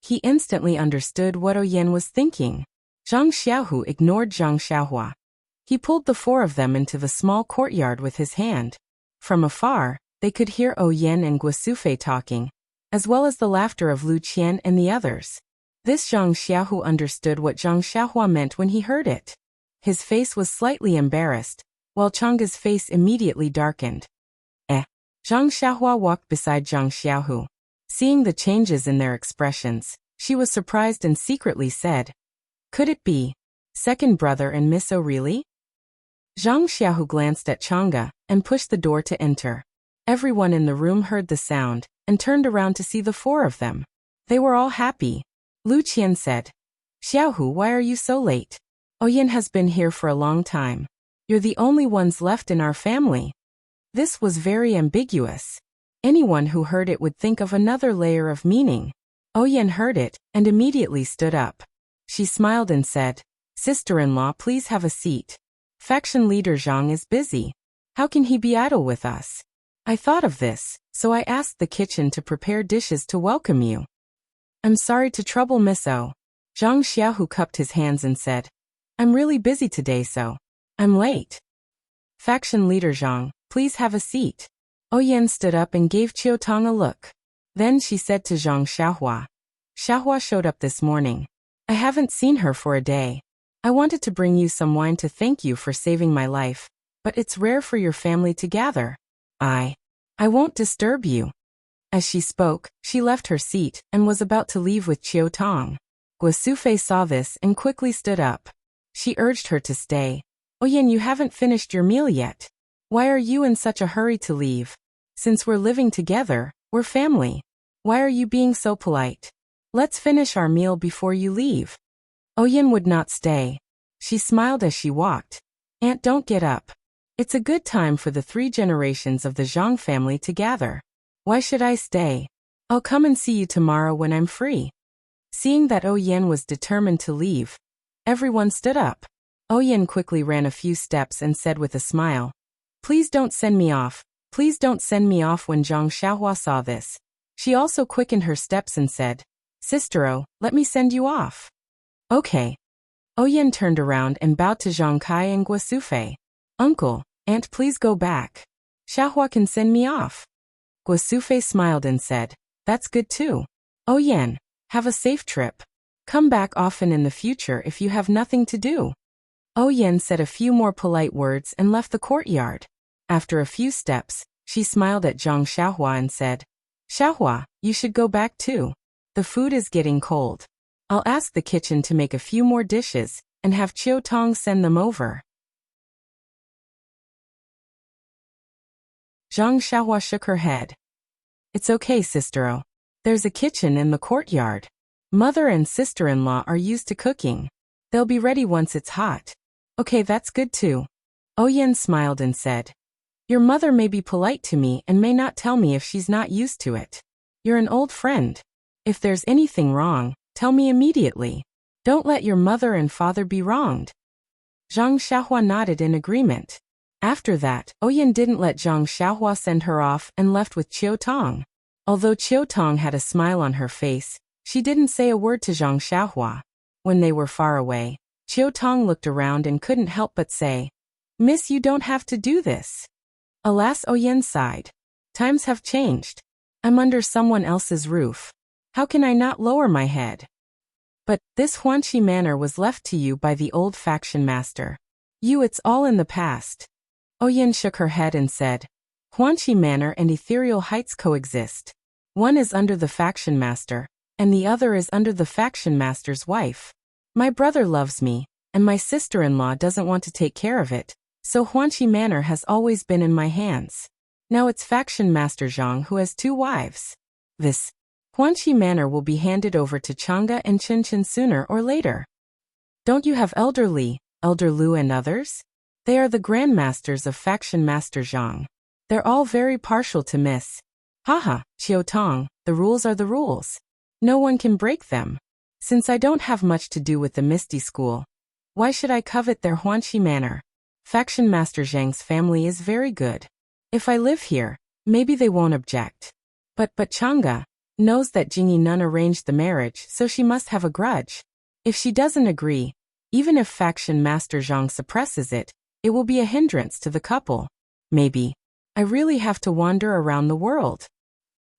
He instantly understood what Yen was thinking. Zhang Xiaohu ignored Zhang Xiaohua. He pulled the 4 of them into the small courtyard with his hand. From afar, they could hear Yen and Guasufe talking, as well as the laughter of Lu Qian and the others. This Zhang Xiaohu understood what Zhang Xiaohua meant when he heard it. His face was slightly embarrassed, while Chang'e's face immediately darkened. Zhang Xiaohua walked beside Zhang Xiaohu. Seeing the changes in their expressions, she was surprised and secretly said, Could it be second brother and Misso really? Zhang Xiaohu glanced at Chang'e and pushed the door to enter. Everyone in the room heard the sound and turned around to see the four of them. They were all happy. Lu Qian said, Xiaohu, why are you so late? Oyen has been here for a long time. You're the only ones left in our family. This was very ambiguous. Anyone who heard it would think of another layer of meaning. Oyen heard it and immediately stood up. She smiled and said, Sister-in-law, please have a seat. Faction leader Zhang is busy. How can he be idle with us? I thought of this, so I asked the kitchen to prepare dishes to welcome you. I'm sorry to trouble Miss O. Zhang Xiaohu cupped his hands and said, I'm really busy today, so I'm late. Faction leader Zhang, please have a seat. Oyen stood up and gave Qiu Tong a look. Then she said to Zhang Xiaohua, Xiaohua showed up this morning. I haven't seen her for a day. I wanted to bring you some wine to thank you for saving my life, but it's rare for your family to gather. I won't disturb you. As she spoke, she left her seat and was about to leave with Qiu Tong. Guosufei saw this and quickly stood up. She urged her to stay. Oyen, you haven't finished your meal yet. Why are you in such a hurry to leave? Since we're living together, we're family. Why are you being so polite? Let's finish our meal before you leave. Oyen would not stay. She smiled as she walked. Aunt, don't get up. It's a good time for the 3 generations of the Zhang family to gather. Why should I stay? I'll come and see you tomorrow when I'm free. Seeing that Oyen was determined to leave, everyone stood up. Oyen quickly ran a few steps and said with a smile, Please don't send me off. Please don't send me off. When Zhang Xiaohua saw this, she also quickened her steps and said, Sister-o, let me send you off. Okay. Oyen turned around and bowed to Zhang Kai and Guosufei. Uncle, Aunt, please go back. Xiaohua can send me off. Guosufei smiled and said, That's good too. Oyen, have a safe trip. Come back often in the future if you have nothing to do. Oyen said a few more polite words and left the courtyard. After a few steps, she smiled at Zhang Xiaohua and said, Xiaohua, you should go back too. The food is getting cold. I'll ask the kitchen to make a few more dishes and have Qiu Tong send them over. Zhang Xiaohua shook her head. It's okay, sister-o. There's a kitchen in the courtyard. Mother and sister-in-law are used to cooking. They'll be ready once it's hot. Okay, that's good too. Oyen smiled and said, Your mother may be polite to me and may not tell me if she's not used to it. You're an old friend. If there's anything wrong, tell me immediately. Don't let your mother and father be wronged. Zhang Xiaohua nodded in agreement. After that, Oyen didn't let Zhang Xiaohua send her off and left with Qiu Tong. Although Qiu Tong had a smile on her face, she didn't say a word to Zhang Xiaohua. When they were far away, Qiu Tong looked around and couldn't help but say, Miss, you don't have to do this. Alas, Oyen sighed. Times have changed. I'm under someone else's roof. How can I not lower my head? But this Huanqi Manor was left to you by the old faction master. It's all in the past. Oyen shook her head and said, Huanqi Manor and Ethereal Heights coexist. One is under the faction master, and the other is under the faction master's wife. My brother loves me, and my sister-in-law doesn't want to take care of it, so Huanqi Manor has always been in my hands. Now it's faction master Zhang who has 2 wives. This Huanqi Manor will be handed over to Chang'e and Qinchin sooner or later. Don't you have Elder Li, Elder Lu and others? They are the grandmasters of faction master Zhang. They're all very partial to Miss. Haha, Qiu Tong, the rules are the rules. No one can break them. Since I don't have much to do with the Misty School, why should I covet their Huanqi Manor? Faction master Zhang's family is very good. If I live here, maybe they won't object. But Chang'e knows that Jingyi Nun arranged the marriage, so she must have a grudge. If she doesn't agree, even if faction master Zhang suppresses it, it will be a hindrance to the couple. Maybe I really have to wander around the world.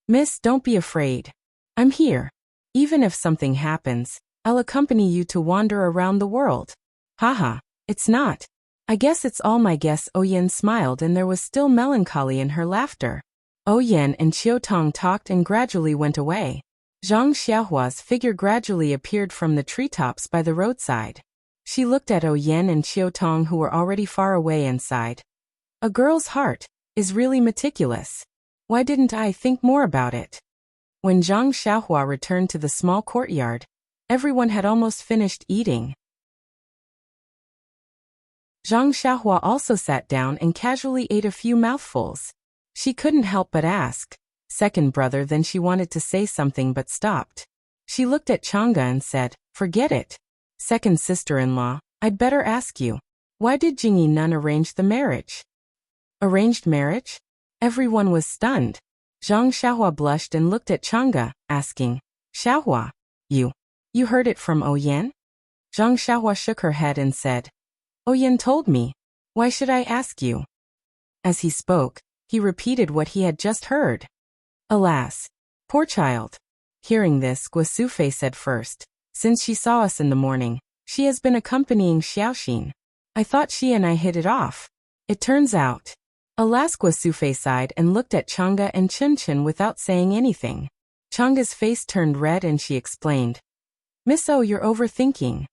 Miss, don't be afraid. I'm here. Even if something happens, I'll accompany you to wander around the world. Haha, it's not. I guess it's all my guess. Oyen smiled and there was still melancholy in her laughter. Oyen and Qiu Tong talked and gradually went away. Zhang Xiaohua's figure gradually appeared from the treetops by the roadside. She looked at Oyen and Qiu Tong who were already far away and sighed. A girl's heart is really meticulous. Why didn't I think more about it? When Zhang Xiaohua returned to the small courtyard, everyone had almost finished eating. Zhang Xiaohua also sat down and casually ate a few mouthfuls. She couldn't help but ask, "Second brother," then she wanted to say something but stopped. She looked at Chang'e and said, "Forget it. Second sister-in-law, I'd better ask you, why did Jingyi Nun arrange the marriage?" Arranged marriage? Everyone was stunned. Zhang Xiaohua blushed and looked at Chang'e, asking, "Xiaohua, you heard it from Oyan?" Zhang Xiaohua shook her head and said, "Oyan told me. Why should I ask you?" As he spoke, he repeated what he had just heard. Alas, poor child. Hearing this, Guosufei said first, "Since she saw us in the morning, she has been accompanying Xiaoxin. I thought she and I hit it off. It turns out." Alas, Guosufei sighed and looked at Chang'e and Chen without saying anything. Chang'e's face turned red and she explained, "Miss O, you're overthinking.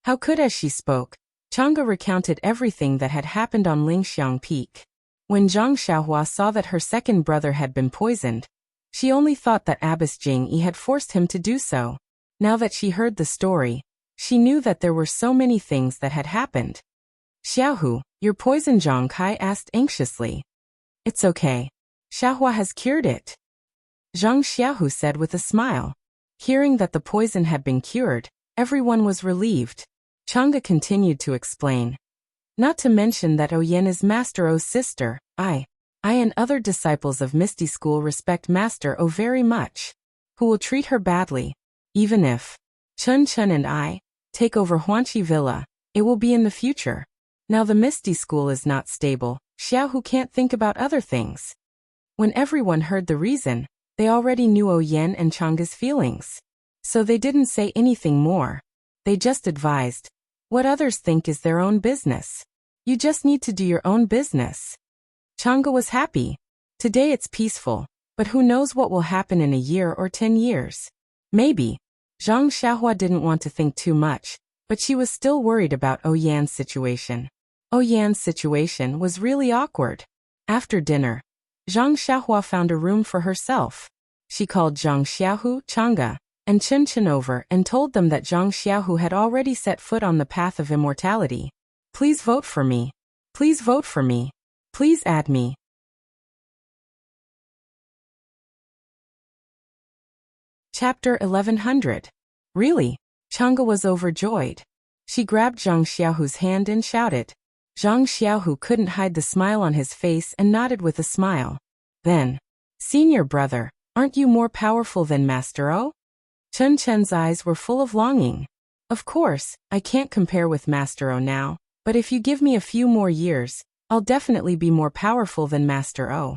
How could?" As she spoke, Chang'e recounted everything that had happened on Lingxiang Peak. When Zhang Xiaohua saw that her second brother had been poisoned, she only thought that Abbess Jingyi had forced him to do so. Now that she heard the story, she knew that there were so many things that had happened. "Xiaohu, you're poisoned?" Zhang Kai asked anxiously. "It's okay. Xiaohua has cured it," Zhang Xiaohu said with a smile. Hearing that the poison had been cured, everyone was relieved. Chang'e continued to explain. "Not to mention that Oyen is Master O's sister. I and other disciples of Misty School respect Master O very much. Who will treat her badly? Even if Chen and I take over Huanqi Villa, it will be in the future. Now the Misty School is not stable. Xiaohu can't think about other things." When everyone heard the reason, they already knew Oyen and Chang'e's feelings. So they didn't say anything more. They just advised, "What others think is their own business. You just need to do your own business." Chang'e was happy. Today it's peaceful, but who knows what will happen in a year or 10 years. Maybe. Zhang Xiaohua didn't want to think too much, but she was still worried about Oyan's situation. Oyan's situation was really awkward. After dinner, Zhang Xiaohua found a room for herself. She called Zhang Xiaohu, Chang'e, and Chen over and told them that Zhang Xiaohu had already set foot on the path of immortality. "Please vote for me. Please vote for me. Please add me." Chapter 1100. Really? Chang'e was overjoyed. She grabbed Zhang Xiaohu's hand and shouted. Zhang Xiaohu couldn't hide the smile on his face and nodded with a smile. Then, "Senior brother, aren't you more powerful than Master O?" Chen's eyes were full of longing. "Of course, I can't compare with Master O now, but if you give me a few more years, I'll definitely be more powerful than Master O,"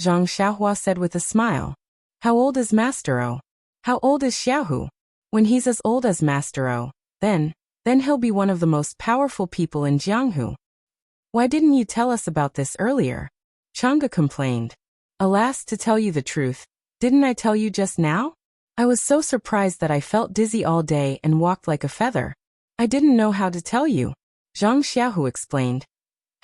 Zhang Xiaohua said with a smile. "How old is Master O? How old is Xiaohu? When he's as old as Master O, then he'll be one of the most powerful people in Jianghu." "Why didn't you tell us about this earlier?" Chang'e complained. "Alas, to tell you the truth, didn't I tell you just now? I was so surprised that I felt dizzy all day and walked like a feather. I didn't know how to tell you," Zhang Xiaohu explained.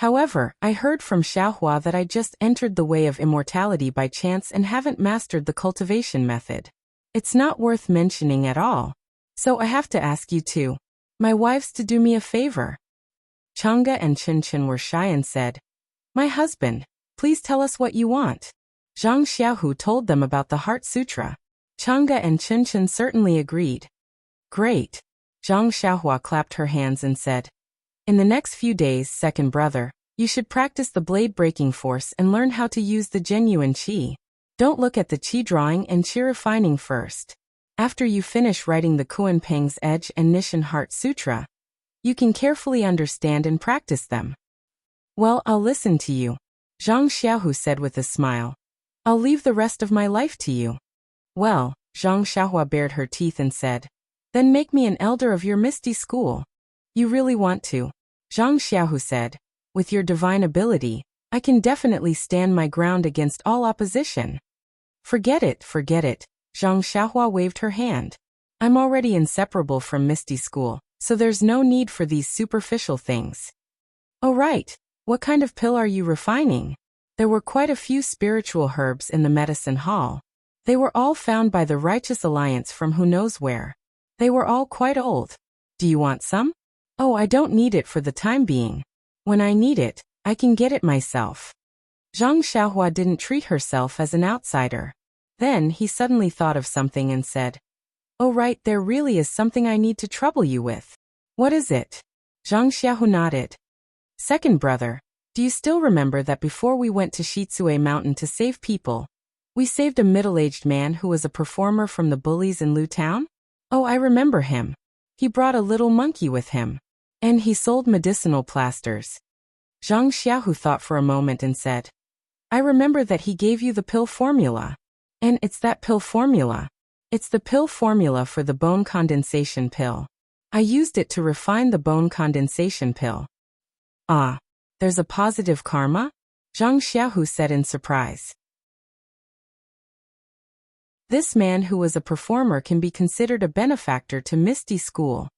"However, I heard from Xiaohua that I just entered the way of immortality by chance and haven't mastered the cultivation method. It's not worth mentioning at all. So I have to ask you two, my wives, to do me a favor." Chang'e and Chen were shy and said, "My husband, please tell us what you want." Zhang Xiaohu told them about the Heart Sutra. Chang'e and Chen certainly agreed. "Great." Zhang Xiaohua clapped her hands and said, "In the next few days, second brother, you should practice the blade-breaking force and learn how to use the genuine qi. Don't look at the qi drawing and qi refining first. After you finish writing the Kuan Peng's Edge and Nishan Heart Sutra, you can carefully understand and practice them." "Well, I'll listen to you," Zhang Xiaohu said with a smile. "I'll leave the rest of my life to you." "Well," Zhang Xiaohua bared her teeth and said, "then make me an elder of your Misty School." "You really want to?" Zhang Xiaohu said. "With your divine ability, I can definitely stand my ground against all opposition." Forget it, Zhang Xiaohua waved her hand. "I'm already inseparable from Misty School, so there's no need for these superficial things." "Oh right, what kind of pill are you refining?" There were quite a few spiritual herbs in the medicine hall. They were all found by the Righteous Alliance from who knows where. They were all quite old. Do you want some? Oh, I don't need it for the time being. When I need it, I can get it myself. Zhang Xiaohua didn't treat herself as an outsider. Then he suddenly thought of something and said, "Oh right, there really is something I need to trouble you with." "What is it?" Zhang Xiaohu nodded. "Second brother, do you still remember that before we went to Shitsue Mountain to save people, we saved a middle-aged man who was a performer from the bullies in Lu Town? Oh, I remember him. He brought a little monkey with him. And he sold medicinal plasters." Zhang Xiaohu thought for a moment and said, "I remember that he gave you the pill formula. And it's that pill formula. It's the pill formula for the bone condensation pill. I used it to refine the bone condensation pill." "Ah, there's a positive karma?" Zhang Xiaohu said in surprise. This man who was a performer can be considered a benefactor to Misty School.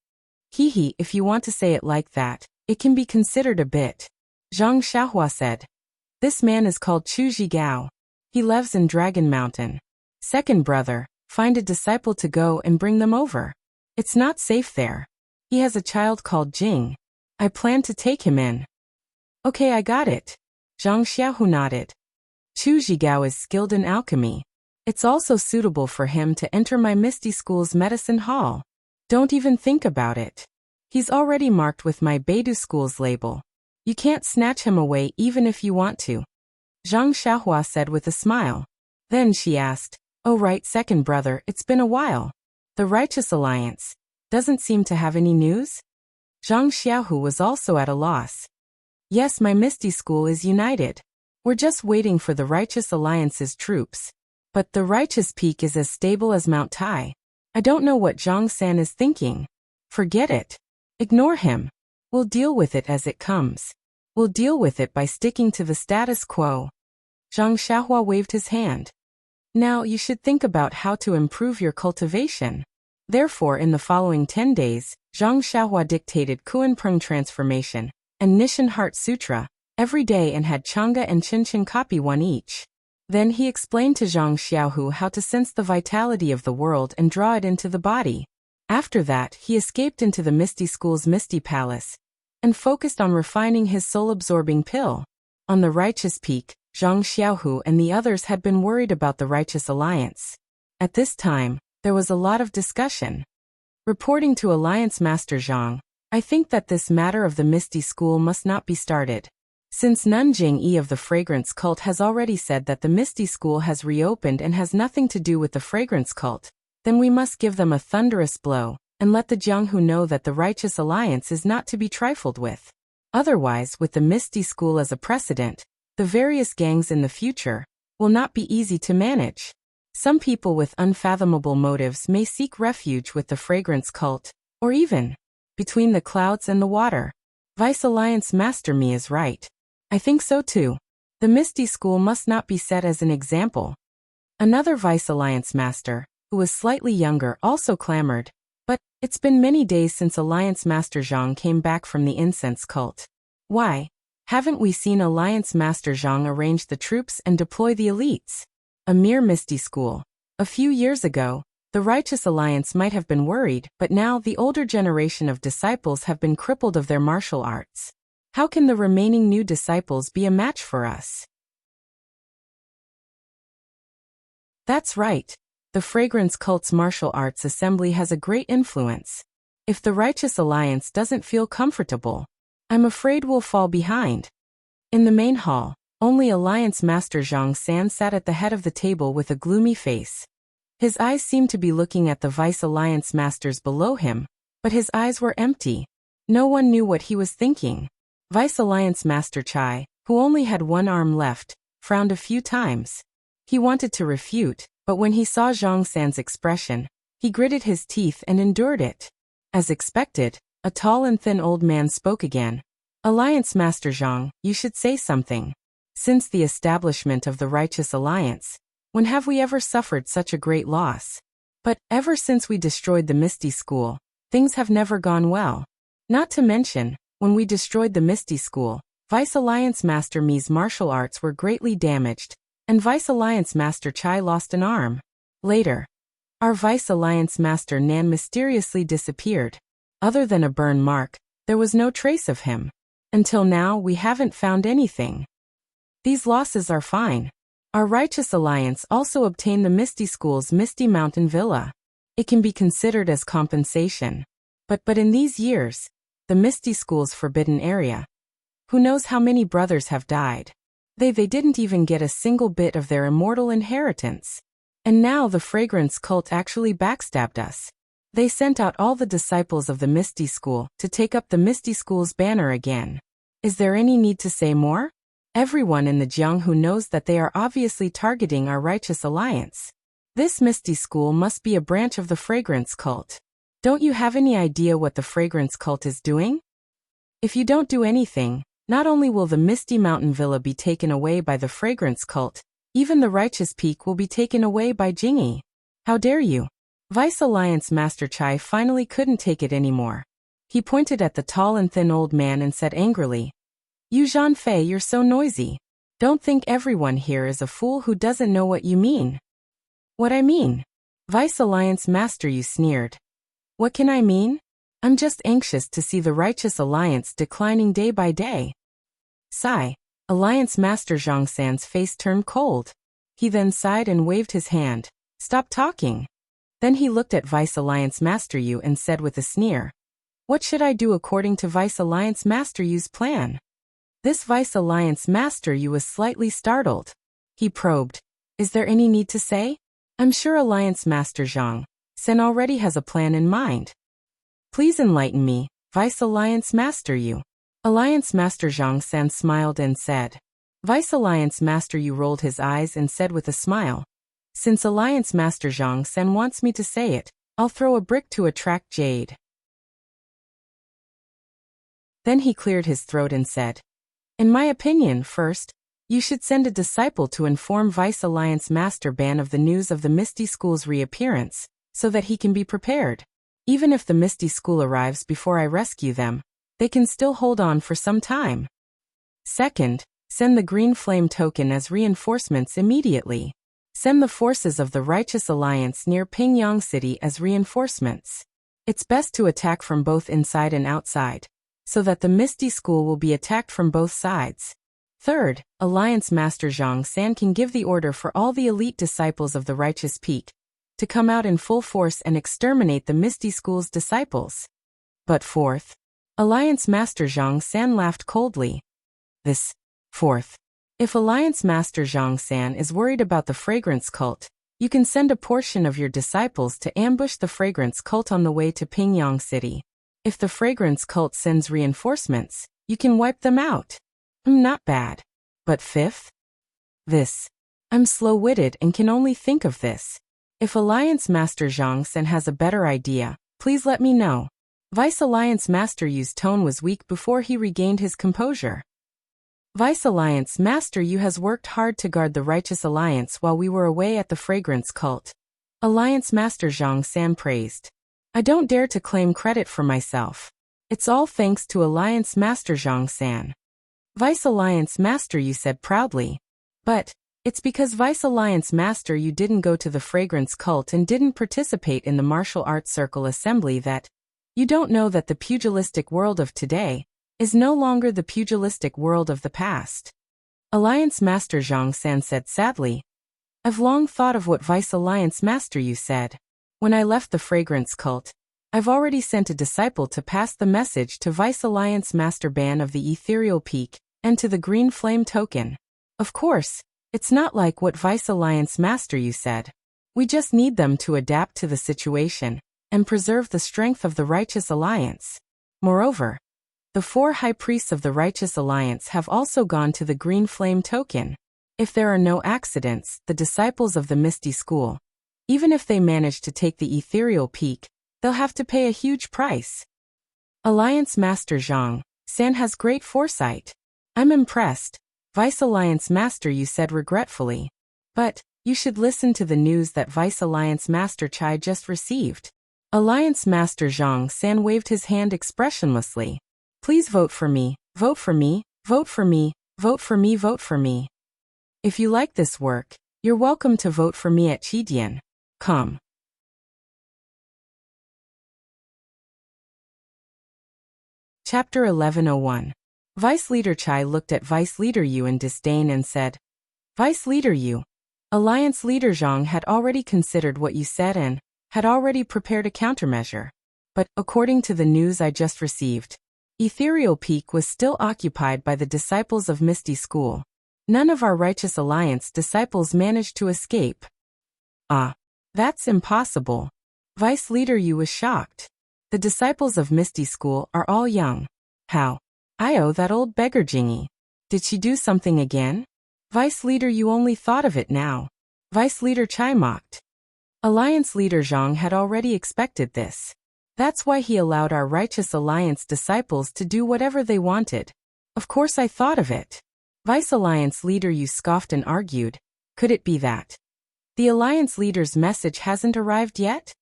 Hehe, if you want to say it like that, it can be considered a bit. Zhang Xiaohua said. This man is called Chu Zhigao. He lives in Dragon Mountain. Second brother, find a disciple to go and bring them over. It's not safe there. He has a child called Jing. I plan to take him in. Okay, I got it. Zhang Xiaohu nodded. Chu Zhigao is skilled in alchemy. It's also suitable for him to enter my Misty School's medicine hall. Don't even think about it. He's already marked with my Beidou School's label. You can't snatch him away even if you want to. Zhang Xiaohua said with a smile. Then she asked, "Oh right, second brother, it's been a while. The Righteous Alliance doesn't seem to have any news?" Zhang Xiaohu was also at a loss. Yes, my Misty School is united. We're just waiting for the Righteous Alliance's troops. But the Righteous Peak is as stable as Mount Tai. I don't know what Zhang San is thinking. Forget it. Ignore him. We'll deal with it as it comes. We'll deal with it by sticking to the status quo. Zhang Xiaohua waved his hand. Now you should think about how to improve your cultivation. Therefore, in the following 10 days, Zhang Xiaohua dictated Kuan-Prung Transformation and Nishan Heart Sutra every day and had Chang'e and Qinqin copy one each. Then he explained to Zhang Xiaohu how to sense the vitality of the world and draw it into the body. After that, he escaped into the Misty School's Misty Palace and focused on refining his soul-absorbing pill. On the Righteous Peak, Zhang Xiaohu and the others had been worried about the Righteous Alliance. At this time, there was a lot of discussion. Reporting to Alliance Master Zhang, I think that this matter of the Misty School must not be started. Since Nanjing Yi of the Fragrance Cult has already said that the Misty School has reopened and has nothing to do with the Fragrance Cult, then we must give them a thunderous blow and let the Jianghu know that the Righteous Alliance is not to be trifled with. Otherwise, with the Misty School as a precedent, the various gangs in the future will not be easy to manage. Some people with unfathomable motives may seek refuge with the Fragrance Cult, or even between the clouds and the water. Vice Alliance Master Mi is right. I think so too. The Misty School must not be set as an example. Another Vice Alliance Master, who was slightly younger, also clamored, but it's been many days since Alliance Master Zhang came back from the incense cult. Why haven't we seen Alliance Master Zhang arrange the troops and deploy the elites? A mere Misty School. A few years ago, the Righteous Alliance might have been worried, but now the older generation of disciples have been crippled of their martial arts. How can the remaining new disciples be a match for us? That's right. The Fragrance Cult's martial arts assembly has a great influence. If the Righteous Alliance doesn't feel comfortable, I'm afraid we'll fall behind. In the main hall, only Alliance Master Zhang San sat at the head of the table with a gloomy face. His eyes seemed to be looking at the Vice Alliance Masters below him, but his eyes were empty. No one knew what he was thinking. Vice Alliance Master Chai, who only had one arm left, frowned a few times. He wanted to refute, but when he saw Zhang San's expression, he gritted his teeth and endured it. As expected, a tall and thin old man spoke again. Alliance Master Zhang, you should say something. Since the establishment of the Righteous Alliance, when have we ever suffered such a great loss? But ever since we destroyed the Misty School, things have never gone well. Not to mention, when we destroyed the Misty School, Vice Alliance Master Mi's martial arts were greatly damaged, and Vice Alliance Master Chai lost an arm. Later, our Vice Alliance Master Nan mysteriously disappeared. Other than a burn mark, there was no trace of him. Until now, we haven't found anything. These losses are fine. Our Righteous Alliance also obtained the Misty School's Misty Mountain Villa. It can be considered as compensation. But in these years, the Misty School's forbidden area. Who knows how many brothers have died? They didn't even get a single bit of their immortal inheritance. And now the Fragrance cult actually backstabbed us. They sent out all the disciples of the Misty School to take up the Misty School's banner again. Is there any need to say more? Everyone in the Jianghu knows that they are obviously targeting our Righteous Alliance. This Misty School must be a branch of the Fragrance cult. Don't you have any idea what the Fragrance cult is doing? If you don't do anything, not only will the Misty Mountain Villa be taken away by the Fragrance cult, even the Righteous Peak will be taken away by Jingyi. How dare you? Vice Alliance Master Chai finally couldn't take it anymore. He pointed at the tall and thin old man and said angrily, "You Zhanfei, you're so noisy. Don't think everyone here is a fool who doesn't know what you mean." "What I mean?" Vice Alliance Master Yu sneered. "What can I mean? I'm just anxious to see the Righteous Alliance declining day by day." Sigh. Alliance Master Zhang San's face turned cold. He then sighed and waved his hand. "Stop talking." Then he looked at Vice Alliance Master Yu and said with a sneer, "What should I do according to Vice Alliance Master Yu's plan?" This Vice Alliance Master Yu was slightly startled. He probed, "Is there any need to say? I'm sure Alliance Master Zhang San already has a plan in mind. Please enlighten me, Vice Alliance Master Yu." Alliance Master Zhang San smiled and said. Vice Alliance Master Yu rolled his eyes and said with a smile, "Since Alliance Master Zhang San wants me to say it, I'll throw a brick to attract jade." Then he cleared his throat and said, "In my opinion, first, you should send a disciple to inform Vice Alliance Master Ban of the news of the Misty School's reappearance, so that he can be prepared. Even if the Misty School arrives before I rescue them, they can still hold on for some time. Second, send the Green Flame token as reinforcements immediately. Send the forces of the Righteous Alliance near Pingyang City as reinforcements. It's best to attack from both inside and outside, so that the Misty School will be attacked from both sides. Third, Alliance Master Zhang San can give the order for all the elite disciples of the Righteous Peak to come out in full force and exterminate the Misty School's disciples. But fourth, Alliance Master Zhang San laughed coldly. Fourth, if Alliance Master Zhang San is worried about the Fragrance cult, you can send a portion of your disciples to ambush the Fragrance cult on the way to Pingyang City. If the Fragrance cult sends reinforcements, you can wipe them out. Not bad. But fifth? I'm slow-witted and can only think of this. If Alliance Master Zhang San has a better idea, please let me know." Vice Alliance Master Yu's tone was weak before he regained his composure. "Vice Alliance Master Yu has worked hard to guard the Righteous Alliance while we were away at the Fragrance cult," Alliance Master Zhang San praised. "I don't dare to claim credit for myself. It's all thanks to Alliance Master Zhang San." Vice Alliance Master Yu said proudly. "But it's because Vice Alliance Master Yu didn't go to the Fragrance cult and didn't participate in the martial arts circle assembly that you don't know that the pugilistic world of today is no longer the pugilistic world of the past." Alliance Master Zhang San said sadly. "I've long thought of what Vice Alliance Master Yu said. When I left the Fragrance cult, I've already sent a disciple to pass the message to Vice Alliance Master Ban of the Ethereal Peak and to the Green Flame token. Of course, it's not like what Vice Alliance Master Yu said. We just need them to adapt to the situation and preserve the strength of the Righteous Alliance. Moreover, the 4 high priests of the Righteous Alliance have also gone to the Green Flame token. If there are no accidents, the disciples of the Misty School, even if they manage to take the Ethereal Peak, they'll have to pay a huge price." Alliance Master Zhang San has great foresight. "I'm impressed," Vice Alliance Master Yu said regretfully. "But you should listen to the news that Vice Alliance Master Chai just received." Alliance Master Zhang San waved his hand expressionlessly. "Please vote for me, Vote for me, vote for me, vote for me. If you like this work, you're welcome to vote for me at Chidian.com. Chapter 1101. Vice Leader Chai looked at Vice Leader Yu in disdain and said, Vice Leader Yu, Alliance Leader Zhang had already considered what you said and had already prepared a countermeasure. But, according to the news I just received, Ethereal Peak was still occupied by the disciples of Misty School. None of our Righteous Alliance disciples managed to escape. Ah, that's impossible. Vice Leader Yu was shocked. The disciples of Misty School are all young. How? That old beggar Jingy. Did she do something again? Vice Leader Yu only thought of it now. Vice Leader Chai mocked. Alliance Leader Zhang had already expected this. That's why he allowed our Righteous Alliance disciples to do whatever they wanted. Of course I thought of it. Vice Alliance Leader Yu scoffed and argued. Could it be that the Alliance Leader's message hasn't arrived yet?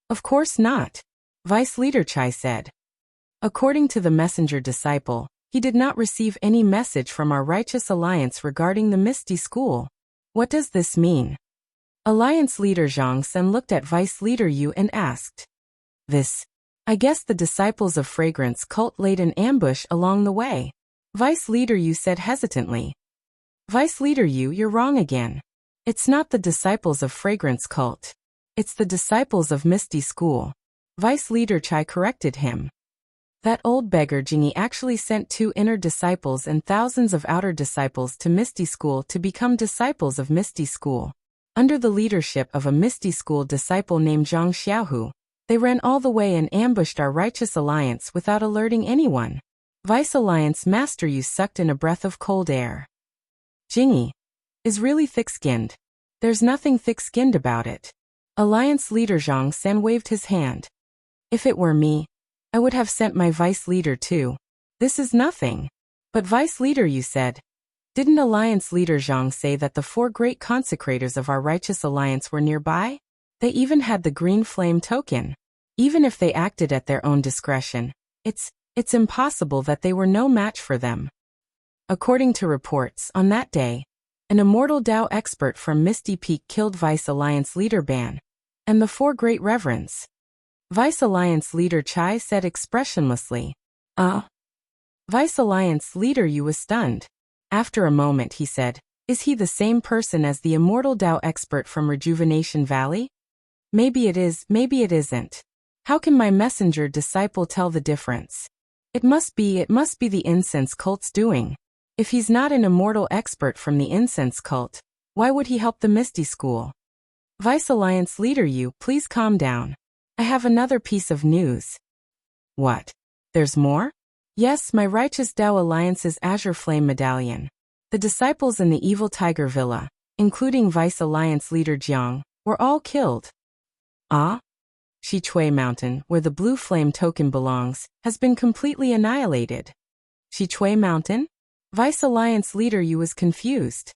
Of course not. Vice Leader Chai said. According to the messenger disciple, he did not receive any message from our Righteous Alliance regarding the Misty School. What does this mean? Alliance Leader Zhang Sen looked at Vice Leader Yu and asked. I guess the disciples of Fragrance Cult laid an ambush along the way. Vice Leader Yu said hesitantly. Vice Leader Yu, you're wrong again. It's not the disciples of Fragrance Cult. It's the disciples of Misty School. Vice Leader Chai corrected him. That old beggar Jingy actually sent 2 inner disciples and thousands of outer disciples to Misty School to become disciples of Misty School. Under the leadership of a Misty School disciple named Zhang Xiaohu, they ran all the way and ambushed our Righteous Alliance without alerting anyone. Vice Alliance Master Yu sucked in a breath of cold air. Jingy is really thick-skinned. There's nothing thick-skinned about it. Alliance Leader Zhang Sen waved his hand. If it were me, I would have sent my Vice Leader too. This is nothing. But Vice Leader Yu said. Didn't Alliance Leader Zhang say that the 4 great consecrators of our Righteous Alliance were nearby? They even had the green flame token. Even if they acted at their own discretion, it's impossible that they were no match for them. According to reports, on that day, an immortal Dao expert from Misty Peak killed Vice Alliance Leader Ban and the 4 great reverends. Vice Alliance Leader Chai said expressionlessly. Vice Alliance Leader Yu was stunned. After a moment he said, is he the same person as the immortal Dao expert from Rejuvenation Valley? Maybe it is, maybe it isn't. How can my messenger disciple tell the difference? It must be the incense cult's doing. If he's not an immortal expert from the incense cult, why would he help the Misty School? Vice Alliance Leader Yu, please calm down. I have another piece of news. What? There's more? Yes, my Righteous Dao Alliance's Azure Flame Medallion. The disciples in the Evil Tiger Villa, including Vice Alliance Leader Jiang, were all killed. Shichui Mountain, where the blue flame token belongs, has been completely annihilated. Shichui Mountain? Vice Alliance Leader Yu was confused.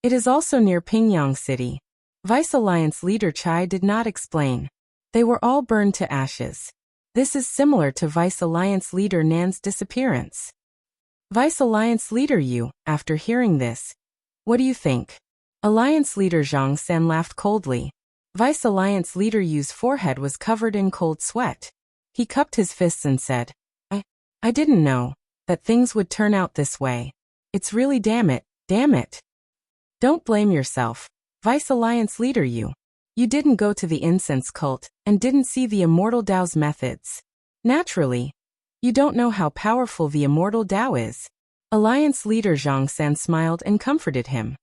It is also near Pingyang City. Vice Alliance Leader Chai did not explain. They were all burned to ashes. This is similar to Vice Alliance Leader Nan's disappearance. Vice Alliance Leader Yu, after hearing this, what do you think? Alliance Leader Zhang Sen laughed coldly. Vice Alliance Leader Yu's forehead was covered in cold sweat. He cupped his fists and said, I didn't know that things would turn out this way. It's really damn it. Don't blame yourself, Vice Alliance Leader Yu. You didn't go to the incense cult and didn't see the Immortal Dao's methods. Naturally, you don't know how powerful the Immortal Dao is. Alliance Leader Zhang San smiled and comforted him.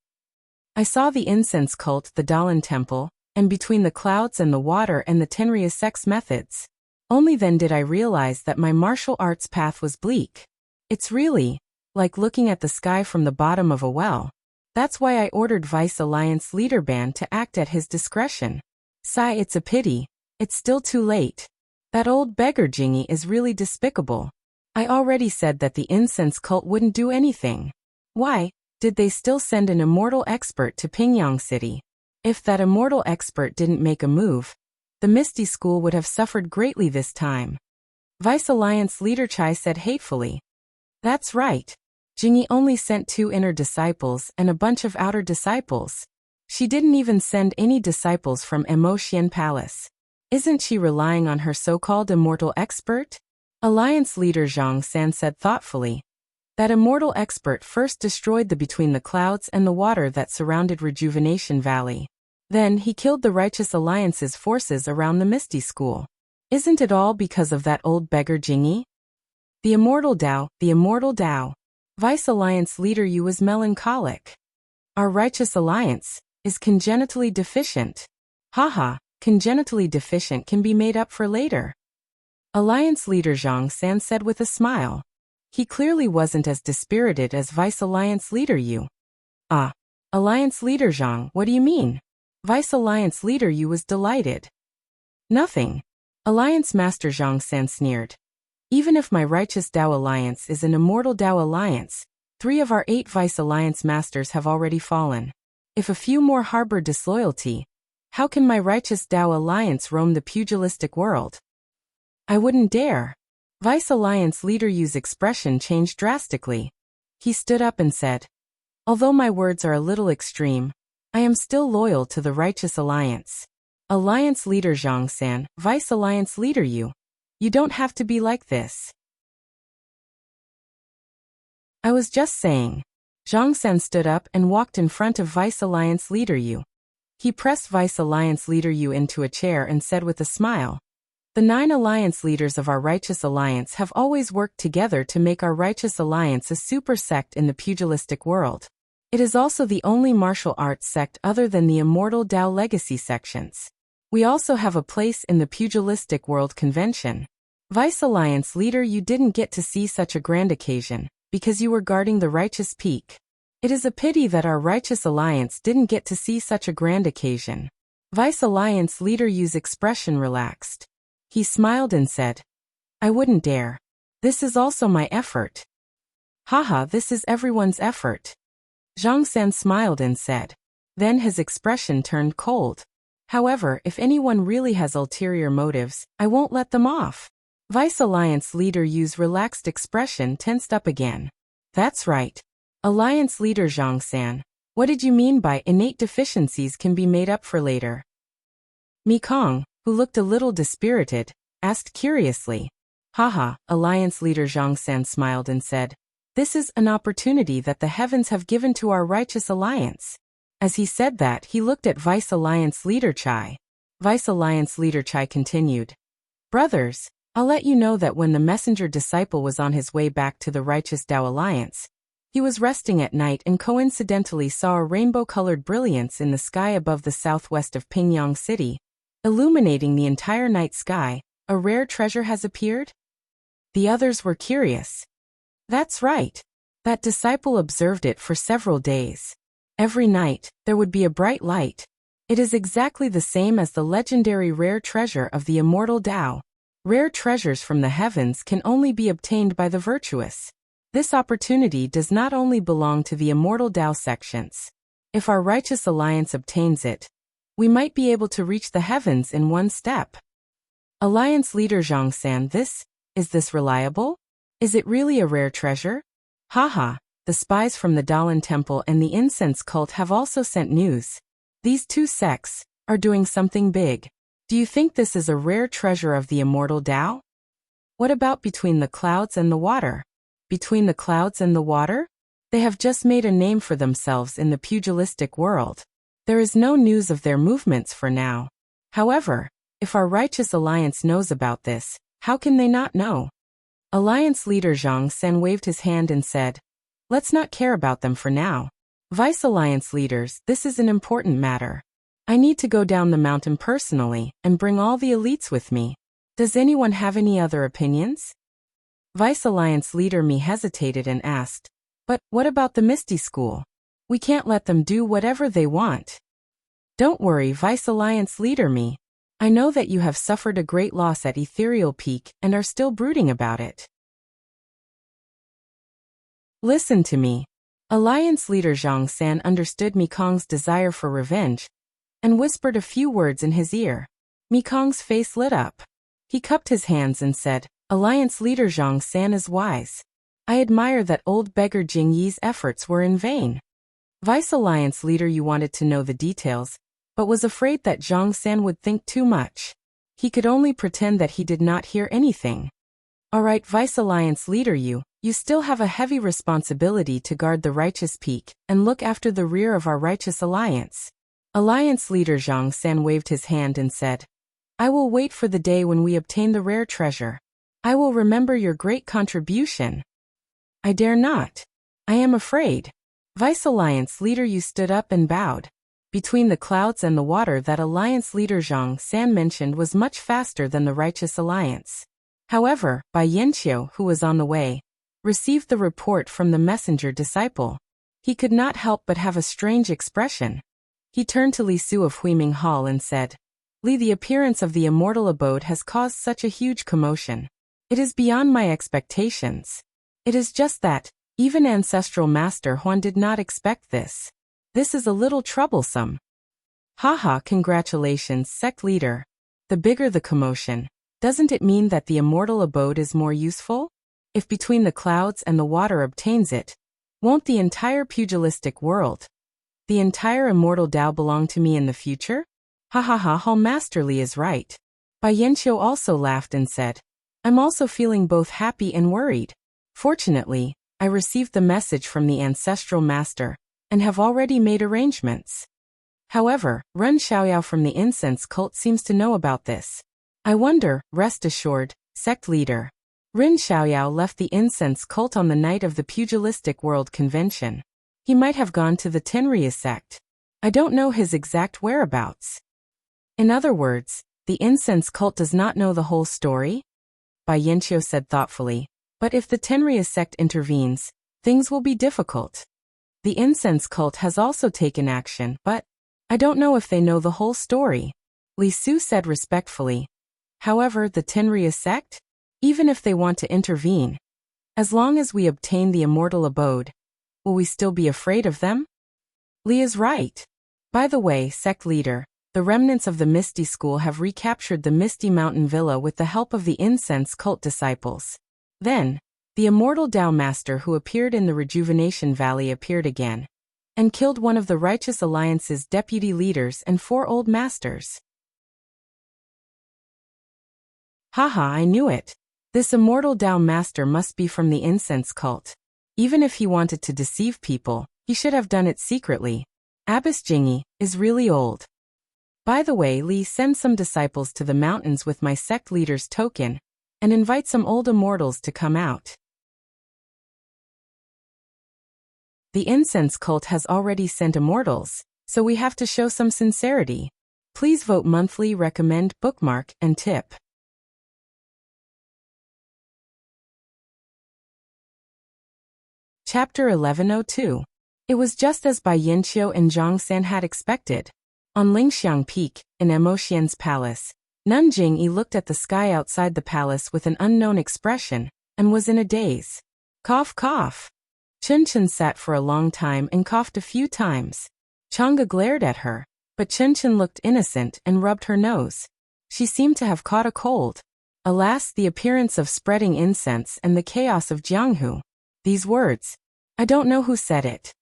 I saw the incense cult, the Dalan Temple, and between the clouds and the water and the Tenria sex methods. Only then did I realize that my martial arts path was bleak. It's really like looking at the sky from the bottom of a well. That's why I ordered Vice Alliance Leader Ban to act at his discretion. Sigh, it's a pity. It's still too late. That old beggar Jingy is really despicable. I already said that the incense cult wouldn't do anything. Why did they still send an immortal expert to Pingyang City? If that immortal expert didn't make a move, the Misty School would have suffered greatly this time. Vice Alliance leader Chai said hatefully. That's right. Jingyi only sent 2 inner disciples and a bunch of outer disciples. She didn't even send any disciples from Emotian Palace. Isn't she relying on her so-called immortal expert? Alliance leader Zhang San said thoughtfully. That immortal expert first destroyed the between the clouds and the water that surrounded Rejuvenation Valley. Then he killed the Righteous Alliance's forces around the Misty School. Isn't it all because of that old beggar Jingyi? The immortal Dao, the immortal Dao. Vice Alliance leader Yu was melancholic. Our Righteous Alliance is congenitally deficient. Haha, congenitally deficient can be made up for later. Alliance leader Zhang San said with a smile. He clearly wasn't as dispirited as Vice Alliance leader Yu. Ah, Alliance leader Zhang, what do you mean? Vice Alliance leader Yu was delighted. Nothing. Alliance Master Zhang San sneered. Even if my Righteous Dao Alliance is an immortal Dao Alliance, 3 of our 8 Vice Alliance Masters have already fallen. If a few more harbor disloyalty, how can my Righteous Dao Alliance roam the pugilistic world? I wouldn't dare. Vice Alliance leader Yu's expression changed drastically. He stood up and said, although my words are a little extreme, I am still loyal to the Righteous Alliance. Alliance leader Zhang San, Vice Alliance leader Yu. You don't have to be like this. I was just saying. Zhang San stood up and walked in front of Vice Alliance leader Yu. He pressed Vice Alliance leader Yu into a chair and said with a smile, the 9 alliance leaders of our Righteous Alliance have always worked together to make our Righteous Alliance a super sect in the pugilistic world. It is also the only martial arts sect other than the immortal Dao legacy sections. We also have a place in the pugilistic world convention. Vice Alliance leader, you didn't get to see such a grand occasion, because you were guarding the Righteous Peak. It is a pity that our Righteous Alliance didn't get to see such a grand occasion. Vice Alliance leader Yu's expression relaxed. He smiled and said, I wouldn't dare. This is also my effort. Haha, this is everyone's effort. Zhang San smiled and said. Then his expression turned cold. However, if anyone really has ulterior motives, I won't let them off. Vice Alliance leader Yu's relaxed expression tensed up again. That's right. Alliance leader Zhang San, what did you mean by innate deficiencies can be made up for later? Mi Kong, who looked a little dispirited, asked curiously. Haha, Alliance leader Zhang San smiled and said, this is an opportunity that the heavens have given to our Righteous Alliance. As he said that, he looked at Vice Alliance leader Chai. Vice Alliance leader Chai continued. Brothers, I'll let you know that when the messenger disciple was on his way back to the Righteous Dao Alliance, he was resting at night and coincidentally saw a rainbow-colored brilliance in the sky above the southwest of Pingyang City, illuminating the entire night sky. A rare treasure has appeared? The others were curious. That's right. That disciple observed it for several days. Every night, there would be a bright light. It is exactly the same as the legendary rare treasure of the immortal Dao. Rare treasures from the heavens can only be obtained by the virtuous. This opportunity does not only belong to the immortal Dao sections. If our Righteous Alliance obtains it, we might be able to reach the heavens in one step. Alliance leader Zhang San, is this reliable? Is it really a rare treasure? Haha, the spies from the Dalan Temple and the incense cult have also sent news. These 2 sects are doing something big. Do you think this is a rare treasure of the immortal Dao? What about between the clouds and the water? Between the clouds and the water? They have just made a name for themselves in the pugilistic world. There is no news of their movements for now. However, if our Righteous Alliance knows about this, how can they not know? Alliance leader Zhang San waved his hand and said, let's not care about them for now. Vice Alliance leaders, this is an important matter. I need to go down the mountain personally and bring all the elites with me. Does anyone have any other opinions? Vice Alliance leader Mi hesitated and asked, but what about the Misty School? We can't let them do whatever they want. Don't worry, Vice Alliance leader Mi. I know that you have suffered a great loss at Ethereal Peak and are still brooding about it. Listen to me. Alliance leader Zhang San understood Mi Kong's desire for revenge and whispered a few words in his ear. Mi Kong's face lit up. He cupped his hands and said, Alliance leader Zhang San is wise. I admire that old beggar Jing Yi's efforts were in vain. Vice Alliance leader Yu wanted to know the details, but was afraid that Zhang San would think too much. He could only pretend that he did not hear anything. Alright, Vice Alliance leader Yu still have a heavy responsibility to guard the righteous peak and look after the rear of our righteous alliance. Alliance leader Zhang San waved his hand and said, I will wait for the day when we obtain the rare treasure. I will remember your great contribution. I dare not. I am afraid. Vice Alliance leader Yu stood up and bowed. Between the clouds and the water, that Alliance leader Zhang San mentioned was much faster than the righteous alliance. However, Bai Yanqiu, who was on the way, received the report from the messenger disciple. He could not help but have a strange expression. He turned to Li Su of Huiming Hall and said, Li, the appearance of the immortal abode has caused such a huge commotion. It is beyond my expectations. It is just that, even Ancestral Master Huan did not expect this. This is a little troublesome. Haha, congratulations, sect leader. The bigger the commotion, doesn't it mean that the immortal abode is more useful? If between the clouds and the water obtains it, won't the entire pugilistic world, the entire immortal Tao belong to me in the future? Ha ha ha, Hall Master Li is right. Bai Yanqiu also laughed and said, I'm also feeling both happy and worried. Fortunately, I received the message from the Ancestral Master, and have already made arrangements. However, Ren Xiaoyao from the incense cult seems to know about this. I wonder, rest assured, sect leader. Ren Xiaoyao left the incense cult on the night of the Pugilistic World Convention. He might have gone to the Tenria sect. I don't know his exact whereabouts. In other words, the incense cult does not know the whole story? Bai Yanqiu said thoughtfully. But if the Tenria sect intervenes, things will be difficult. The incense cult has also taken action, but I don't know if they know the whole story. Li Su said respectfully. However, the Tenria sect? Even if they want to intervene, as long as we obtain the immortal abode, will we still be afraid of them? Li is right. By the way, sect leader, the remnants of the Misty School have recaptured the Misty Mountain Villa with the help of the incense cult disciples. Then, the immortal Tao Master who appeared in the Rejuvenation Valley appeared again, and killed one of the Righteous Alliance's deputy leaders and 4 old masters. Haha, I knew it. This immortal Tao Master must be from the incense cult. Even if he wanted to deceive people, he should have done it secretly. Abbess Jingyi is really old. By the way, Li, send some disciples to the mountains with my sect leader's token, and invite some old immortals to come out. The incense cult has already sent immortals, so we have to show some sincerity. Please vote monthly, recommend, bookmark, and tip. Chapter 1102. It was just as Bai Yanqiu and Zhang San had expected. On Lingxiang Peak, in Emotian's palace, Nun Jingyi looked at the sky outside the palace with an unknown expression, and was in a daze. Cough cough. Chen Chen sat for a long time and coughed a few times. Chang'e glared at her, but Chen Chen looked innocent and rubbed her nose. She seemed to have caught a cold. Alas, the appearance of spreading incense and the chaos of Jianghu. These words. I don't know who said it.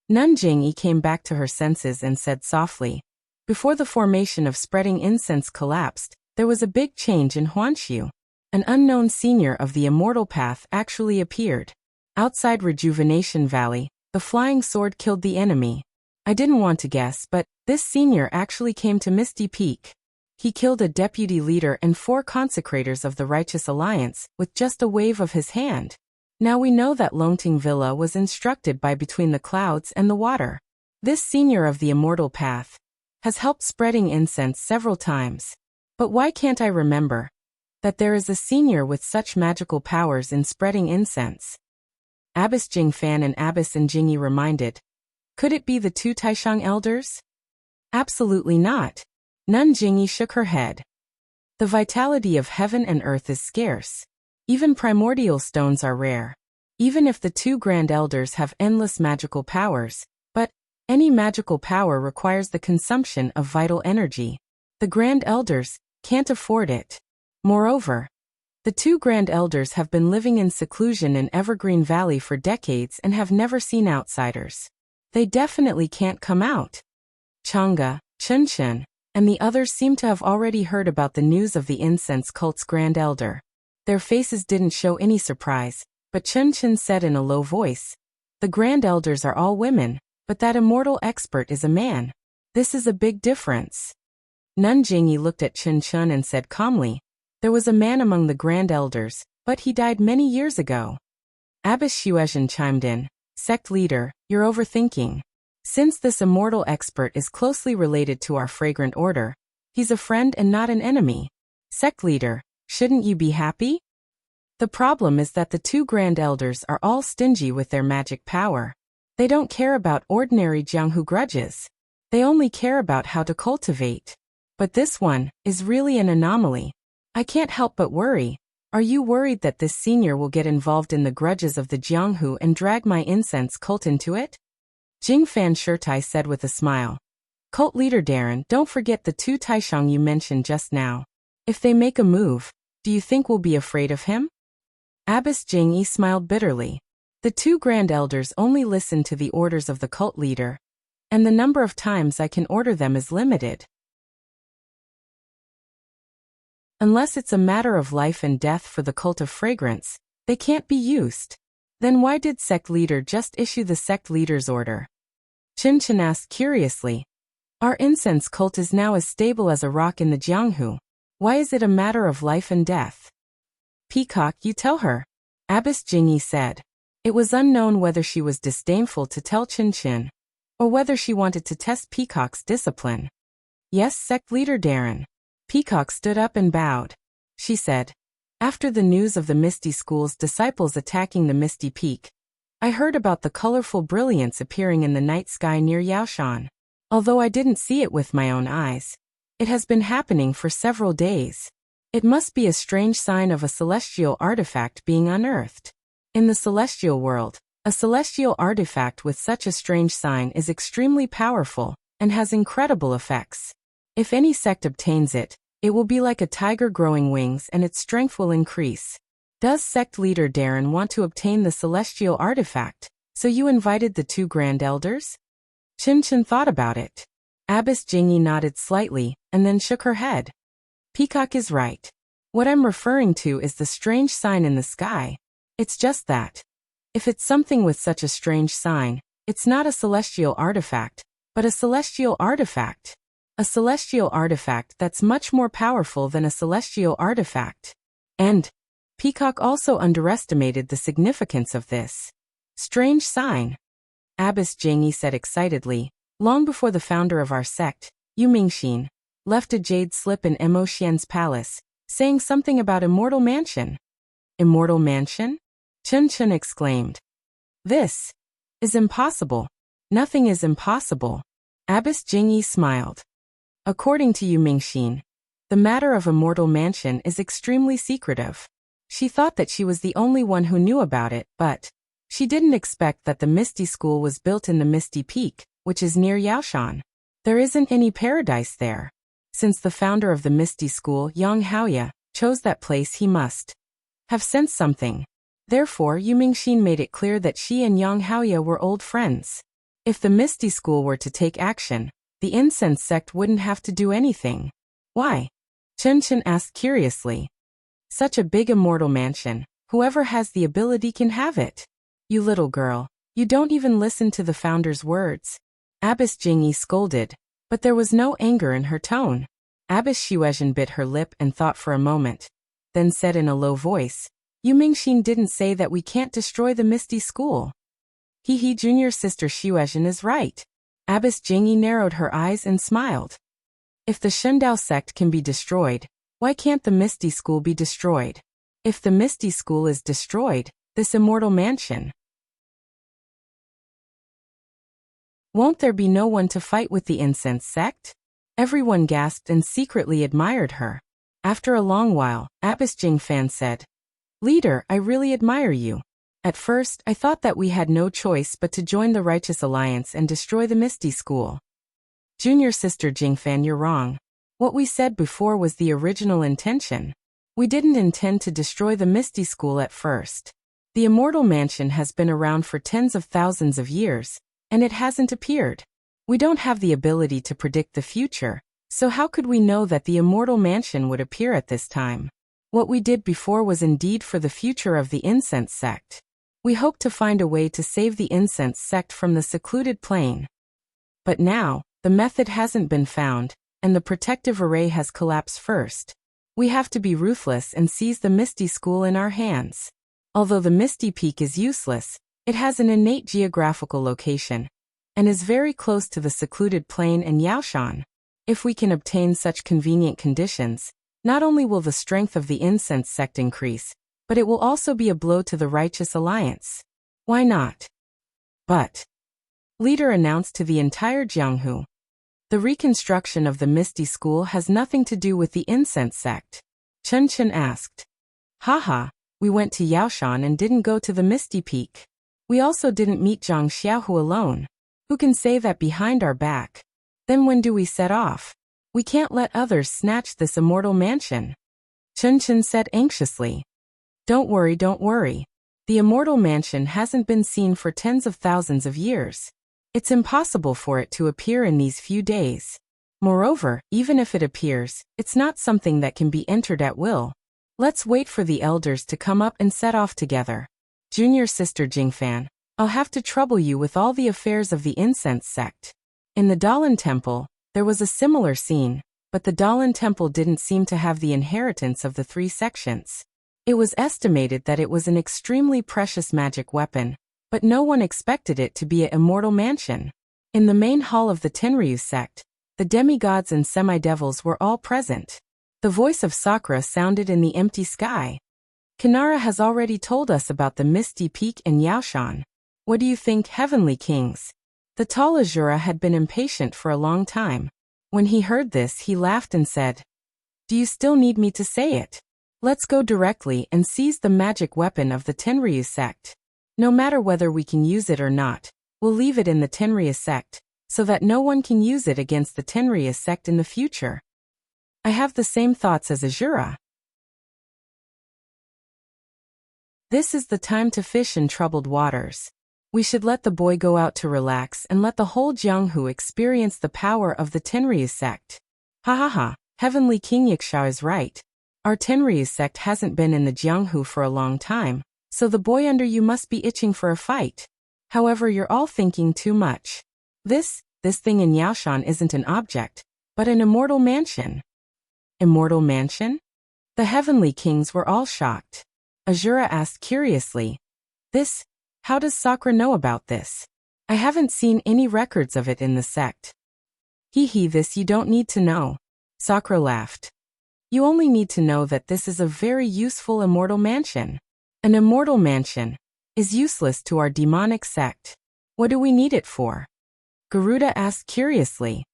Nun Jingyi came back to her senses and said softly. Before the formation of spreading incense collapsed, there was a big change in Huanshu. An unknown senior of the immortal path actually appeared. Outside Rejuvenation Valley, the flying sword killed the enemy. I didn't want to guess, but this senior actually came to Misty Peak. He killed a deputy leader and 4 consecrators of the Righteous Alliance with just a wave of his hand. Now we know that Longting Villa was instructed by Between the Clouds and the Water. This senior of the immortal path has helped spreading incense several times. But why can't I remember that there is a senior with such magical powers in spreading incense? Abbess Jingfan and Abbess Jingyi reminded. Could it be the 2 Taishang elders? Absolutely not. Nun Jingyi shook her head. The vitality of heaven and earth is scarce. Even primordial stones are rare. Even if the 2 grand elders have endless magical powers, but any magical power requires the consumption of vital energy. The grand elders can't afford it. Moreover, The two grand elders have been living in seclusion in Evergreen Valley for decades and have never seen outsiders. They definitely can't come out. Chang'e, Chunchen, and the others seem to have already heard about the news of the incense cult's grand elder. Their faces didn't show any surprise, but Chunchen said in a low voice, "The grand elders are all women, but that immortal expert is a man. This is a big difference." Nanjingyi looked at Chunchen and said calmly, "There was a man among the grand elders, but he died many years ago." Abbess Xuezhen chimed in, "Sect leader, you're overthinking. Since this immortal expert is closely related to our fragrant order, he's a friend and not an enemy. Sect leader, shouldn't you be happy? The problem is that the two grand elders are all stingy with their magic power. They don't care about ordinary Jianghu grudges. They only care about how to cultivate. But this one is really an anomaly. I can't help but worry. Are you worried that this senior will get involved in the grudges of the Jianghu and drag my incense cult into it?" Jingfan Shirtai said with a smile. "Cult leader Darren, don't forget the two Taishang you mentioned just now. If they make a move, do you think we'll be afraid of him?" Abbess Jingyi smiled bitterly. The two grand elders only listen to the orders of the cult leader, and the number of times I can order them is limited. Unless it's a matter of life and death for the cult of fragrance, they can't be used. Then why did sect leader just issue the sect leader's order? Chin asked curiously. Our incense cult is now as stable as a rock in the Jianghu. Why is it a matter of life and death? Peacock, you tell her, Abbess Jingyi said. It was unknown whether she was disdainful to tell Chin, or whether she wanted to test Peacock's discipline. Yes, sect leader Darren. Peacock stood up and bowed. She said, after the news of the Misty School's disciples attacking the Misty Peak, I heard about the colorful brilliance appearing in the night sky near Yaoshan. Although I didn't see it with my own eyes, it has been happening for several days. It must be a strange sign of a celestial artifact being unearthed. In the celestial world, a celestial artifact with such a strange sign is extremely powerful and has incredible effects. If any sect obtains it, it will be like a tiger growing wings and its strength will increase. Does sect leader Darren want to obtain the celestial artifact? So you invited the two grand elders? Chin thought about it. Abbess Jingyi nodded slightly and then shook her head. Peacock is right. What I'm referring to is the strange sign in the sky. It's just that. If it's something with such a strange sign, it's not a celestial artifact, but a celestial artifact. A celestial artifact that's much more powerful than a celestial artifact. And Peacock also underestimated the significance of this strange sign. Abbess Jingyi said excitedly, long before the founder of our sect, Yu Mingxin, left a jade slip in Mo Xian's palace, saying something about Immortal Mansion. Immortal Mansion? Chen exclaimed. This is impossible. Nothing is impossible. Abbess Jingyi smiled. According to Yu Mingxin, the matter of Immortal Mansion is extremely secretive. She thought that she was the only one who knew about it, but she didn't expect that the Misty School was built in the Misty Peak, which is near Yaoshan. There isn't any paradise there. Since the founder of the Misty School, Yang Haoya, chose that place, he must have sensed something. Therefore, Yu Mingxin made it clear that she and Yang Haoya were old friends. If the Misty School were to take action, the incense sect wouldn't have to do anything. Why? Chen asked curiously. Such a big immortal mansion, whoever has the ability can have it. You little girl, you don't even listen to the founder's words. Abbess Jingyi scolded, but there was no anger in her tone. Abbess Xuezhen bit her lip and thought for a moment, then said in a low voice, Yu Mingxin didn't say that we can't destroy the Misty School. Junior sister Xuezhen is right. Abbess Jingyi narrowed her eyes and smiled. If the Shundao sect can be destroyed, why can't the Misty School be destroyed? If the Misty School is destroyed, this immortal mansion, won't there be no one to fight with the incense sect? Everyone gasped and secretly admired her. After a long while, Abbess Jingfan said, Leader, I really admire you. At first, I thought that we had no choice but to join the Righteous Alliance and destroy the Misty School. Junior sister Jingfan, you're wrong. What we said before was the original intention. We didn't intend to destroy the Misty School at first. The Immortal Mansion has been around for tens of thousands of years, and it hasn't appeared. We don't have the ability to predict the future, so how could we know that the Immortal Mansion would appear at this time? What we did before was indeed for the future of the Incense Sect. We hoped to find a way to save the Incense Sect from the secluded plane. But now, the method hasn't been found, and the protective array has collapsed first. We have to be ruthless and seize the Misty School in our hands. Although the Misty Peak is useless, it has an innate geographical location, and is very close to the secluded plain and Yaoshan. If we can obtain such convenient conditions, not only will the strength of the Incense Sect increase, but it will also be a blow to the Righteous Alliance. Why not? But, leader announced to the entire Jianghu, the reconstruction of the Misty School has nothing to do with the Incense Sect. Chen Chen asked. Haha, we went to Yaoshan and didn't go to the Misty Peak. We also didn't meet Zhang Xiaohu alone. Who can say that behind our back? Then when do we set off? We can't let others snatch this Immortal Mansion. Chen Chen said anxiously. Don't worry. The Immortal Mansion hasn't been seen for tens of thousands of years. It's impossible for it to appear in these few days. Moreover, even if it appears, it's not something that can be entered at will. Let's wait for the elders to come up and set off together. Junior sister Jingfan, I'll have to trouble you with all the affairs of the Incense Sect. In the Dalan Temple, there was a similar scene, but the Dalan Temple didn't seem to have the inheritance of the 3 sections. It was estimated that it was an extremely precious magic weapon, but no one expected it to be an immortal mansion. In the main hall of the Tenryu sect, the demigods and semi-devils were all present. The voice of Sakura sounded in the empty sky. Kinara has already told us about the Misty Peak and Yaoshan. What do you think, Heavenly Kings? The tall Azura had been impatient for a long time. When he heard this, he laughed and said, Do you still need me to say it? Let's go directly and seize the magic weapon of the Tenryu sect. No matter whether we can use it or not, we'll leave it in the Tenryu sect, so that no one can use it against the Tenryu sect in the future. I have the same thoughts as Azura. This is the time to fish in troubled waters. We should let the boy go out to relax and let the whole Jianghu experience the power of the Tenryu sect. Ha ha ha, Heavenly King Yixiao is right. Our Tenryu sect hasn't been in the Jianghu for a long time, so the boy under you must be itching for a fight. However, you're all thinking too much. This thing in Yaoshan isn't an object, but an immortal mansion. Immortal mansion? The Heavenly Kings were all shocked. Azura asked curiously, how does Sakura know about this? I haven't seen any records of it in the sect. This you don't need to know. Sakura laughed. You only need to know that this is a very useful immortal mansion. An immortal mansion is useless to our demonic sect. What do we need it for? Garuda asked curiously.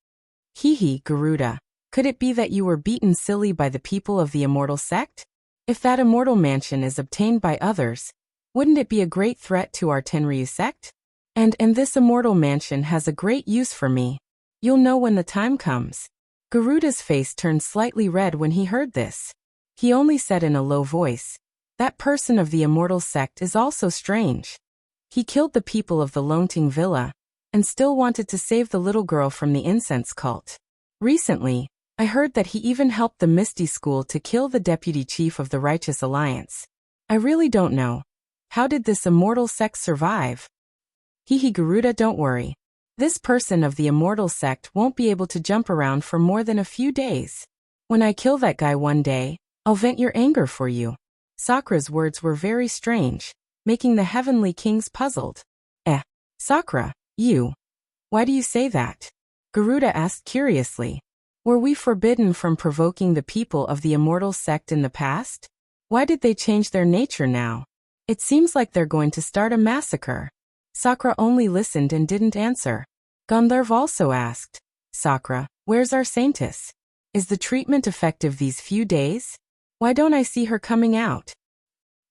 Garuda, could it be that you were beaten silly by the people of the immortal sect? If that immortal mansion is obtained by others, wouldn't it be a great threat to our Tenryu sect? And this immortal mansion has a great use for me. You'll know when the time comes. Garuda's face turned slightly red when he heard this. He only said in a low voice, that person of the immortal sect is also strange. He killed the people of the Longting Villa, and still wanted to save the little girl from the incense cult. Recently, I heard that he even helped the Misty School to kill the deputy chief of the Righteous Alliance. I really don't know. How did this immortal sect survive? Garuda, don't worry. This person of the immortal sect won't be able to jump around for more than a few days. When I kill that guy one day, I'll vent your anger for you. Sakura's words were very strange, making the Heavenly Kings puzzled. Sakura, you. Why do you say that? Garuda asked curiously. Were we forbidden from provoking the people of the immortal sect in the past? Why did they change their nature now? It seems like they're going to start a massacre. Sakura only listened and didn't answer. Gandharv also asked, Sakura, where's our saintess? Is the treatment effective these few days? Why don't I see her coming out?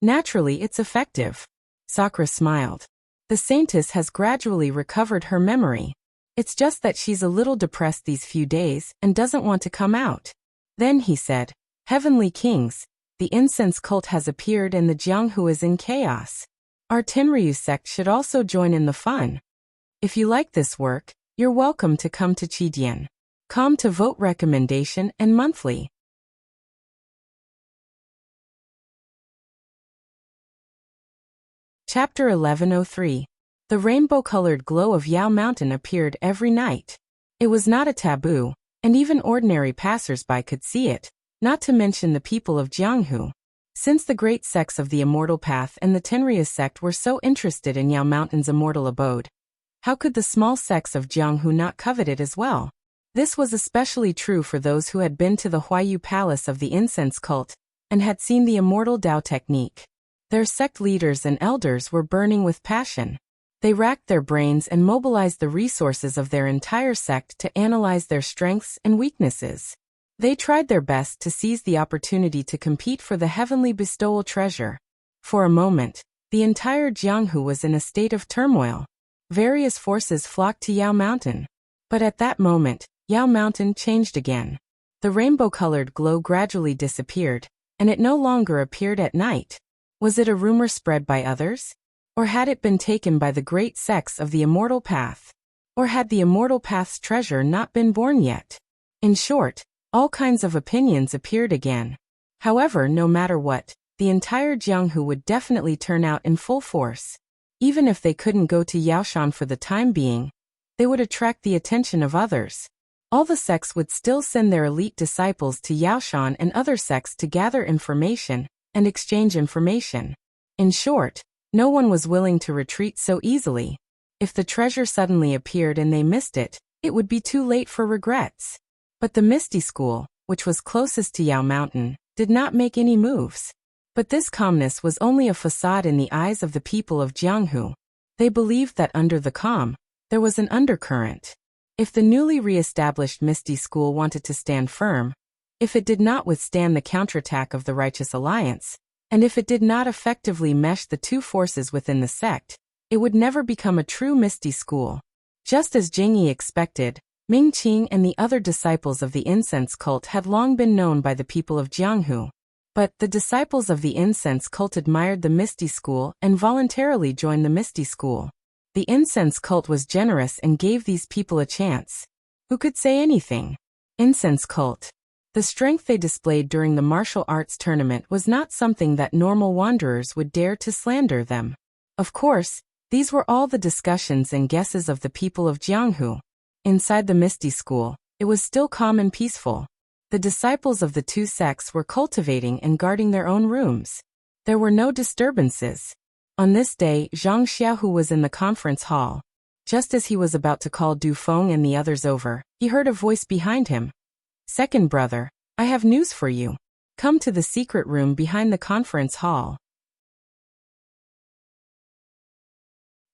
Naturally, it's effective. Sakura smiled. The saintess has gradually recovered her memory. It's just that she's a little depressed these few days and doesn't want to come out. Then he said, Heavenly Kings, the incense cult has appeared and the Jianghu is in chaos. Our Tenryu sect should also join in the fun. If you like this work, you're welcome to come to Chidian.com to vote recommendation and monthly. Chapter 1103. The rainbow-colored glow of Yao Mountain appeared every night. It was not a taboo, and even ordinary passers-by could see it, not to mention the people of Jianghu. Since the great sects of the Immortal Path and the Tenryu sect were so interested in Yao Mountain's immortal abode, how could the small sects of Jianghu not covet it as well? This was especially true for those who had been to the Huayu Palace of the incense cult and had seen the immortal Dao technique. Their sect leaders and elders were burning with passion. They racked their brains and mobilized the resources of their entire sect to analyze their strengths and weaknesses. They tried their best to seize the opportunity to compete for the heavenly bestowal treasure. For a moment, the entire Jianghu was in a state of turmoil. Various forces flocked to Yao Mountain. But at that moment, Yao Mountain changed again. The rainbow-colored glow gradually disappeared, and it no longer appeared at night. Was it a rumor spread by others? Or had it been taken by the great sects of the Immortal Path? Or had the Immortal Path's treasure not been born yet? In short, all kinds of opinions appeared again. However, no matter what, the entire Jianghu would definitely turn out in full force. Even if they couldn't go to Yaoshan for the time being, they would attract the attention of others. All the sects would still send their elite disciples to Yaoshan and other sects to gather information and exchange information. In short, no one was willing to retreat so easily. If the treasure suddenly appeared and they missed it, it would be too late for regrets. But the Misty School, which was closest to Yao Mountain, did not make any moves. But this calmness was only a facade in the eyes of the people of Jianghu. They believed that under the calm, there was an undercurrent. If the newly re-established Misty School wanted to stand firm, if it did not withstand the counterattack of the Righteous Alliance, and if it did not effectively mesh the two forces within the sect, it would never become a true Misty School. Just as Jing Yi expected, Ming Qing and the other disciples of the incense cult had long been known by the people of Jianghu. But the disciples of the incense cult admired the Misty School and voluntarily joined the Misty School. The incense cult was generous and gave these people a chance. Who could say anything? Incense cult. The strength they displayed during the martial arts tournament was not something that normal wanderers would dare to slander them. Of course, these were all the discussions and guesses of the people of Jianghu. Inside the Misty School, it was still calm and peaceful. The disciples of the two sects were cultivating and guarding their own rooms. There were no disturbances. On this day, Zhang Xiaohu was in the conference hall. Just as he was about to call Du Feng and the others over, he heard a voice behind him. Second brother, I have news for you. Come to the secret room behind the conference hall.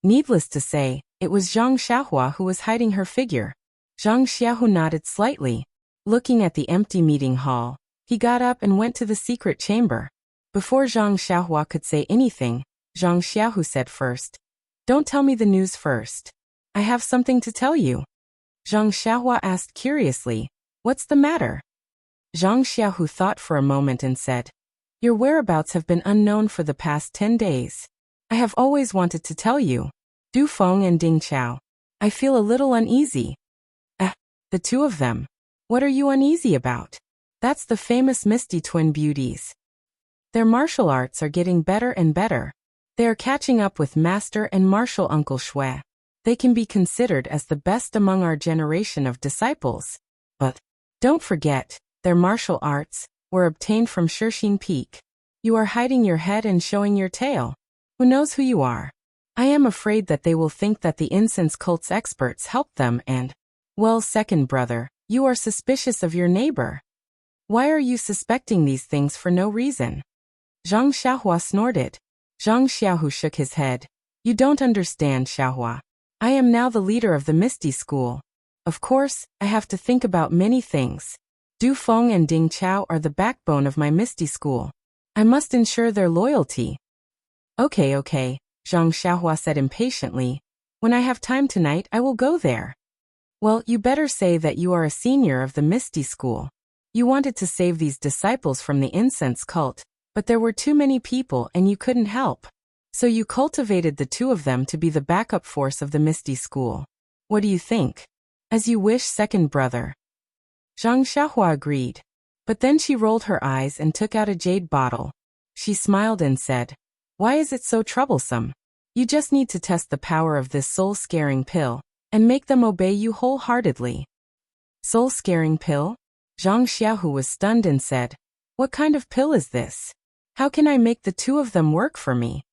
Needless to say, it was Zhang Xiaohua who was hiding her figure. Zhang Xiaohu nodded slightly. Looking at the empty meeting hall, he got up and went to the secret chamber. Before Zhang Xiaohua could say anything, Zhang Xiaohu said first, "Don't tell me the news first. I have something to tell you." Zhang Xiaohua asked curiously, "What's the matter?" Zhang Xiaohu thought for a moment and said, "Your whereabouts have been unknown for the past 10 days. I have always wanted to tell you. Du Feng and Ding Chao. I feel a little uneasy." The two of them. What are you uneasy about? That's the famous Misty Twin Beauties. Their martial arts are getting better and better. They are catching up with Master and Martial Uncle Shui. They can be considered as the best among our generation of disciples. But don't forget, their martial arts were obtained from Shixin Peak. You are hiding your head and showing your tail. Who knows who you are? I am afraid that they will think that the incense cult's experts helped them and, well, second brother, you are suspicious of your neighbor. Why are you suspecting these things for no reason? Zhang Xiaohua snorted. Zhang Xiaohu shook his head. You don't understand, Xiaohua. I am now the leader of the Misty School. Of course, I have to think about many things. Du Feng and Ding Chao are the backbone of my Misty School. I must ensure their loyalty. Okay, Zhang Xiaohua said impatiently. When I have time tonight, I will go there. Well, you better say that you are a senior of the Misty School. You wanted to save these disciples from the incense cult, But there were too many people and you couldn't help. So you cultivated the two of them to be the backup force of the Misty School. What do you think? As you wish, second brother. Zhang Xiaohua agreed. But then she rolled her eyes and took out a jade bottle. She smiled and said, "Why is it so troublesome? You just need to test the power of this soul-scaring pill, and make them obey you wholeheartedly." Soul-scaring pill? Zhang Xiaohu was stunned and said, "What kind of pill is this? How can I make the two of them work for me?"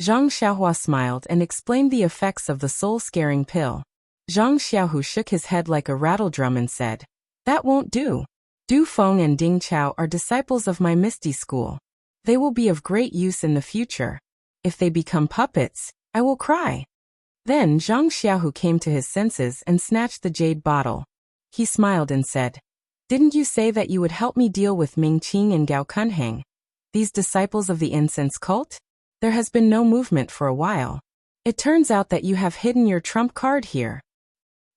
Zhang Xiaohua smiled and explained the effects of the soul-scaring pill. Zhang Xiaohu shook his head like a rattledrum and said, "That won't do. Du Feng and Ding Chao are disciples of my Misty School. They will be of great use in the future. If they become puppets, I will cry." Then Zhang Xiaohu came to his senses and snatched the jade bottle. He smiled and said, "Didn't you say that you would help me deal with Ming Qing and Gao Kunheng, these disciples of the incense cult? There has been no movement for a while. It turns out that you have hidden your trump card here."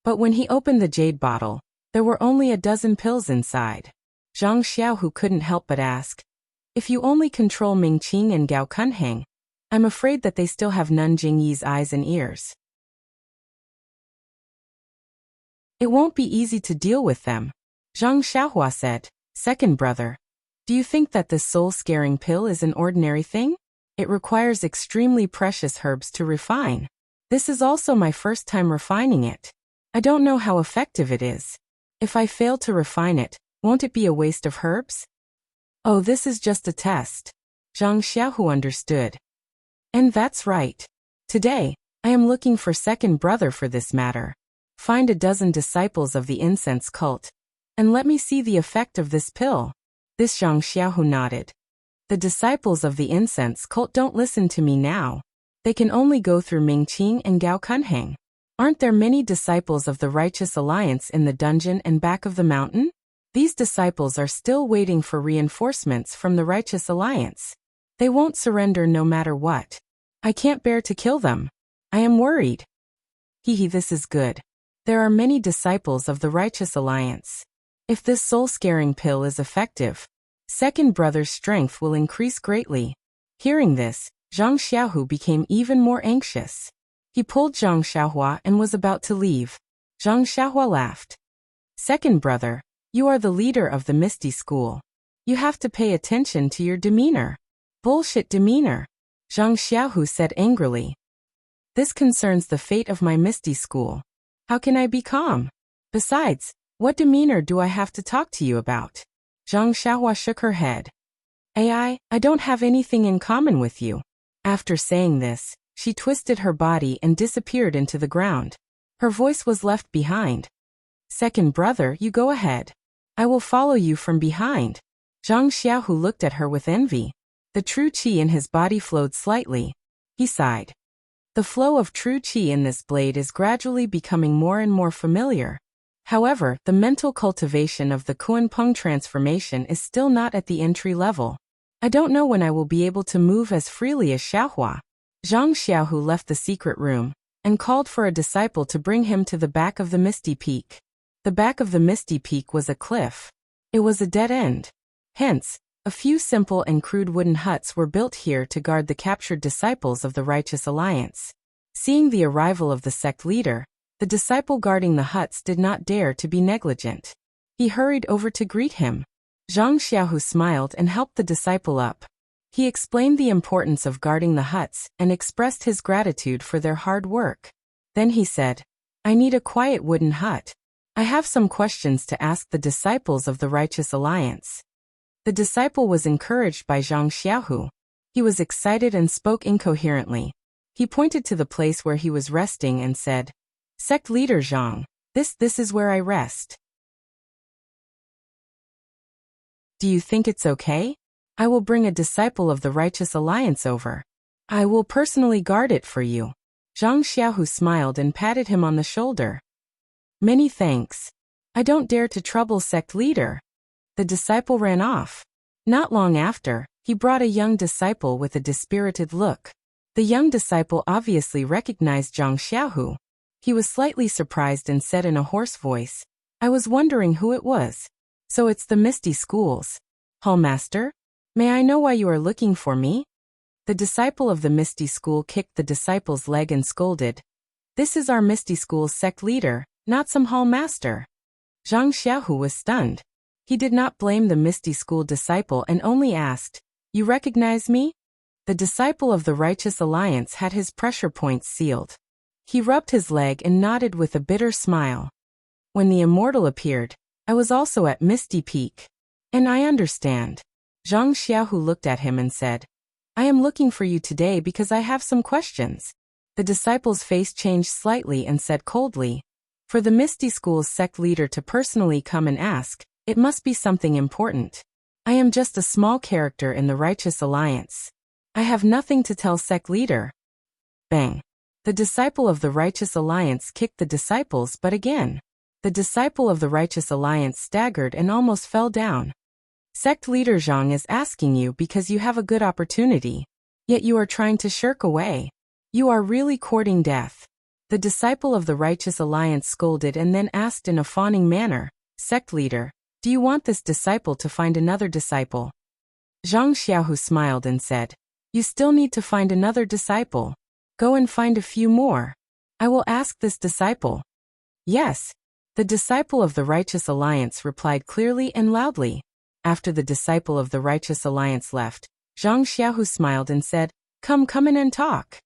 But when he opened the jade bottle, there were only a dozen pills inside. Zhang Xiaohu couldn't help but ask, "If you only control Ming Qing and Gao Kunheng, I'm afraid that they still have Nun Jingyi's eyes and ears. It won't be easy to deal with them." Zhang Xiaohua said, "Second brother, do you think that this soul-scaring pill is an ordinary thing? It requires extremely precious herbs to refine. This is also my first time refining it. I don't know how effective it is. If I fail to refine it, won't it be a waste of herbs?" "Oh, this is just a test." Zhang Xiaohu understood. "And that's right. Today, I am looking for second brother for this matter. Find a dozen disciples of the incense cult, and let me see the effect of this pill." This Zhang Xiaohu nodded. "The disciples of the incense cult don't listen to me now. They can only go through Ming Qing and Gao Kunheng. Aren't there many disciples of the Righteous Alliance in the dungeon and back of the mountain? These disciples are still waiting for reinforcements from the Righteous Alliance. They won't surrender no matter what. I can't bear to kill them. I am worried." Hehe, this is good. There are many disciples of the Righteous Alliance. If this soul-scaring pill is effective, second brother's strength will increase greatly. Hearing this, Zhang Xiaohu became even more anxious. He pulled Zhang Xiaohua and was about to leave. Zhang Xiaohua laughed. "Second brother, you are the leader of the Misty School. You have to pay attention to your demeanor." "Bullshit demeanor," Zhang Xiaohu said angrily. "This concerns the fate of my Misty School. How can I be calm? Besides, what demeanor do I have to talk to you about?" Zhang Xiaohua shook her head. I don't have anything in common with you." After saying this, she twisted her body and disappeared into the ground. Her voice was left behind. "Second brother, you go ahead. I will follow you from behind." Zhang Xiaohu looked at her with envy. The true qi in his body flowed slightly. He sighed. The flow of true qi in this blade is gradually becoming more and more familiar. However, the mental cultivation of the Kunpeng transformation is still not at the entry level. I don't know when I will be able to move as freely as Xiaohua. Zhang Xiaohu left the secret room and called for a disciple to bring him to the back of the Misty Peak. The back of the Misty Peak was a cliff. It was a dead end. Hence, a few simple and crude wooden huts were built here to guard the captured disciples of the Righteous Alliance. Seeing the arrival of the sect leader, the disciple guarding the huts did not dare to be negligent. He hurried over to greet him. Zhang Xiaohu smiled and helped the disciple up. He explained the importance of guarding the huts and expressed his gratitude for their hard work. Then he said, "I need a quiet wooden hut. I have some questions to ask the disciples of the Righteous Alliance." The disciple was encouraged by Zhang Xiaohu. He was excited and spoke incoherently. He pointed to the place where he was resting and said, "Sect leader Zhang, this is where I rest. Do you think it's okay? I will bring a disciple of the Righteous Alliance over. I will personally guard it for you." Zhang Xiaohu smiled and patted him on the shoulder. "Many thanks. I don't dare to trouble sect leader." The disciple ran off. Not long after, he brought a young disciple with a dispirited look. The young disciple obviously recognized Zhang Xiaohu. He was slightly surprised and said in a hoarse voice, "I was wondering who it was. So it's the Misty Schools Hallmaster? May I know why you are looking for me? The disciple of the Misty School kicked the disciple's leg and scolded. This is our Misty School's sect leader, not some hall master. Zhang Xiaohu was stunned. He did not blame the Misty School disciple and only asked, You recognize me? The disciple of the Righteous Alliance had his pressure points sealed. He rubbed his leg and nodded with a bitter smile. When the immortal appeared, I was also at Misty Peak. And I understand. Zhang Xiaohu looked at him and said, I am looking for you today because I have some questions. The disciple's face changed slightly and said coldly, For the Misty School's sect leader to personally come and ask, it must be something important. I am just a small character in the Righteous Alliance. I have nothing to tell sect leader. Bang. The disciple of the Righteous Alliance kicked the disciples but again. The disciple of the Righteous Alliance staggered and almost fell down. Sect leader Zhang is asking you because you have a good opportunity. Yet you are trying to shirk away. You are really courting death. The disciple of the Righteous Alliance scolded and then asked in a fawning manner, Sect leader, do you want this disciple to find another disciple? Zhang Xiaohu smiled and said, You still need to find another disciple. Go and find a few more. I will ask this disciple. Yes. The disciple of the Righteous Alliance replied clearly and loudly. After the disciple of the Righteous Alliance left, Zhang Xiaohu smiled and said, Come in and talk.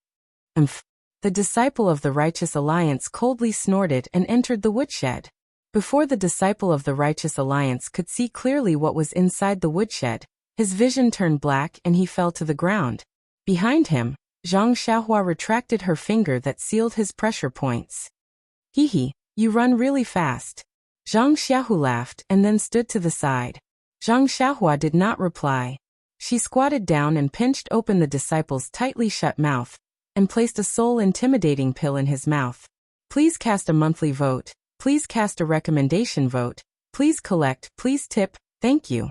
Umph. The disciple of the Righteous Alliance coldly snorted and entered the woodshed. Before the disciple of the Righteous Alliance could see clearly what was inside the woodshed, his vision turned black and he fell to the ground. Behind him, Zhang Xiaohua retracted her finger that sealed his pressure points. Hee, you run really fast. Zhang Xiaohu laughed and then stood to the side. Zhang Xiaohua did not reply. She squatted down and pinched open the disciple's tightly shut mouth, and placed a soul-intimidating pill in his mouth. Please cast a monthly vote. Please cast a recommendation vote. Please collect. Please tip. Thank you.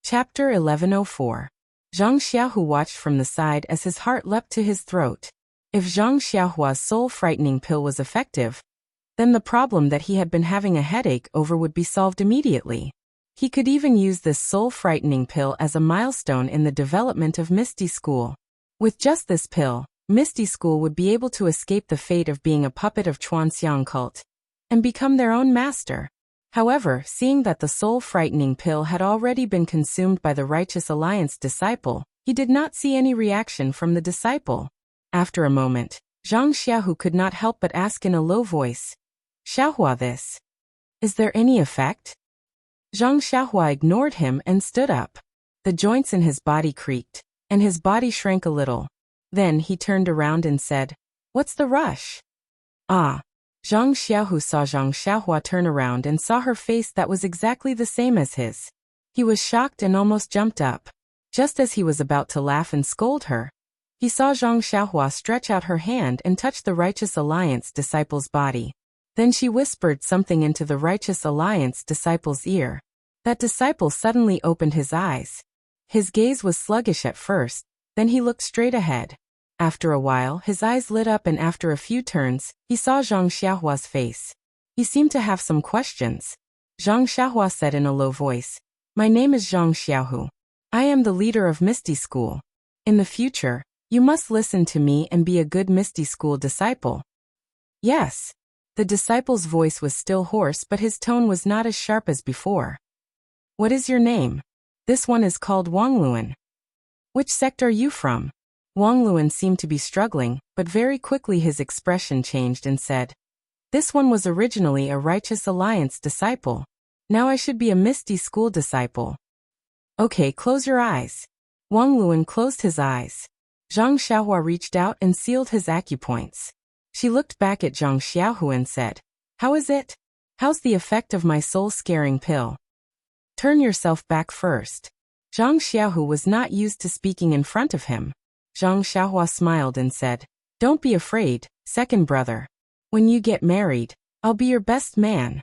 Chapter 1104. Zhang Xiaohu watched from the side as his heart leapt to his throat. If Zhang Xiaohua's soul-frightening pill was effective, then the problem that he had been having a headache over would be solved immediately. He could even use this soul-frightening pill as a milestone in the development of Misty School. With just this pill, Misty School would be able to escape the fate of being a puppet of Chuanxiang cult and become their own master. However, seeing that the soul-frightening pill had already been consumed by the Righteous Alliance disciple, he did not see any reaction from the disciple. After a moment, Zhang Xiaohu could not help but ask in a low voice, Xiaohua, this. Is there any effect? Zhang Xiaohua ignored him and stood up. The joints in his body creaked, and his body shrank a little. Then he turned around and said, What's the rush? Ah. Zhang Xiaohu saw Zhang Xiaohua turn around and saw her face that was exactly the same as his. He was shocked and almost jumped up. Just as he was about to laugh and scold her, he saw Zhang Xiaohua stretch out her hand and touch the Righteous Alliance disciple's body. Then she whispered something into the Righteous Alliance disciple's ear. That disciple suddenly opened his eyes. His gaze was sluggish at first, then he looked straight ahead. After a while, his eyes lit up and after a few turns, he saw Zhang Xiaohua's face. He seemed to have some questions. Zhang Xiaohua said in a low voice, My name is Zhang Xiaohu. I am the leader of Misty School. In the future, you must listen to me and be a good Misty School disciple. Yes. The disciple's voice was still hoarse but his tone was not as sharp as before. What is your name? This one is called Wang Luan. Which sect are you from? Wang Luan seemed to be struggling, but very quickly his expression changed and said, This one was originally a Righteous Alliance disciple. Now I should be a Misty School disciple. Okay, close your eyes. Wang Luan closed his eyes. Zhang Xiaohua reached out and sealed his acupoints. She looked back at Zhang Xiaohu and said, How is it? How's the effect of my soul-scaring pill? Turn yourself back first. Zhang Xiaohu was not used to speaking in front of him. Zhang Xiaohua smiled and said, Don't be afraid, second brother. When you get married, I'll be your best man.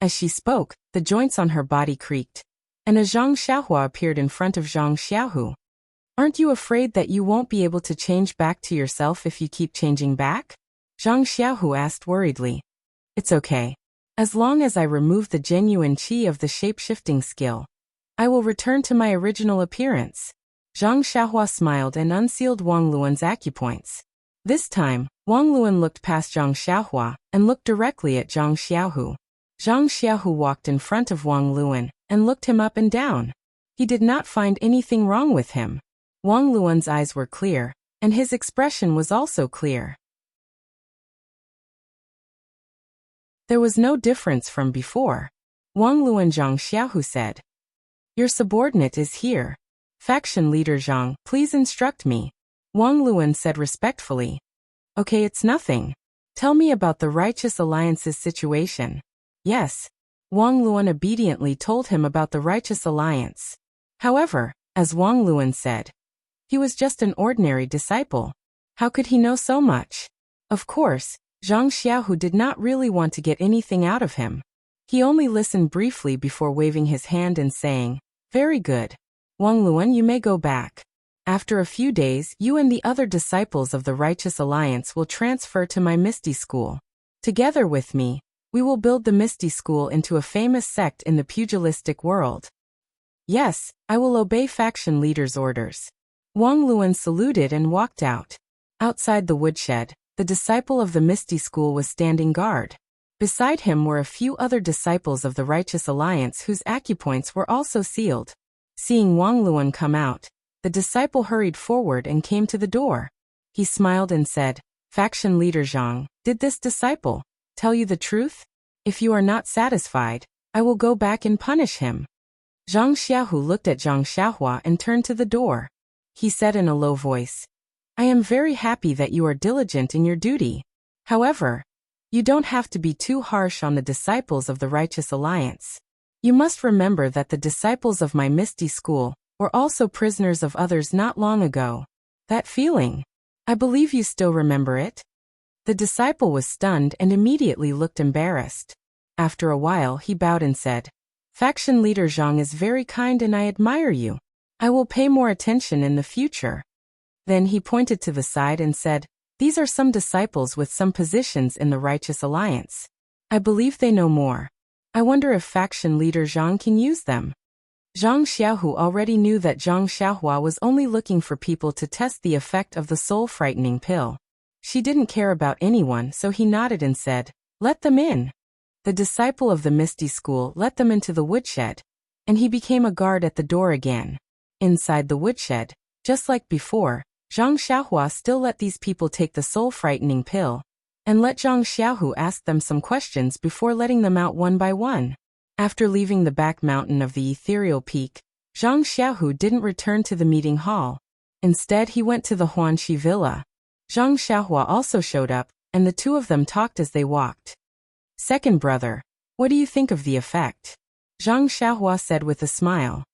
As she spoke, the joints on her body creaked, and a Zhang Xiaohua appeared in front of Zhang Xiaohu. Aren't you afraid that you won't be able to change back to yourself if you keep changing back? Zhang Xiaohu asked worriedly. It's okay. As long as I remove the genuine qi of the shape-shifting skill, I will return to my original appearance. Zhang Xiaohua smiled and unsealed Wang Luan's acupoints. This time, Wang Luan looked past Zhang Xiaohua and looked directly at Zhang Xiaohu. Zhang Xiaohu walked in front of Wang Luan and looked him up and down. He did not find anything wrong with him. Wang Luan's eyes were clear, and his expression was also clear. There was no difference from before. Wang Luan. Zhang Xiaohu said, "Your subordinate is here. Faction leader Zhang, please instruct me." Wang Luan said respectfully, "Okay, it's nothing. Tell me about the Righteous Alliance's situation." Yes. Wang Luan obediently told him about the Righteous Alliance. However, as Wang Luan said, he was just an ordinary disciple. How could he know so much? Of course, Zhang Xiaohu did not really want to get anything out of him. He only listened briefly before waving his hand and saying, "Very good. Wang Luan, you may go back. After a few days, you and the other disciples of the Righteous Alliance will transfer to my Misty School. Together with me, we will build the Misty School into a famous sect in the pugilistic world." "Yes, I will obey faction leader's orders." Wang Luan saluted and walked out. Outside the woodshed, the disciple of the Misty School was standing guard. Beside him were a few other disciples of the Righteous Alliance whose acupoints were also sealed. Seeing Wang Luan come out, the disciple hurried forward and came to the door. He smiled and said, "Faction leader Zhang, did this disciple tell you the truth? If you are not satisfied, I will go back and punish him." Zhang Xiaohu looked at Zhang Xiaohua and turned to the door. He said in a low voice, "I am very happy that you are diligent in your duty. However, you don't have to be too harsh on the disciples of the Righteous Alliance. You must remember that the disciples of my Misty School were also prisoners of others not long ago. That feeling, I believe you still remember it?" The disciple was stunned and immediately looked embarrassed. After a while he bowed and said, "Faction leader Zhang is very kind and I admire you. I will pay more attention in the future." Then he pointed to the side and said, "These are some disciples with some positions in the Righteous Alliance. I believe they know more. I wonder if faction leader Zhang can use them." Zhang Xiaohu already knew that Zhang Xiaohua was only looking for people to test the effect of the soul-frightening pill. She didn't care about anyone, so he nodded and said, "Let them in." The disciple of the Misty School let them into the woodshed, and he became a guard at the door again. Inside the woodshed, just like before, Zhang Xiaohua still let these people take the soul-frightening pill, and let Zhang Xiaohu ask them some questions before letting them out one by one. After leaving the back mountain of the ethereal peak, Zhang Xiaohu didn't return to the meeting hall. Instead he went to the Huanxi villa. Zhang Xiaohua also showed up, and the two of them talked as they walked. "Second brother, what do you think of the effect?" Zhang Xiaohua said with a smile.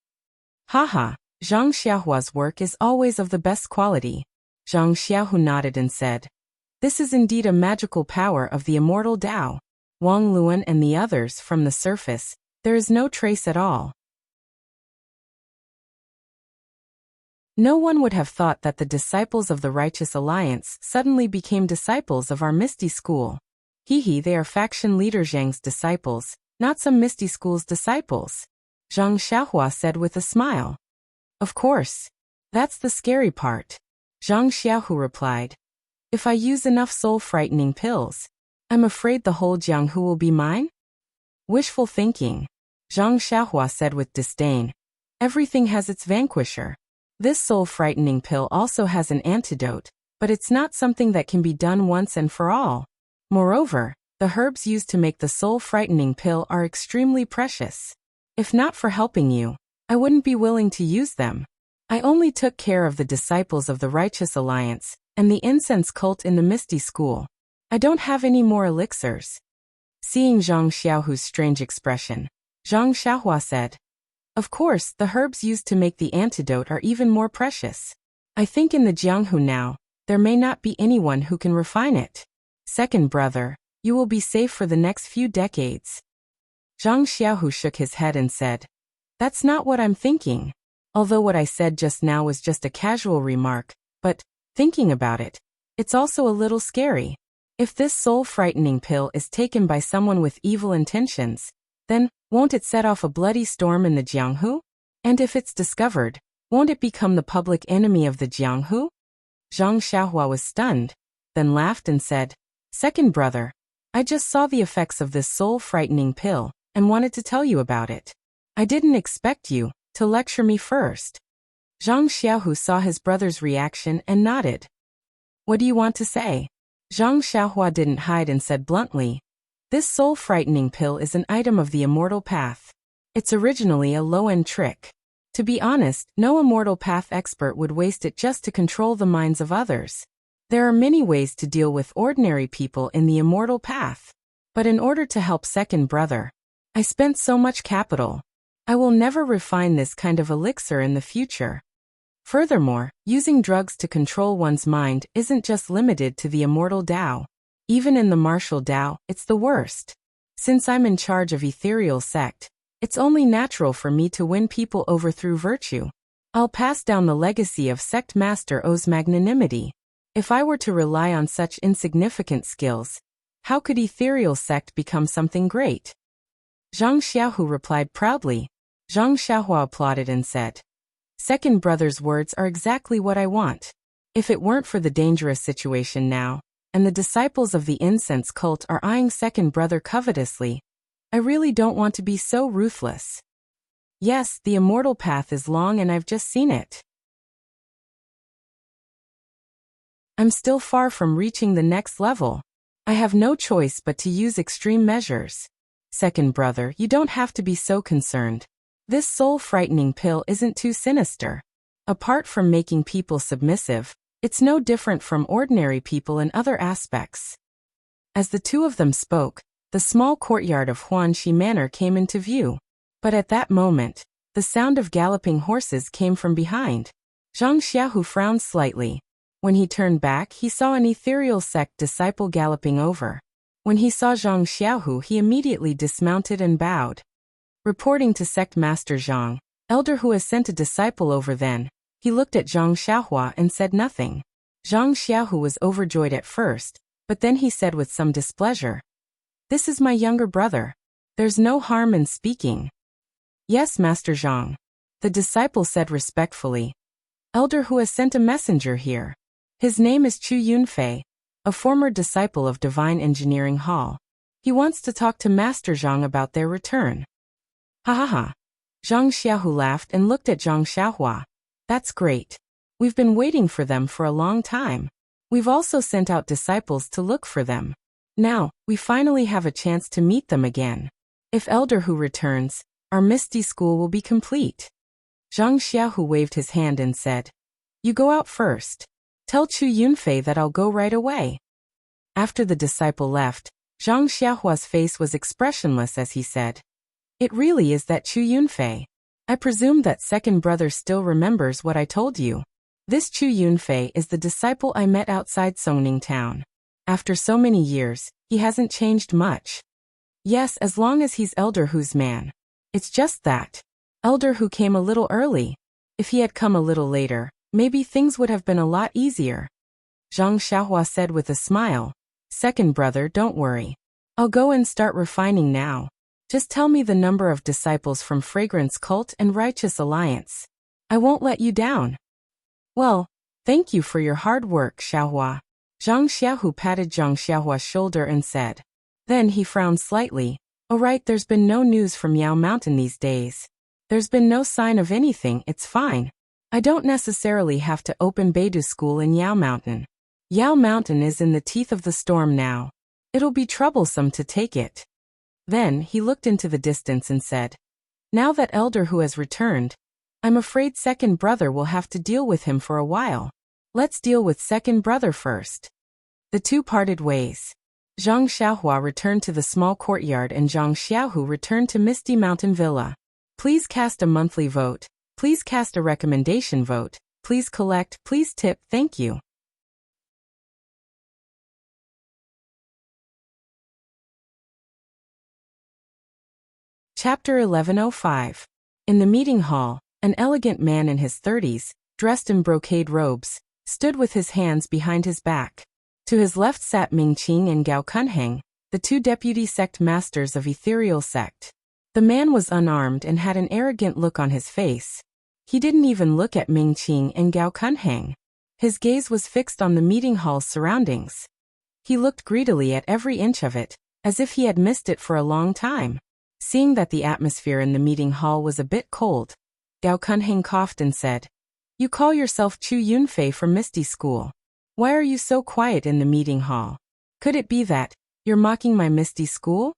"Haha, Zhang Xiaohua's work is always of the best quality." Zhang Xiaohu nodded and said, "This is indeed a magical power of the immortal Tao." Wang Luan and the others, from the surface, there is no trace at all. No one would have thought that the disciples of the Righteous Alliance suddenly became disciples of our Misty School. Hehe, they are faction leader Zhang's disciples, not some Misty School's disciples. Zhang Xiaohua said with a smile. "Of course. That's the scary part." Zhang Xiaohu replied. "If I use enough soul-frightening pills, I'm afraid the whole Jianghu will be mine?" "Wishful thinking," Zhang Xiaohua said with disdain. "Everything has its vanquisher. This soul-frightening pill also has an antidote, but it's not something that can be done once and for all. Moreover, the herbs used to make the soul-frightening pill are extremely precious. If not for helping you, I wouldn't be willing to use them. I only took care of the disciples of the Righteous Alliance and the incense cult in the Misty School. I don't have any more elixirs." Seeing Zhang Xiaohu's strange expression, Zhang Xiaohua said, "Of course, the herbs used to make the antidote are even more precious. I think in the Jianghu now, there may not be anyone who can refine it. Second brother, you will be safe for the next few decades." Zhang Xiaohu shook his head and said, "That's not what I'm thinking. Although what I said just now was just a casual remark, but, thinking about it, it's also a little scary. If this soul-frightening pill is taken by someone with evil intentions, then won't it set off a bloody storm in the Jianghu? And if it's discovered, won't it become the public enemy of the Jianghu? Zhang Xiaohua was stunned, then laughed and said, "Second brother, I just saw the effects of this soul-frightening pill and wanted to tell you about it. I didn't expect you to lecture me first." Zhang Xiaohu saw his brother's reaction and nodded. "What do you want to say?" Zhang Xiaohua didn't hide and said bluntly, "This soul-frightening pill is an item of the immortal path. It's originally a low-end trick. To be honest, no immortal path expert would waste it just to control the minds of others. There are many ways to deal with ordinary people in the immortal path. But in order to help second brother, I spent so much capital. I will never refine this kind of elixir in the future. Furthermore, using drugs to control one's mind isn't just limited to the immortal Tao. Even in the martial Tao, it's the worst. Since I'm in charge of ethereal sect, it's only natural for me to win people over through virtue. I'll pass down the legacy of Sect Master O's magnanimity. If I were to rely on such insignificant skills, how could ethereal sect become something great?" Zhang Xiaohu replied proudly. Zhang Xiaohua applauded and said, "Second brother's words are exactly what I want. If it weren't for the dangerous situation now, and the disciples of the incense cult are eyeing second brother covetously, I really don't want to be so ruthless. Yes, the immortal path is long and I've just seen it. I'm still far from reaching the next level. I have no choice but to use extreme measures. Second brother, you don't have to be so concerned. This soul-frightening pill isn't too sinister. Apart from making people submissive, it's no different from ordinary people in other aspects." As the two of them spoke, the small courtyard of Huanxi Manor came into view. But at that moment, the sound of galloping horses came from behind. Zhang Xiaohu frowned slightly. When he turned back, he saw an ethereal sect disciple galloping over. When he saw Zhang Xiaohu, he immediately dismounted and bowed. Reporting to Sect Master Zhang, elder who has sent a disciple over then, he looked at Zhang Xiaohua and said nothing. Zhang Xiaohu was overjoyed at first, but then he said with some displeasure, "This is my younger brother. There's no harm in speaking." "Yes, Master Zhang," the disciple said respectfully. "Elder who has sent a messenger here. His name is Chu Yunfei, a former disciple of Divine Engineering Hall. He wants to talk to Master Zhang about their return." "Ha ha ha." Zhang Xiaohu laughed and looked at Zhang Xiaohua. "That's great. We've been waiting for them for a long time. We've also sent out disciples to look for them. Now, we finally have a chance to meet them again. If Elder Hu returns, our Misty School will be complete." Zhang Xiaohu waved his hand and said, "You go out first. Tell Chu Yunfei that I'll go right away." After the disciple left, Zhang Xiaohua's face was expressionless as he said, "It really is that Chu Yunfei. I presume that second brother still remembers what I told you. This Chu Yunfei is the disciple I met outside Songning town. After so many years, he hasn't changed much. Yes, as long as he's Elder Hu's man. It's just that Elder Hu came a little early. If he had come a little later, maybe things would have been a lot easier." Zhang Xiaohua said with a smile, "Second brother, don't worry. I'll go and start refining now. Just tell me the number of disciples from Fragrance Cult and Righteous Alliance. I won't let you down." "Well, thank you for your hard work, Xiaohua." Zhang Xiaohu patted Zhang Xiaohua's shoulder and said. Then he frowned slightly. "Oh right, there's been no news from Yao Mountain these days. There's been no sign of anything, it's fine. I don't necessarily have to open Beidou School in Yao Mountain. Yao Mountain is in the teeth of the storm now. It'll be troublesome to take it." Then he looked into the distance and said, "Now that Elder Hu has returned, I'm afraid second brother will have to deal with him for a while. Let's deal with second brother first." The two parted ways. Zhang Xiaohua returned to the small courtyard and Zhang Xiaohu returned to Misty Mountain Villa. Please cast a monthly vote. Please cast a recommendation vote. Please collect. Please tip. Thank you. Chapter 1105. In the meeting hall, an elegant man in his 30s, dressed in brocade robes, stood with his hands behind his back. To his left sat Ming Qing and Gao Kunheng, the two deputy sect masters of ethereal sect. The man was unarmed and had an arrogant look on his face. He didn't even look at Ming Qing and Gao Kunheng. His gaze was fixed on the meeting hall's surroundings. He looked greedily at every inch of it, as if he had missed it for a long time. Seeing that the atmosphere in the meeting hall was a bit cold, Gao Kunheng coughed and said, "You call yourself Chu Yunfei from Misty School. Why are you so quiet in the meeting hall? Could it be that you're mocking my Misty School?"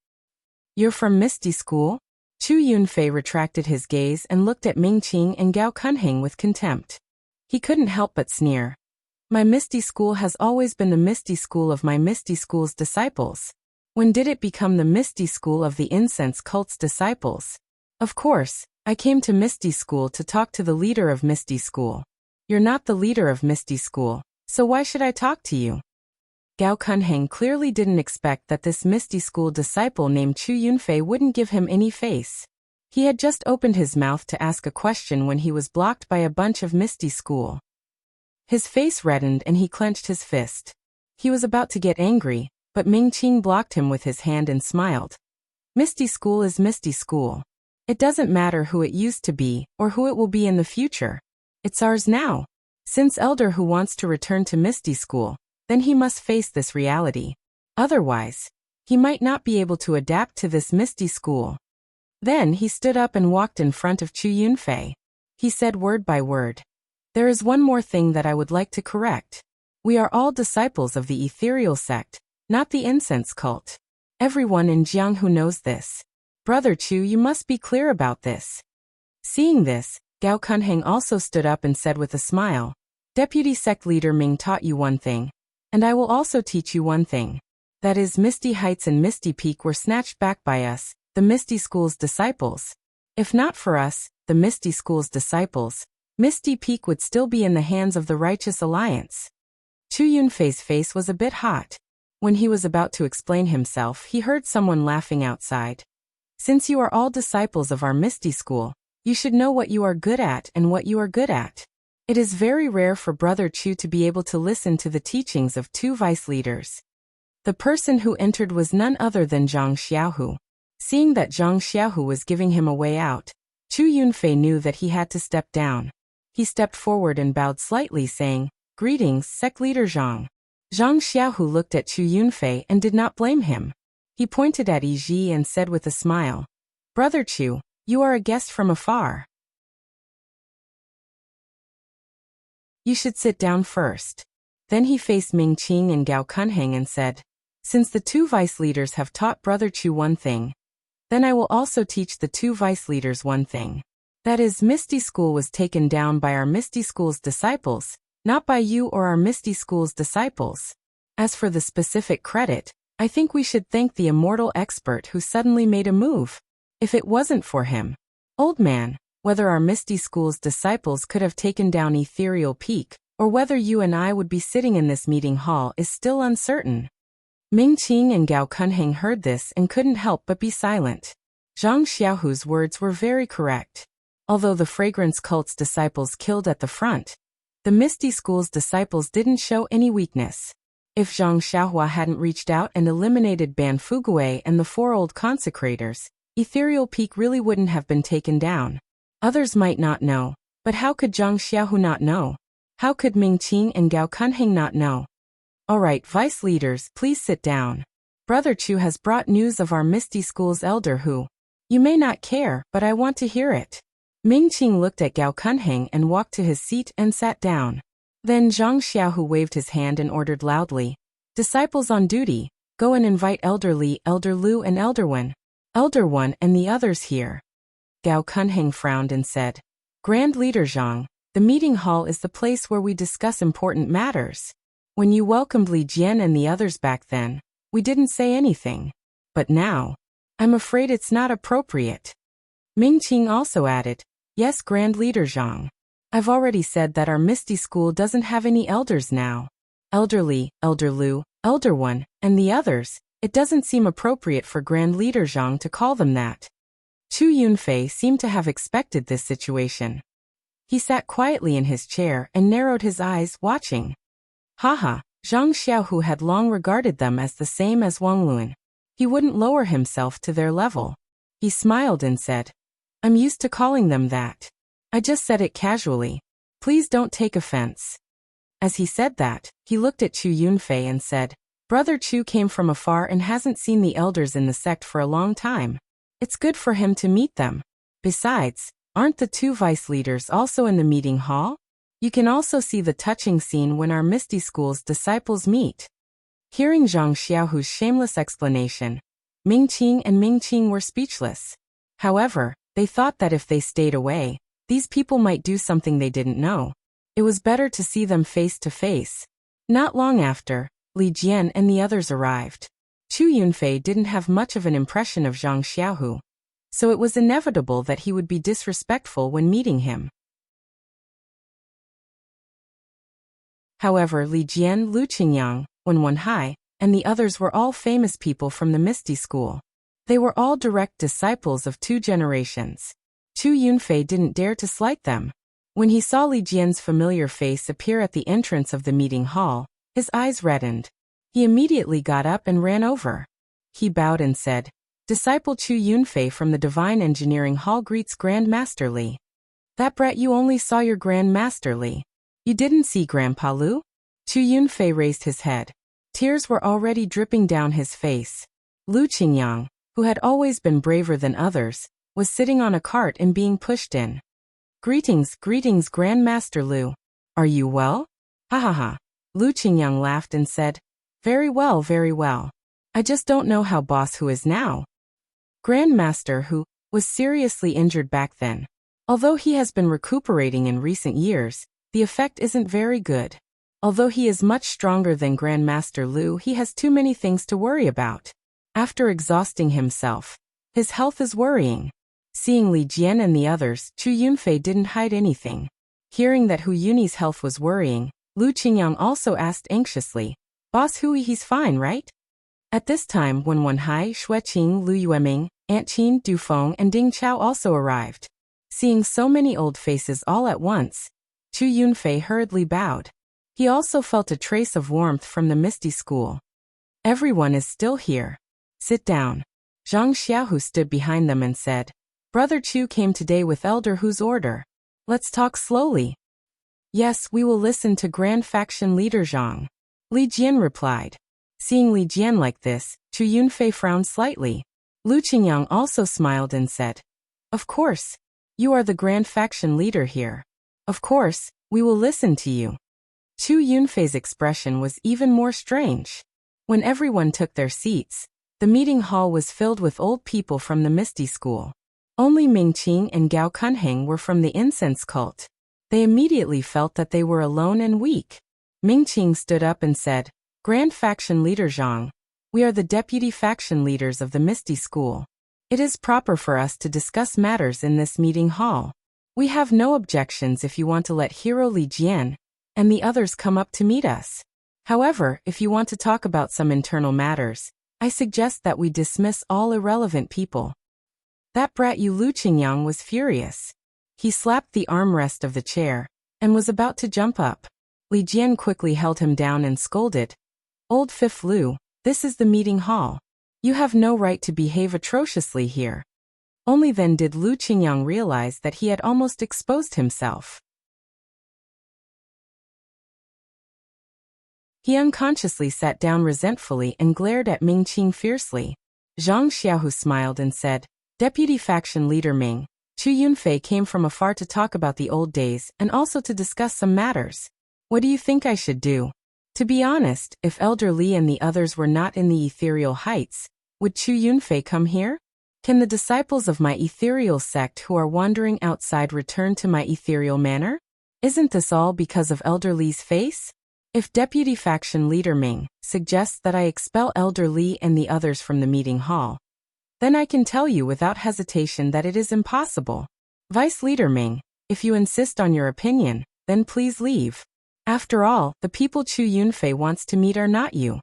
"You're from Misty School?" Chu Yunfei retracted his gaze and looked at Ming Qing and Gao Kunheng with contempt. He couldn't help but sneer. "My Misty School has always been the Misty School of my Misty School's disciples. When did it become the Misty School of the incense cult's disciples? Of course, I came to Misty School to talk to the leader of Misty School. You're not the leader of Misty School, so why should I talk to you?" Gao Kunheng clearly didn't expect that this Misty School disciple named Chu Yunfei wouldn't give him any face. He had just opened his mouth to ask a question when he was blocked by a bunch of Misty School. His face reddened and he clenched his fist. He was about to get angry, but Ming Qing blocked him with his hand and smiled. "Misty School is Misty School. It doesn't matter who it used to be or who it will be in the future. It's ours now. Since Elder Hu wants to return to Misty School, then he must face this reality. Otherwise, he might not be able to adapt to this Misty School." Then he stood up and walked in front of Chu Yunfei. He said word by word, "There is one more thing that I would like to correct. We are all disciples of the ethereal sect, not the incense cult. Everyone in Jianghu knows this. Brother Chu, you must be clear about this." Seeing this, Gao Kunheng also stood up and said with a smile, "Deputy sect leader Ming taught you one thing, and I will also teach you one thing. That is, Misty Heights and Misty Peak were snatched back by us, the Misty School's disciples. If not for us, the Misty School's disciples, Misty Peak would still be in the hands of the Righteous Alliance." Chu Yunfei's face was a bit hot. When he was about to explain himself, he heard someone laughing outside. "Since you are all disciples of our Misty School, you should know what you are good at and what you are good at. It is very rare for Brother Chu to be able to listen to the teachings of two vice leaders." The person who entered was none other than Zhang Xiaohu. Seeing that Zhang Xiaohu was giving him a way out, Chu Yunfei knew that he had to step down. He stepped forward and bowed slightly, saying, "Greetings, sect leader Zhang." Zhang Xiaohu looked at Chu Yunfei and did not blame him. He pointed at Yi Ji and said with a smile, "Brother Chu, you are a guest from afar. You should sit down first." Then he faced Ming Qing and Gao Kunheng and said, "Since the two vice leaders have taught Brother Chu one thing, then I will also teach the two vice leaders one thing. That is, Misty School was taken down by our Misty School's disciples, not by you or our Misty School's disciples. As for the specific credit, I think we should thank the immortal expert who suddenly made a move. If it wasn't for him, old man, whether our Misty School's disciples could have taken down Ethereal Peak, or whether you and I would be sitting in this meeting hall is still uncertain." Ming Qing and Gao Kunheng heard this and couldn't help but be silent. Zhang Xiaohu's words were very correct. Although the fragrance cult's disciples killed at the front, the Misty School's disciples didn't show any weakness. If Zhang Xiaohua hadn't reached out and eliminated Ban Fuguei and the four old consecrators, Ethereal Peak really wouldn't have been taken down. Others might not know, but how could Zhang Xiaohu not know? How could Ming Qing and Gao Kunheng not know? "Alright, vice leaders, please sit down. Brother Chu has brought news of our Misty School's Elder Hu. You may not care, but I want to hear it." Ming Qing looked at Gao Kunheng and walked to his seat and sat down. Then Zhang Xiaohu waved his hand and ordered loudly, "Disciples on duty, go and invite Elder Li, Elder Lu and Elder Wen. Elder One and the others here." Gao Kunheng frowned and said, "Grand Leader Zhang, the meeting hall is the place where we discuss important matters. When you welcomed Li Jian and the others back then, we didn't say anything. But now, I'm afraid it's not appropriate." Ming Qing also added, "Yes, Grand Leader Zhang. I've already said that our Misty School doesn't have any elders now. Elder Li, Elder Lu, Elder One, and the others, it doesn't seem appropriate for Grand Leader Zhang to call them that." Chu Yunfei seemed to have expected this situation. He sat quietly in his chair and narrowed his eyes, watching. "Haha, Zhang Xiaohu had long regarded them as the same as Wang Luan. He wouldn't lower himself to their level. He smiled and said, "I'm used to calling them that. I just said it casually. Please don't take offense." As he said that, he looked at Chu Yunfei and said, "Brother Chu came from afar and hasn't seen the elders in the sect for a long time. It's good for him to meet them. Besides, aren't the two vice leaders also in the meeting hall? You can also see the touching scene when our Misty School's disciples meet." Hearing Zhang Xiaohu's shameless explanation, Ming Qing and Ming Qing were speechless. However, they thought that if they stayed away, these people might do something they didn't know. It was better to see them face to face. Not long after, Li Jian and the others arrived. Chu Yunfei didn't have much of an impression of Zhang Xiaohu, so it was inevitable that he would be disrespectful when meeting him. However, Li Jian, Lu Qingyang, Wen Wenhai, and the others were all famous people from the Misty School. They were all direct disciples of 2 generations. Chu Yunfei didn't dare to slight them. When he saw Li Jian's familiar face appear at the entrance of the meeting hall, his eyes reddened. He immediately got up and ran over. He bowed and said, "Disciple Chu Yunfei from the Divine Engineering Hall greets Grand Master Li." "That brat, you only saw your Grand Master Li. You didn't see Grandpa Lu?" Chu Yunfei raised his head. Tears were already dripping down his face. Lu Qingyang, who had always been braver than others, was sitting on a cart and being pushed in. "Greetings, greetings, Grand Master Lu. Are you well?" "Ha ha ha." Lu Qingyang laughed and said, very well, very well. I just don't know how Boss Hu is now." Grand Master Hu was seriously injured back then. Although he has been recuperating in recent years, the effect isn't very good. Although he is much stronger than Grand Master Lu, he has too many things to worry about. After exhausting himself, his health is worrying. Seeing Li Jian and the others, Chu Yunfei didn't hide anything. Hearing that Hu Yuni's health was worrying, Lu Qingyang also asked anxiously, "Boss Hui, he's fine, right?" At this time, Wen Wenhai, Xueqing, Lu Yueming, Aunt Qin, Du Feng, and Ding Chao also arrived. Seeing so many old faces all at once, Chu Yunfei hurriedly bowed. He also felt a trace of warmth from the Misty School. "Everyone is still here. Sit down." Zhang Xiaohu stood behind them and said, "Brother Chu came today with Elder Hu's order. Let's talk slowly." "Yes, we will listen to Grand Faction Leader Zhang," Li Jian replied. Seeing Li Jian like this, Chu Yunfei frowned slightly. Lu Qingyang also smiled and said, "Of course. You are the Grand Faction Leader here. Of course, we will listen to you." Chu Yunfei's expression was even more strange. When everyone took their seats, the meeting hall was filled with old people from the Misty School. Only Ming Qing and Gao Kunheng were from the incense cult. They immediately felt that they were alone and weak. Ming Qing stood up and said, "Grand Faction Leader Zhang, we are the deputy faction leaders of the Misty School. It is proper for us to discuss matters in this meeting hall. We have no objections if you want to let Hero Li Jian and the others come up to meet us. However, if you want to talk about some internal matters, I suggest that we dismiss all irrelevant people." That brat Yu Lu Qingyang was furious. He slapped the armrest of the chair and was about to jump up. Li Jian quickly held him down and scolded, "Old Fifth Lu, this is the meeting hall. You have no right to behave atrociously here." Only then did Lu Qingyang realize that he had almost exposed himself. He unconsciously sat down resentfully and glared at Ming Qing fiercely. Zhang Xiaohu smiled and said, "Deputy Faction Leader Ming, Chu Yunfei came from afar to talk about the old days and also to discuss some matters. What do you think I should do?" To be honest, if Elder Li and the others were not in the ethereal heights, would Chu Yunfei come here? Can the disciples of my ethereal sect who are wandering outside return to my ethereal manner? Isn't this all because of Elder Li's face? If Deputy Faction Leader Ming suggests that I expel Elder Li and the others from the meeting hall, then I can tell you without hesitation that it is impossible. Vice Leader Ming, if you insist on your opinion, then please leave. After all, the people Chu Yunfei wants to meet are not you."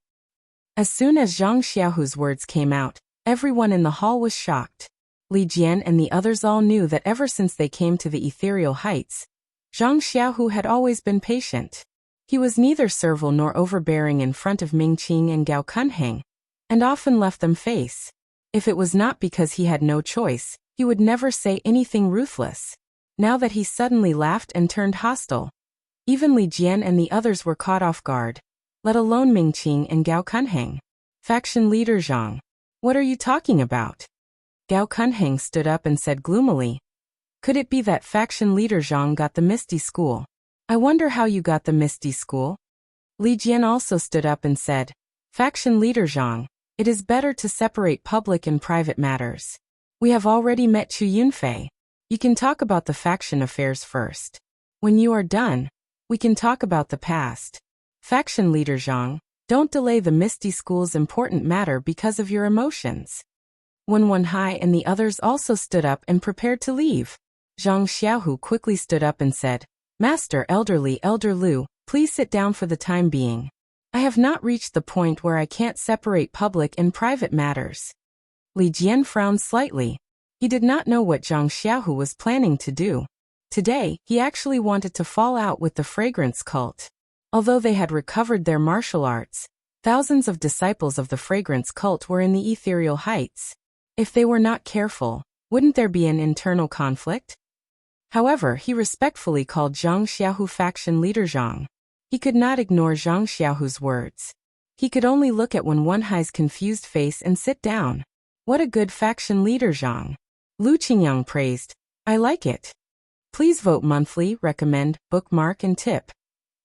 As soon as Zhang Xiaohu's words came out, everyone in the hall was shocked. Li Jian and the others all knew that ever since they came to the ethereal heights, Zhang Xiaohu had always been patient. He was neither servile nor overbearing in front of Mingqing and Gao Kunheng, and often left them face. If it was not because he had no choice, he would never say anything ruthless. Now that he suddenly laughed and turned hostile, even Li Jian and the others were caught off guard, let alone Mingqing and Gao Kunheng. Faction leader Zhang. What are you talking about? Gao Kunheng stood up and said gloomily. Could it be that faction leader Zhang got the Misty School? I wonder how you got the Misty School? Li Jian also stood up and said, Faction leader Zhang, it is better to separate public and private matters. We have already met Chu Yunfei. You can talk about the faction affairs first. When you are done, we can talk about the past. Faction leader Zhang, don't delay the Misty School's important matter because of your emotions. Wen Wenhai and the others also stood up and prepared to leave. Zhang Xiaohu quickly stood up and said, Master Elder Lu, please sit down for the time being. I have not reached the point where I can't separate public and private matters. Li Jian frowned slightly. He did not know what Zhang Xiaohu was planning to do. Today, he actually wanted to fall out with the fragrance cult. Although they had recovered their martial arts, thousands of disciples of the fragrance cult were in the ethereal heights. If they were not careful, wouldn't there be an internal conflict? However, he respectfully called Zhang Xiaohu faction leader Zhang. He could not ignore Zhang Xiaohu's words. He could only look at Wen Wenhai's confused face and sit down. What a good faction leader Zhang. Lu Qingyang praised. I like it. Please vote monthly, recommend, bookmark and tip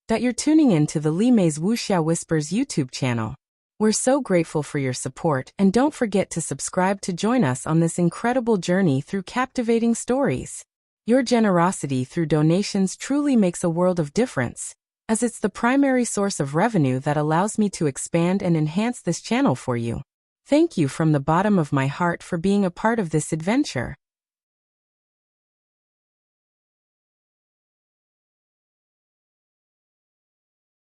that you're tuning in to the Li Mei's Wuxia Whispers YouTube channel. We're so grateful for your support, and don't forget to subscribe to join us on this incredible journey through captivating stories. Your generosity through donations truly makes a world of difference, as it's the primary source of revenue that allows me to expand and enhance this channel for you. Thank you from the bottom of my heart for being a part of this adventure.